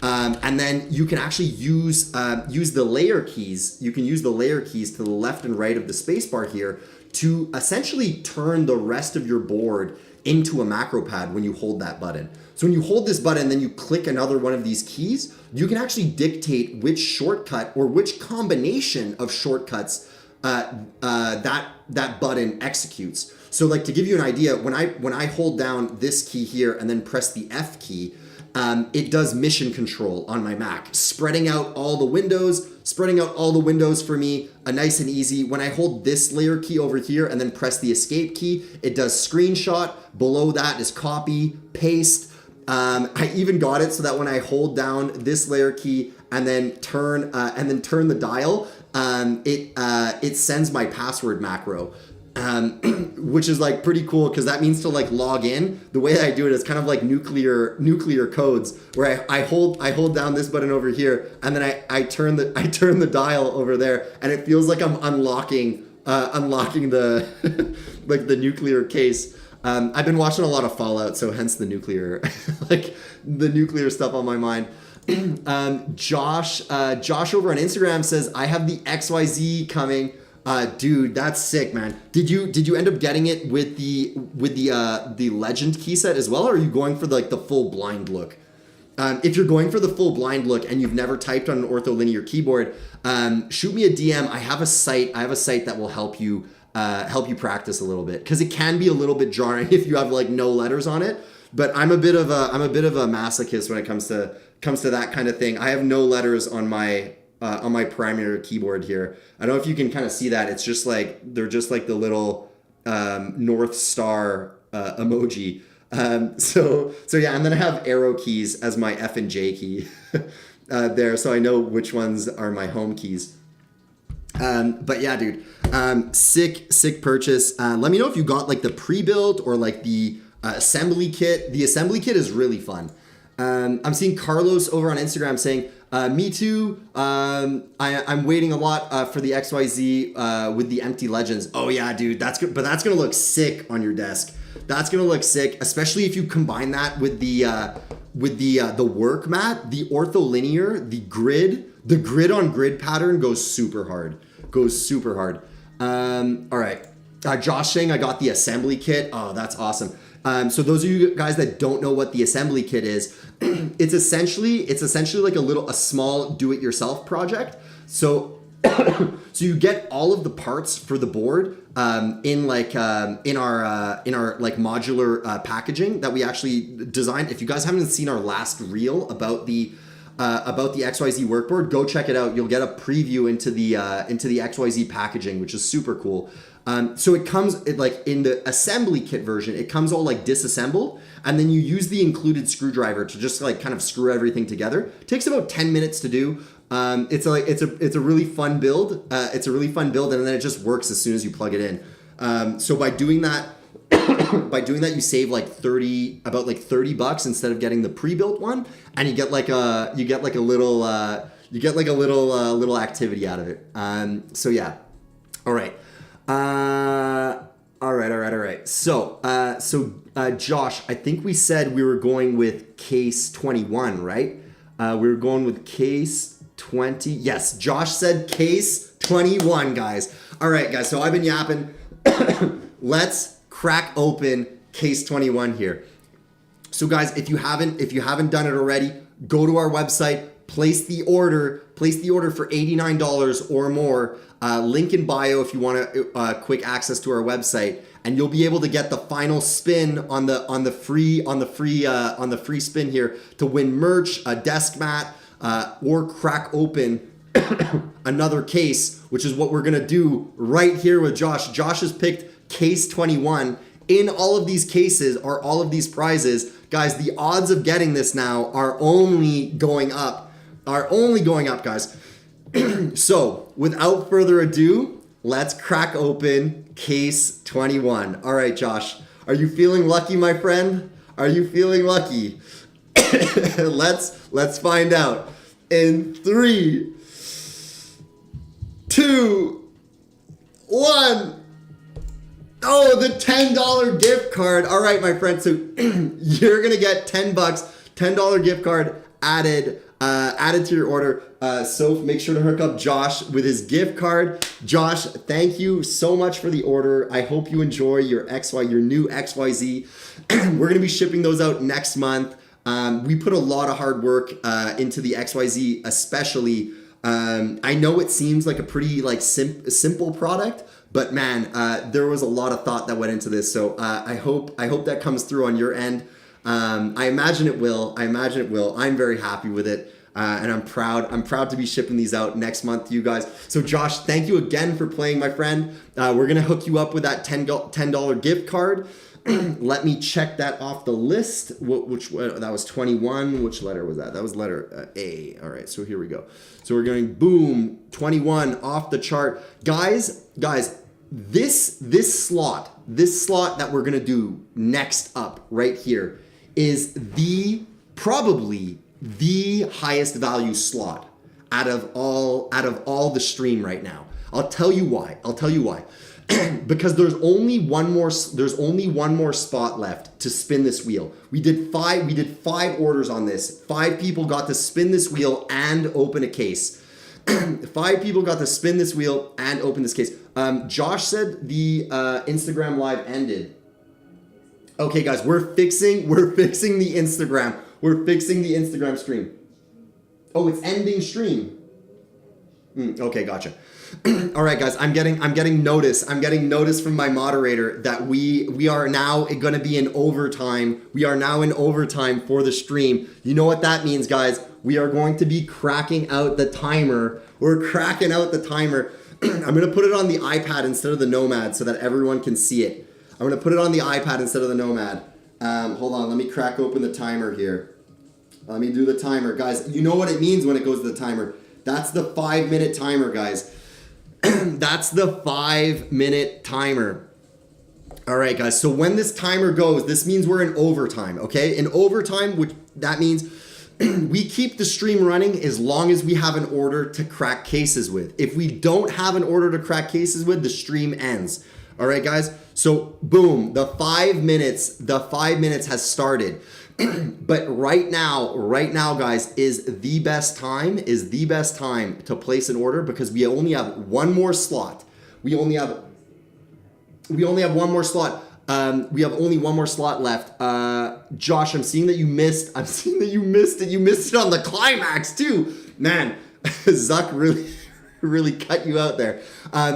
And then you can actually use the layer keys. You can use the layer keys to the left and right of the spacebar here to essentially turn the rest of your board into a macro pad when you hold that button. So when you hold this button, then you click another one of these keys, you can actually dictate which shortcut or which combination of shortcuts that button executes. So like to give you an idea, when I hold down this key here and then press the F key, it does mission control on my Mac, spreading out all the windows for me, nice and easy. When I hold this layer key over here and then press the escape key, it does screenshot. Below that is copy, paste. I even got it so that when I hold down this layer key and then turn the dial, it sends my password macro. Which is like pretty cool because that means to like log in. The way I do it is kind of like nuclear codes, where I hold down this button over here and then I turn the dial over there, and it feels like I'm unlocking the like the nuclear case. I've been watching a lot of Fallout, so hence the nuclear like the nuclear stuff on my mind. Josh over on Instagram says, I have the XYZ coming. Dude, that's sick, man. Did you end up getting it with the legend key set as well, or are you going for the full blind look? If you're going for the full blind look and you've never typed on an ortholinear keyboard, shoot me a DM. I have a site that will help you practice a little bit, because it can be a little bit jarring if you have like no letters on it. But I'm a bit of a masochist when it comes to that kind of thing. I have no letters on my primary keyboard here. I don't know if you can kind of see that. It's just like, they're just like the little North Star emoji. So yeah, and then I have arrow keys as my F and J key there, so I know which ones are my home keys. But yeah, dude, sick purchase. Let me know if you got like the pre-built or like the assembly kit. The assembly kit is really fun. I'm seeing Carlos over on Instagram saying, me too. I'm waiting a lot for the XYZ with the empty legends. Oh yeah, dude, that's good. But that's gonna look sick on your desk. That's gonna look sick, especially if you combine that with the work mat, the ortholinear, the grid on grid pattern goes super hard. All right. Josh saying I got the assembly kit. Oh, that's awesome. So those of you guys that don't know what the assembly kit is, it's essentially like a small do-it-yourself project. So you get all of the parts for the board in our like modular packaging that we actually designed. If you guys haven't seen our last reel about the XYZ workboard, go check it out. You'll get a preview into the XYZ packaging, which is super cool. So it comes like in the assembly kit version, it comes all like disassembled, and then you use the included screwdriver to just like kind of screw everything together. It takes about 10 minutes to do. It's a really fun build. And then it just works as soon as you plug it in. So by doing that, you save like $30 instead of getting the pre-built one, and you get like a little activity out of it. So yeah. All right. All right. So Josh, I think we said we were going with case 21, right? We were going with case 20. Yes, Josh said case 21, guys. All right, guys. So I've been yapping. Let's crack open case 21 here. So guys, if you haven't done it already, go to our website, place the order for $89 or more. Link in bio if you want quick access to our website, and you'll be able to get the final spin on the free spin here to win merch, a desk mat, or crack open another case, which is what we're gonna do right here with Josh. Josh has picked case 21. In all of these cases are all of these prizes. Guys, the odds of getting this now are only going up, guys. So, without further ado, let's crack open case 21. All right, Josh, are you feeling lucky, my friend? Are you feeling lucky? Let's find out. In 3, 2, 1. Oh, the $10 gift card. All right, my friend. So you're going to get $10, $10 gift card added to your order. So make sure to hook up Josh with his gift card. Josh, thank you so much for the order. I hope you enjoy your new XYZ. We're going to be shipping those out next month. We put a lot of hard work into the XYZ, especially I know it seems like a pretty like simple product, but man, there was a lot of thought that went into this. So I hope that comes through on your end. I imagine it will. I'm very happy with it. And I'm proud to be shipping these out next month to you guys. So Josh, thank you again for playing, my friend. We're going to hook you up with that $10 gift card. Let me check that off the list. That was 21. Which letter was that? That was letter A. All right, so here we go. So we're going boom, 21 off the chart. Guys, this slot that we're going to do next up right here is probably the highest value slot out of all the stream right now. I'll tell you why. Because there's only one more spot left to spin this wheel. We did five orders on this. 5 people got to spin this wheel and open a case. 5 people got to spin this wheel and open this case. Josh said the Instagram live ended. Okay, guys, we're fixing the Instagram. We're fixing the Instagram stream. Oh, it's ending stream. Okay, gotcha. All right, guys, I'm getting notice. I'm getting notice from my moderator that we are now going to be in overtime. We are now in overtime for the stream. You know what that means, guys? We are going to be cracking out the timer. We're cracking out the timer. I'm going to put it on the iPad instead of the Nomad so that everyone can see it. I'm going to put it on the iPad instead of the Nomad. Hold on, let me crack open the timer here. Let me do the timer. Guys, you know what it means when it goes to the timer. That's the 5-minute timer, guys. That's the 5-minute timer. All right, guys. So when this timer goes, this means we're in overtime, okay? In overtime, which that means we keep the stream running as long as we have an order to crack cases with. If we don't have an order to crack cases with, the stream ends. All right, guys. So boom, the 5 minutes has started. But right now, guys, is the best time to place an order because we only have one more slot. We only have one more slot. We have only one more slot left. Josh, I'm seeing that you missed it. You missed it on the climax too. Man, Zuck really cut you out there.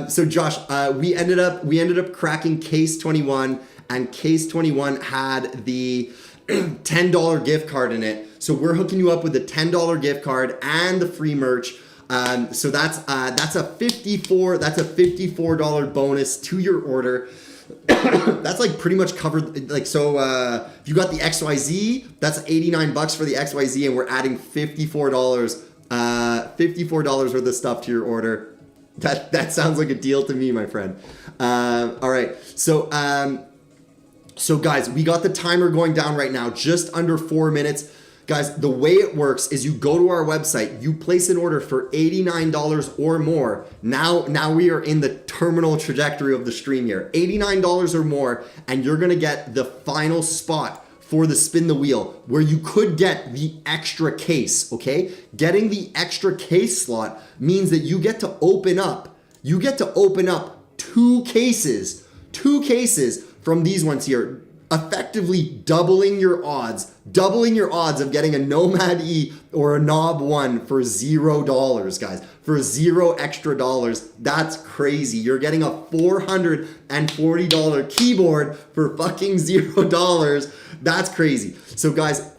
So Josh, we ended up cracking case 21, and case 21 had the $10 gift card in it. So we're hooking you up with the $10 gift card and the free merch. So that's a $54 bonus to your order. That's like pretty much covered. Like, so if you got the XYZ, that's $89 for the XYZ, and we're adding $54 worth of stuff to your order. That sounds like a deal to me, my friend. All right, so guys, we got the timer going down right now, just under 4 minutes. Guys, the way it works is you go to our website, you place an order for $89 or more. Now we are in the terminal trajectory of the stream here. $89 or more, and you're gonna get the final spot for the spin the wheel, where you could get the extra case, okay? Getting the extra case slot means that you get to open up 2 cases from these ones here, effectively doubling your odds of getting a Nomad E or a Knob 1 for $0, guys. For $0 extra dollars. That's crazy. You're getting a $440 keyboard for fucking $0. That's crazy. So guys,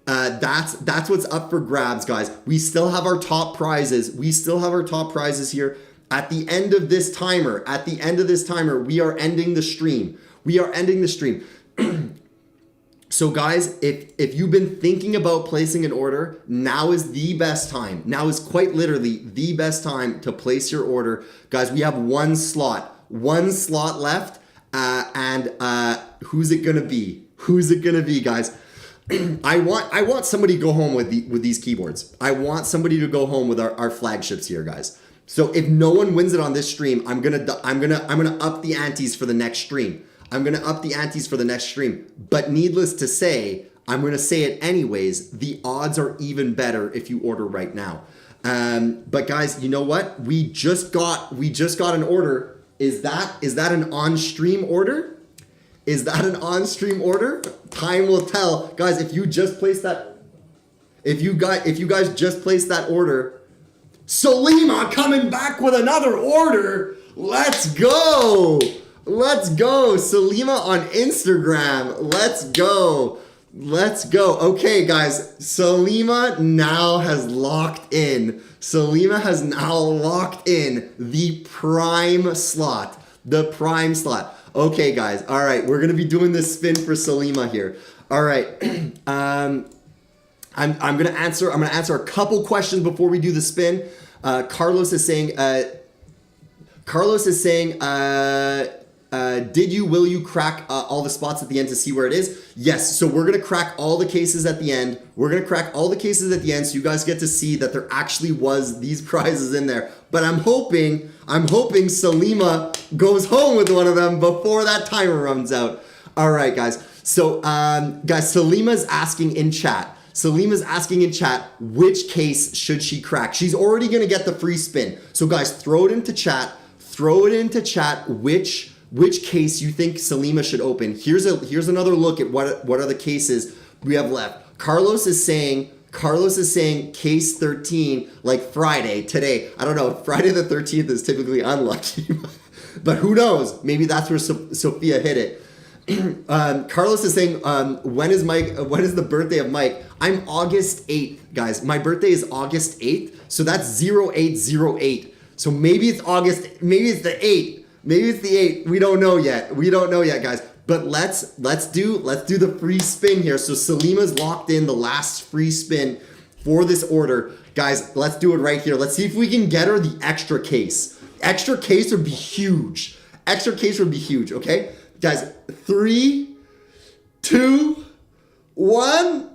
that's what's up for grabs, guys. We still have our top prizes. Here. At the end of this timer, we are ending the stream. So guys, if you've been thinking about placing an order, now is the best time. Now is quite literally the best time to place your order. Guys, we have one slot left. And who's it gonna be? Guys? I want somebody to go home with these keyboards. I want somebody to go home with our flagships here, guys. So if no one wins it on this stream, I'm gonna up the antes for the next stream. But needless to say, I'm gonna say it anyways. The odds are even better if you order right now. But guys, you know what? We just got an order. Is that an on-stream order? Time will tell, guys. If you guys just placed that order, Salima coming back with another order. Let's go. Let's go. Salima on Instagram. Let's go. Let's go. Okay, guys. Salima now has locked in. Salima has now locked in the prime slot. The prime slot. Okay, guys. All right. We're going to be doing this spin for Salima here. All right. I'm gonna answer a couple questions before we do the spin. Carlos is saying, will you crack all the spots at the end to see where it is? Yes. So we're gonna crack all the cases at the end. We're gonna crack all the cases at the end, so you guys get to see that there actually was these prizes in there. But I'm hoping Salima goes home with one of them before that timer runs out. All right, guys. So, guys, Salima's asking in chat. Which case should she crack? She's already gonna get the free spin. So, guys, throw it into chat. Which case you think Salima should open? Here's another look at what are the cases we have left. Carlos is saying case 13, like Friday, today. I don't know. Friday the 13th is typically unlucky, but who knows? Maybe that's where Sophia hit it. Carlos is saying, when is the birthday of Mike? I'm August 8th, guys. My birthday is August 8th, so that's 0808. So maybe it's maybe it's the 8th. Maybe it's the 8th. We don't know yet, guys. But let's do the free spin here. So Salima's locked in the last free spin for this order. Guys, let's do it right here. Let's see if we can get her the extra case. Extra case would be huge. Okay? Guys, 3, 2, 1.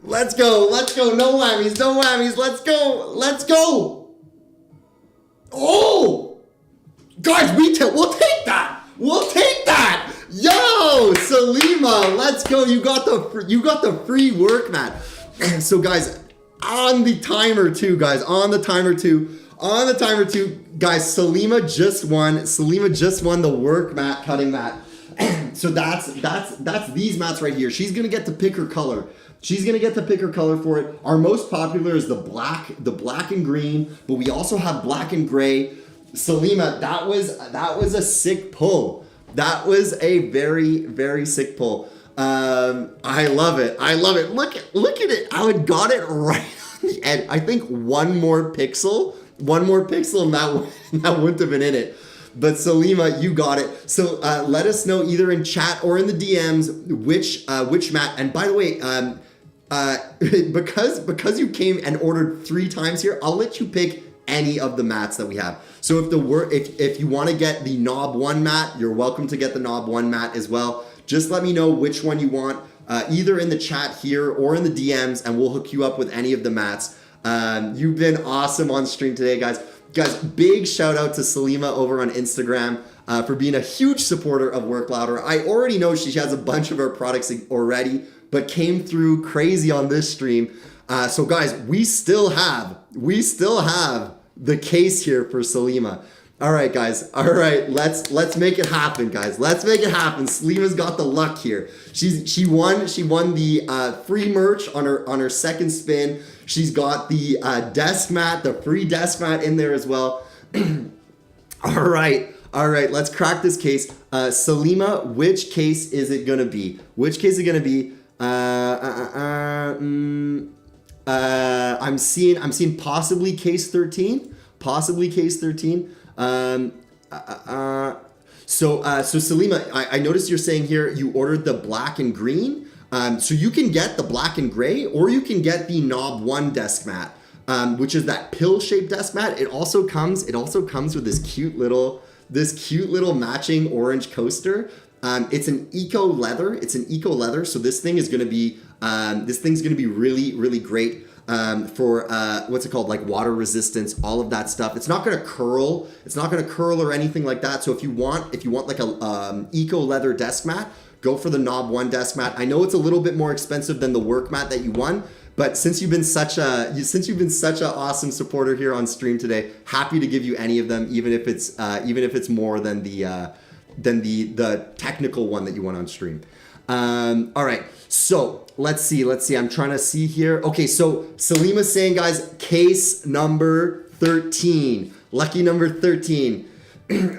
Let's go. No whammies. Let's go. Oh, guys, we'll take that. Yo, Salima, let's go. You got the free work mat. So, guys, on the timer too, guys. Guys, Salima just won the work mat cutting mat. So that's these mats right here. She's gonna get to pick her color. For it. Our most popular is the black and green, but we also have black and gray. Salima, that was a sick pull. That was a very, very sick pull. I love it. Look at it. I would got it right on the end. I think one more pixel and that wouldn't have been in it. But Salima, you got it. So let us know either in chat or in the DMs which mat. And by the way, because you came and ordered 3 times here, I'll let you pick any of the mats that we have. So if you want to get the Knob 1 mat, you're welcome to get the Knob 1 mat as well. Just let me know which one you want, either in the chat here or in the DMs, and we'll hook you up with any of the mats. You've been awesome on stream today, guys. Guys, big shout out to Salima over on Instagram for being a huge supporter of Work Louder. I already know she has a bunch of our products already, but came through crazy on this stream. So guys, we still have the case here for Salima. All right, guys. All right, let's make it happen, guys. Let's make it happen. Salima's got the luck here. She won the free merch on her second spin. She's got the desk mat, the free desk mat in there as well. All right. Let's crack this case. Salima, which case is it gonna be? I'm seeing possibly case 13. So Salima, I noticed you're saying here you ordered the black and green. So you can get the black and gray, or you can get the Knob 1 desk mat, which is that pill-shaped desk mat. It also comes with this cute little matching orange coaster. It's an eco leather. So this thing is gonna be really, really great for what's it called, like water resistance, all of that stuff. It's not gonna curl. Or anything like that. So if you want like a eco leather desk mat, go for the Knob 1 desk mat. I know it's a little bit more expensive than the work mat that you won, but since you've been such a awesome supporter here on stream today, happy to give you any of them, even if it's more than the technical one that you won on stream. All right, so let's see. I'm trying to see here. Okay, so Salima's saying, guys, case number 13, lucky number 13.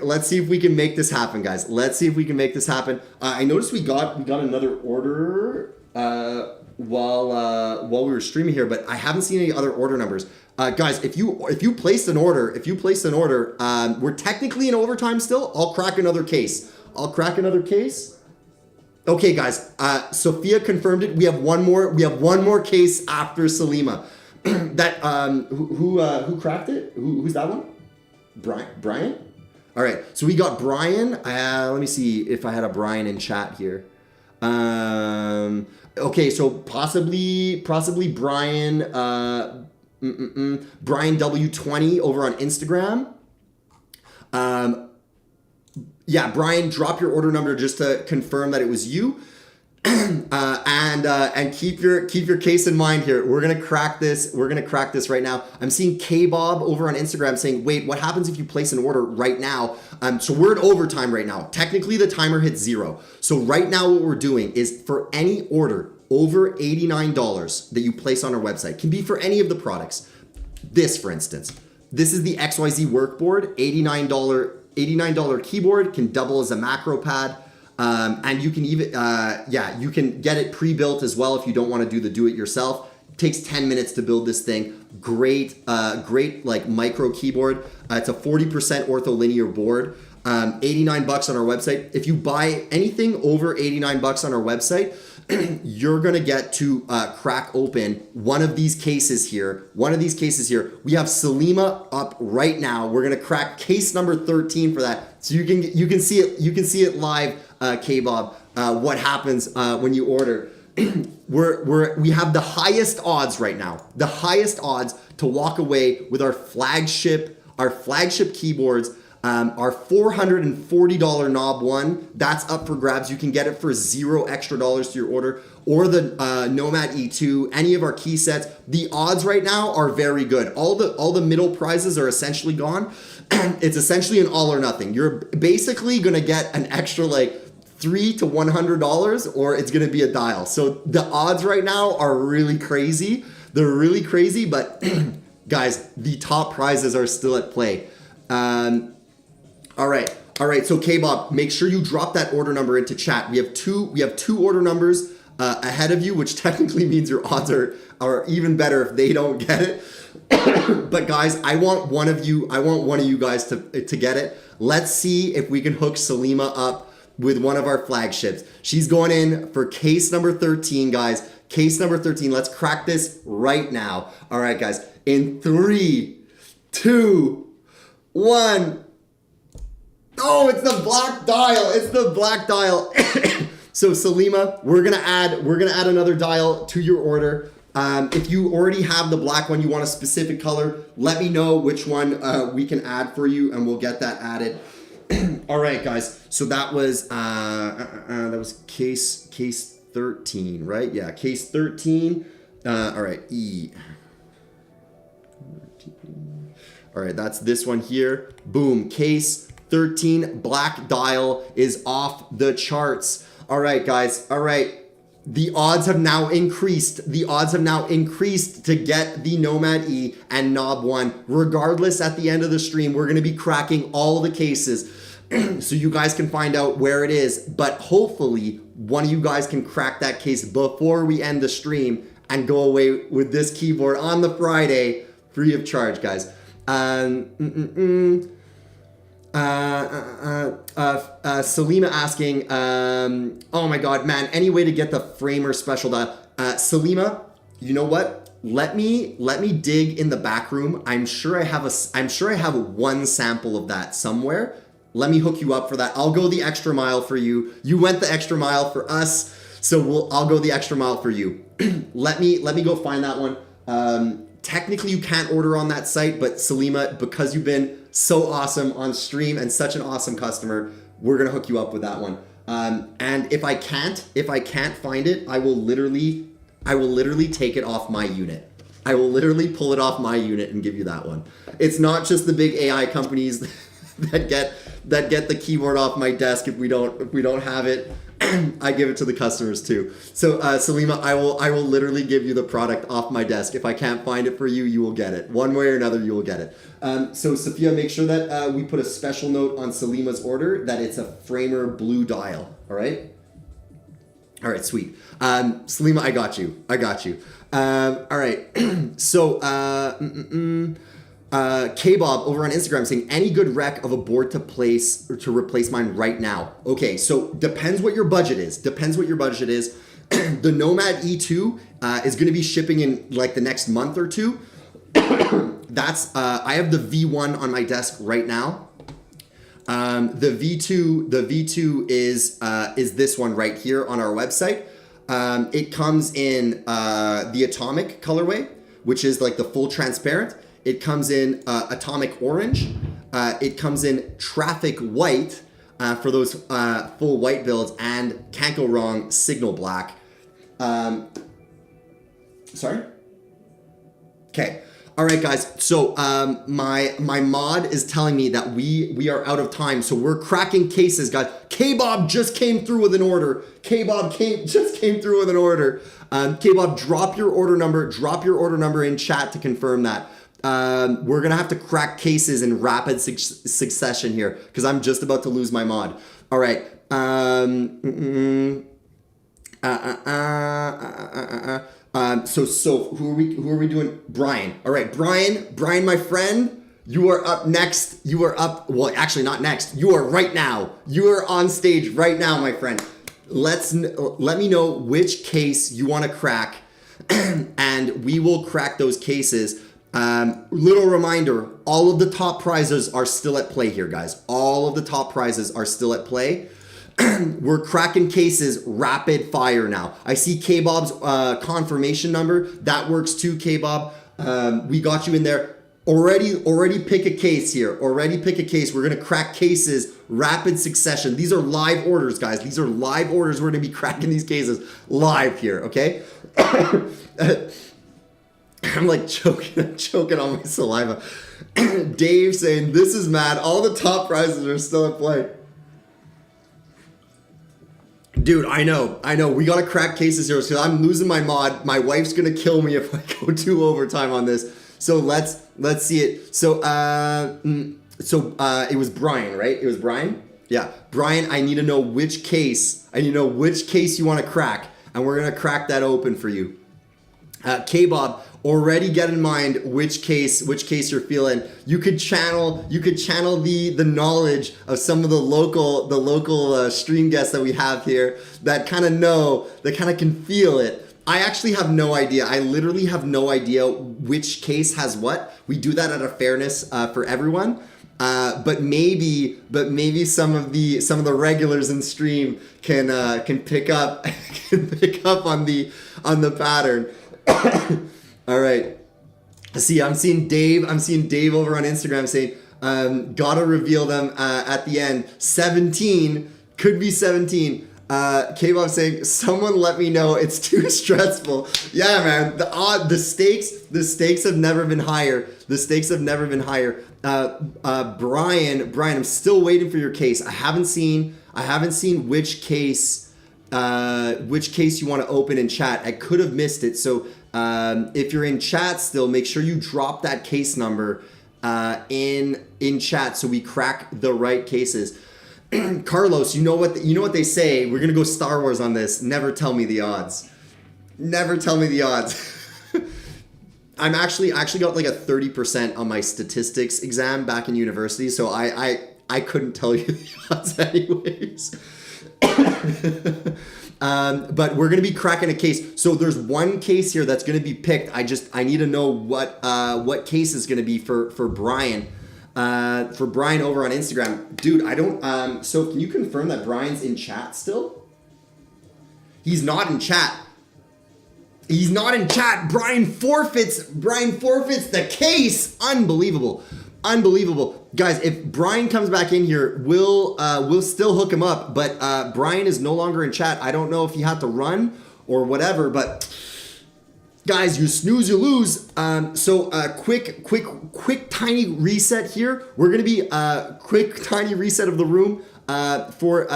Let's see if we can make this happen, guys. Let's see if we can make this happen. I noticed we got another order while we were streaming here, but I haven't seen any other order numbers. Guys, if you placed an order, we're technically in overtime still. I'll crack another case. Okay, guys. Sophia confirmed it. We have one more case after Salima. That who cracked it? Who's that one? Brian. All right. So we got Brian. Let me see if I had a Brian in chat here. Okay, so possibly Brian. Brian W20 over on Instagram. Yeah, Brian, drop your order number just to confirm that it was you, and keep your case in mind here. We're gonna crack this. Right now. I'm seeing K Bob over on Instagram saying, "Wait, what happens if you place an order right now?" So we're in overtime right now. Technically, the timer hits 0. So right now, what we're doing is for any order over $89 that you place on our website, can be for any of the products. This, for instance, this is the XYZ workboard, $89 keyboard, can double as a macro pad, and you can even you can get it pre-built as well if you don't want to do the do-it-yourself. It takes 10 minutes to build this thing. Great like micro keyboard. It's a 40% ortholinear board. $89 on our website. If you buy anything over $89 on our website, you're gonna get to crack open one of these cases here. We have Salima up right now. We're gonna crack case number 13 for that, so you can see it live. K-Bob, what happens when you order? we have the highest odds right now. The highest odds to walk away with our flagship keyboards. Our $440 Knob One, that's up for grabs. You can get it for $0 extra to your order, or the Nomad E2, any of our key sets. The odds right now are very good. All the middle prizes are essentially gone. It's essentially an all or nothing. You're basically gonna get an extra like $3 to $100, or it's gonna be a dial. So the odds right now are really crazy. They're really crazy, but guys, the top prizes are still at play. All right. So K-Bob, make sure you drop that order number into chat. We have two order numbers ahead of you, which technically means your odds are even better if they don't get it. But guys, I want one of you guys to get it. Let's see if we can hook Salima up with one of our flagships. She's going in for case number 13, guys. Case number 13. Let's crack this right now. All right, guys. In 3, 2, 1. Oh, it's the black dial. So Salima, we're gonna add another dial to your order. If you already have the black one, you want a specific color, let me know which one we can add for you, and we'll get that added. All right, guys. So that was case 13, right? Yeah, case 13. All right, E. All right, that's this one here. Boom, case 13, black dial is off the charts. All right, guys. All right. The odds have now increased. To get the Nomad E and Knob One. Regardless, at the end of the stream, we're going to be cracking all the cases so you guys can find out where it is. But hopefully, one of you guys can crack that case before we end the stream and go away with this keyboard on the Friday free of charge, guys. Salima asking, oh my god, man, any way to get the Framer special dial? Salima, you know what? Let me dig in the back room. I'm sure I have one sample of that somewhere. Let me hook you up for that. I'll go the extra mile for you. You went the extra mile for us, so I'll go the extra mile for you. let me go find that one. Technically, you can't order on that site, but Salima, because you've been so awesome on stream and such an awesome customer, we're gonna hook you up with that one. And if I can't find it, I will literally take it off my unit. I will literally pull it off my unit and give you that one. It's not just the big AI companies that get the keyboard off my desk if we don't have it. I give it to the customers too. So Salima, I will literally give you the product off my desk. If I can't find it for you, you will get it. One way or another, you will get it. So Sophia, make sure that we put a special note on Salima's order that it's a Framer blue dial. All right. All right, sweet. Salima, I got you. All right. So K-Bob over on Instagram saying any good rec of a board to place or to replace mine right now. Okay, so depends what your budget is. The Nomad E2 is going to be shipping in like the next month or two. That's I have the V1 on my desk right now. The V2 is this one right here on our website. It comes in the Atomic colorway, which is like the full transparent. It comes in Atomic Orange. It comes in Traffic White for those full white builds, and Can't Go Wrong Signal Black. Sorry? Okay. All right, guys. So my mod is telling me that we are out of time. So we're cracking cases, guys. K-Bob just came through with an order. K-Bob just came through with an order. K-Bob, drop your order number in chat to confirm that. We're gonna have to crack cases in rapid succession here because I'm just about to lose my mod. All right. So who are we doing? Brian. All right, Brian, my friend, you are up next. Well, actually not next. You are right now. You are on stage right now, my friend. Let me know which case you want to crack, and we will crack those cases. Little reminder, all of the top prizes are still at play here, guys. All of the top prizes are still at play. We're cracking cases rapid fire now. I see K-Bob's confirmation number. That works too, K-Bob. We got you in there. Already pick a case here. We're going to crack cases rapid succession. These are live orders, guys. These are live orders. We're going to be cracking these cases live here, okay? I'm like choking on my saliva. Dave saying, this is mad. All the top prizes are still at play. Dude, I know. We got to crack cases here because I'm losing my mod. My wife's going to kill me if I go too overtime on this. So let's see it. So it was Brian, right? It was Brian? Yeah. Brian, I need to know which case. You want to crack. And we're going to crack that open for you. K-Bob, already get in mind which case you're feeling. You could channel the knowledge of some of the local stream guests that we have here that kind of can feel it. I actually have no idea. I literally have no idea which case has what. We do that out of fairness for everyone. But maybe some of the regulars in stream can pick up on the pattern. All right. I'm seeing Dave over on Instagram saying, gotta reveal them at the end. 17 could be 17. K-Bob saying, someone let me know, it's too stressful. Yeah, man. The stakes have never been higher. Brian, I'm still waiting for your case. I haven't seen which case you want to open in chat. I could have missed it. So if you're in chat still, make sure you drop that case number in chat so we crack the right cases. Carlos, you know what they say. We're gonna go Star Wars on this. Never tell me the odds. I actually got like a 30% on my statistics exam back in university, so I couldn't tell you the odds anyways. But we're gonna be cracking a case. So there's one case here that's gonna be picked. I need to know what case is gonna be for Brian. For Brian over on Instagram. Dude, I don't so can you confirm that Brian's in chat still? He's not in chat. Brian forfeits the case. Unbelievable. Guys, if Brian comes back in here, we'll still hook him up, but Brian is no longer in chat. I don't know if he had to run or whatever, but guys, you snooze, you lose. So quick tiny reset here. We're gonna be quick tiny reset of the room for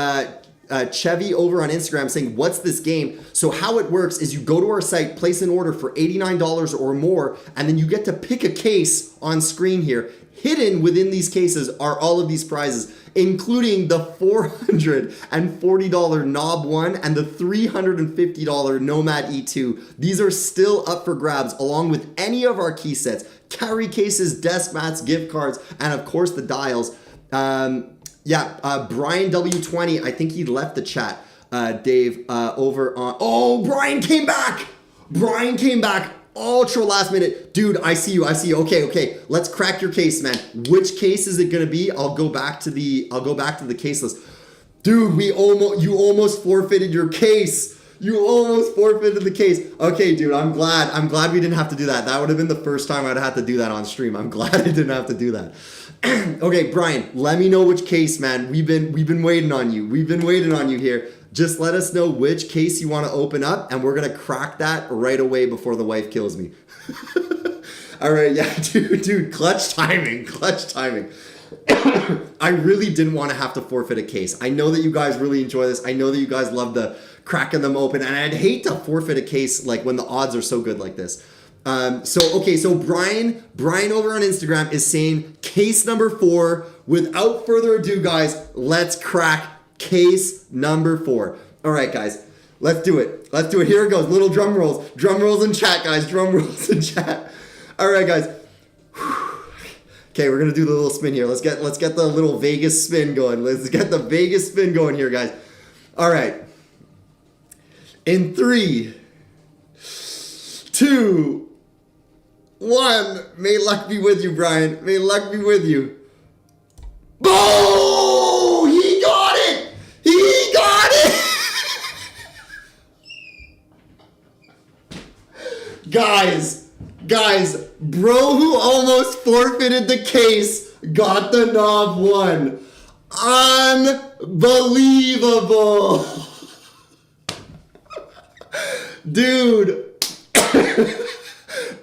Chevy over on Instagram saying, what's this game? So how it works is you go to our site, place an order for $89 or more, and then you get to pick a case on screen here. Hidden within these cases are all of these prizes, including the $440 Knob 1 and the $350 Nomad E2. These are still up for grabs, along with any of our key sets, carry cases, desk mats, gift cards, and of course the dials. Brian W20, I think he left the chat, Dave, over on... Oh, Brian came back! Brian came back. Ultra last minute. Dude, I see you. Okay. Let's crack your case, man. Which case is it gonna be? I'll go back to the case list. Dude, you almost forfeited your case. You almost forfeited the case. Okay, dude, I'm glad we didn't have to do that. That would have been the first time I'd have to do that on stream. I'm glad I didn't have to do that. Okay, Brian, let me know which case, man. We've been waiting on you. We've been waiting on you here. Just let us know which case you want to open up, and we're going to crack that right away before the wife kills me. All right, yeah, dude, clutch timing. I really didn't want to have to forfeit a case. I know that you guys really enjoy this. I know that you guys love the cracking them open, and I'd hate to forfeit a case like when the odds are so good like this. So Brian over on Instagram is saying case number 4. Without further ado, guys, let's crack case number 4. All right, guys, let's do it. Here it goes. Little drum rolls. Drum rolls in chat, guys. Drum rolls in chat. All right, guys. Okay, we're gonna do the little spin here. Let's get the little Vegas spin going. Let's get the Vegas spin going here, guys. All right. In 3, 2, 1. May luck be with you, Brian. May luck be with you. Oh, he got it! He got it! Guys, bro who almost forfeited the case got the Knob 1. Unbelievable. Dude.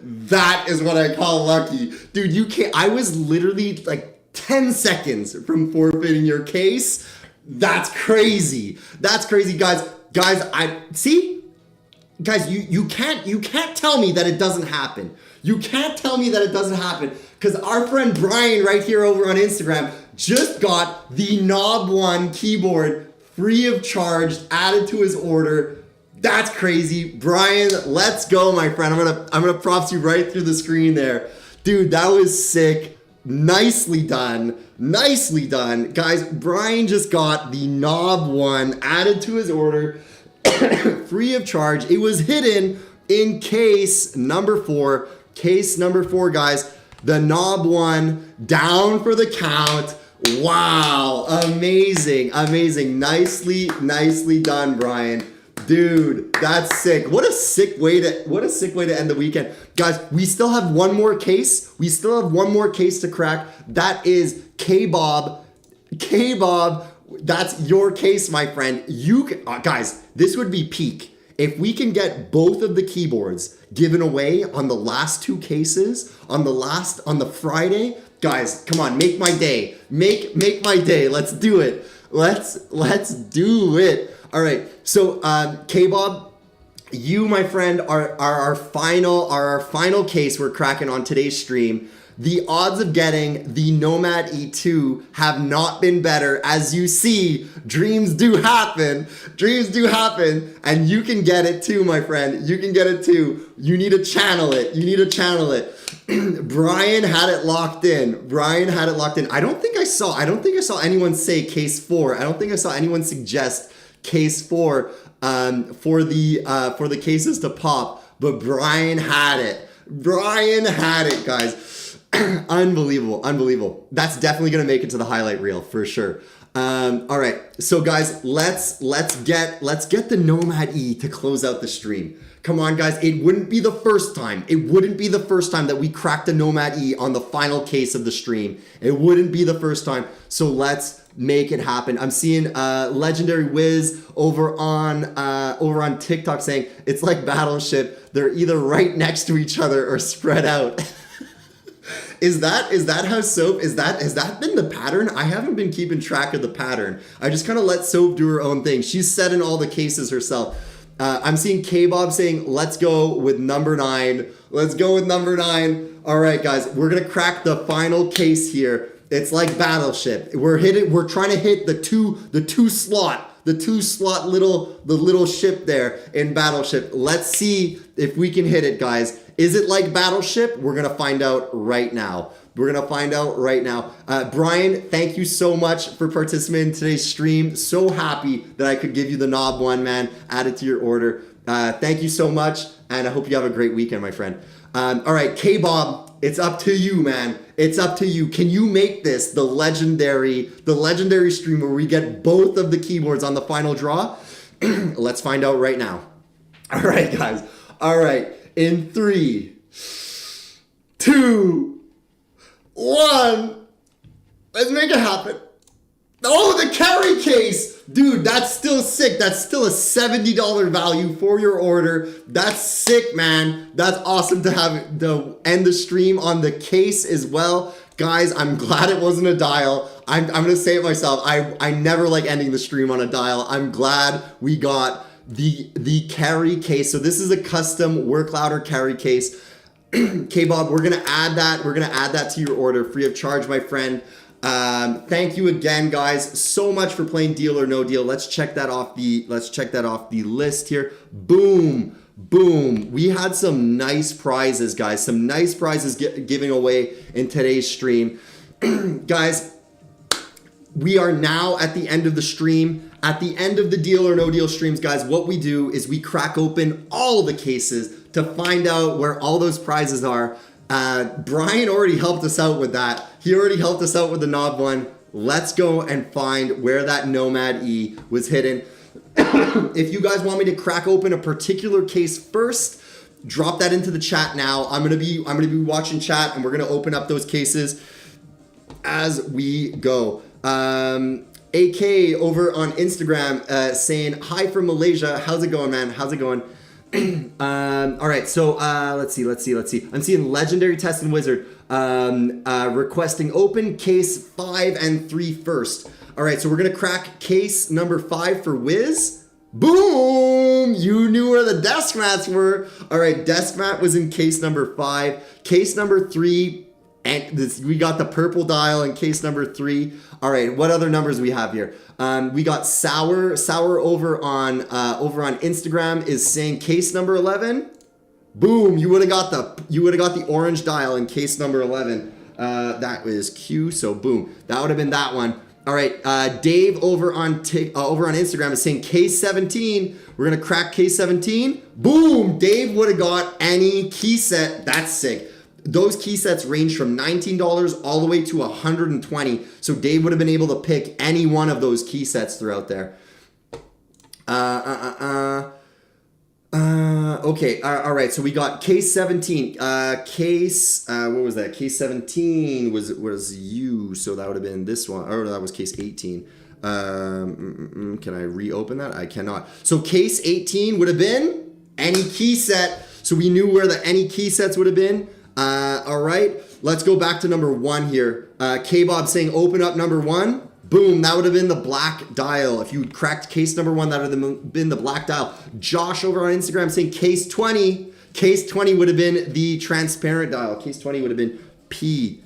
That is what I call lucky. Dude, you can't. I was literally like 10 seconds from forfeiting your case. That's crazy. Guys, I see. Guys, you can't tell me that it doesn't happen. You can't tell me that it doesn't happen, because our friend Brian right here over on Instagram just got the Knob 1 keyboard free of charge added to his order. That's crazy. Brian, let's go, my friend. I'm gonna props you right through the screen there. Dude, that was sick. Nicely done. Guys, Brian just got the Knob 1 added to his order free of charge. It was hidden in case number 4. Case number 4, guys. The Knob 1 down for the count. Wow. Amazing. Nicely done, Brian. Dude, that's sick. What a sick way to end the weekend. Guys, we still have one more case. To crack. That is K-Bob. That's your case, my friend. Guys, this would be peak. If we can get both of the keyboards given away on the last 2 cases, on the Friday, guys, come on, make my day. Make my day. Let's do it. Let's do it. All right, so K-Bob, you, my friend, are our final case we're cracking on today's stream. The odds of getting the Nomad E2 have not been better. As you see, dreams do happen, and you can get it too, my friend. You can get it too. You need to channel it. Brian had it locked in. I don't think I saw anyone say case 4. I don't think I saw anyone suggest case 4 for the cases to pop, but Brian had it, guys. Unbelievable. That's definitely gonna make it to the highlight reel for sure. All right, so guys, let's get the Nomad E to close out the stream. Come on, guys. It wouldn't be the first time that we cracked the Nomad E on the final case of the stream. It wouldn't be the first time. So let's make it happen. I'm seeing Legendary Wiz over on TikTok saying it's like Battleship. They're either right next to each other or spread out. Is that how Soap, has that been the pattern? I haven't been keeping track of the pattern. I just kind of let Soap do her own thing. She's setting all the cases herself. I'm seeing K-Bob saying, let's go with number 9. Let's go with number 9. All right, guys, we're going to crack the final case here. It's like Battleship. We're trying to hit the two slot little ship there in Battleship. Let's see if we can hit it, guys. Is it like Battleship? We're going to find out right now. Brian, thank you so much for participating in today's stream. So happy that I could give you the knob one, man. Add it to your order. Thank you so much, and I hope you have a great weekend, my friend. All right, K-Bob, it's up to you, man. It's up to you. Can you make this the legendary stream where we get both of the keyboards on the final draw? Let's find out right now. All right, guys. All right, in 3, 2, 1. Let's make it happen. Oh, the carry case. Dude, that's still sick. That's still a $70 value for your order. That's sick, man. That's awesome to have to end the stream on the case as well. Guys, I'm glad it wasn't a dial. I'm going to say it myself. I never like ending the stream on a dial. I'm glad we got the carry case. So this is a custom Work Louder carry case. K-Bob, we're gonna add that. We're gonna add that to your order free of charge, my friend. Thank you again, guys, so much for playing Deal or No Deal. Let's check that off the list here. Boom, boom. We had some nice prizes, guys. Some nice prizes giving away in today's stream, guys. We are now at the end of the stream. At the end of the Deal or No Deal streams, guys, what we do is we crack open all the cases to find out where all those prizes are. Brian already helped us out with that. He already helped us out with the knob one. Let's go and find where that Nomad E was hidden. If you guys want me to crack open a particular case first, drop that into the chat now. I'm gonna be watching chat, and we're gonna open up those cases as we go. AK over on Instagram saying hi from Malaysia. How's it going, man? How's it going? All right, so let's see. I'm seeing Legendary Test and Wizard requesting open case 5 and 3 first. All right, so we're gonna crack case number 5 for Wiz. Boom! You knew where the desk mats were. All right, desk mat was in case number 5. Case number 3, and we got the purple dial in case number 3. All right, what other numbers we have here? We got Sour over on Instagram is saying case number 11. Boom! You would have got the orange dial in case number 11. That was Q. So boom, that would have been that one. All right, Dave over on Instagram is saying case 17. We're gonna crack case 17. Boom! Dave would have got any key set. That's sick. Those key sets range from $19 all the way to $120. So Dave would have been able to pick any one of those key sets throughout there. Okay. All right. So we got case 17. What was that? Case 17 was you. So that would have been this one. Or that was case 18. Can I reopen that? I cannot. So case 18 would have been any key set. So we knew where the any key sets would have been. All right, let's go back to number 1 here. K-Bob saying open up number 1. Boom, that would have been the black dial. If you cracked case number 1, that would have been the black dial. Josh over on Instagram saying case 20. Case 20 would have been the transparent dial. Case 20 would have been P.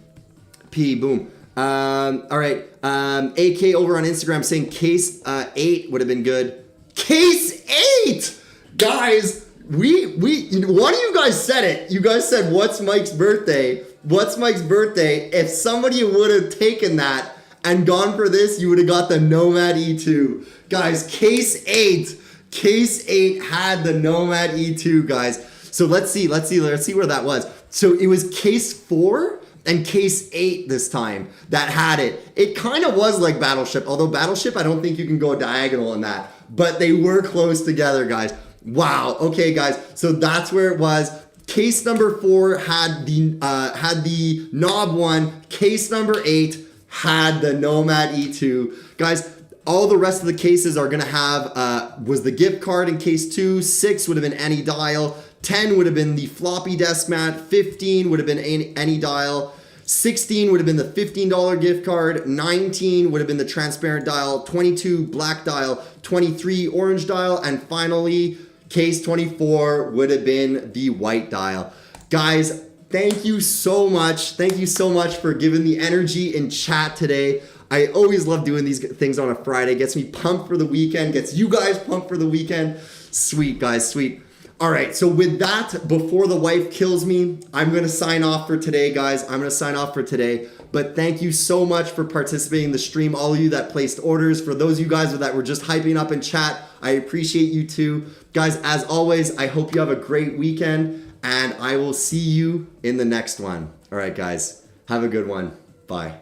Boom. All right, AK over on Instagram saying case 8 would have been good. Case 8! Guys, one of you guys said it. You guys said, what's Mike's birthday? What's Mike's birthday? If somebody would have taken that and gone for this, you would have got the Nomad E2. Guys, case 8 had the Nomad E2, guys. So let's see where that was. So it was case 4 and case 8 this time that had it. It kind of was like Battleship, although Battleship, I don't think you can go diagonal in that, but they were close together, guys. Wow. Okay, guys. So that's where it was. Case number 4 had the knob one. Case number 8 had the Nomad E2. Guys, all the rest of the cases are gonna have was the gift card in case 2. 6 would have been any dial. 10 would have been the floppy desk mat. 15 would have been any dial. 16 would have been the $15 gift card. 19 would have been the transparent dial. 22 black dial. 23 orange dial. And finally, case 24 would have been the white dial. Guys, thank you so much. Thank you so much for giving the energy in chat today. I always love doing these things on a Friday. Gets me pumped for the weekend. Gets you guys pumped for the weekend. Sweet, guys, sweet. All right, so with that, before the wife kills me, I'm going to sign off for today, guys. I'm going to sign off for today. But thank you so much for participating in the stream. All of you that placed orders. For those of you guys that were just hyping up in chat, I appreciate you too. Guys, as always, I hope you have a great weekend, and I will see you in the next one. All right, guys, have a good one. Bye.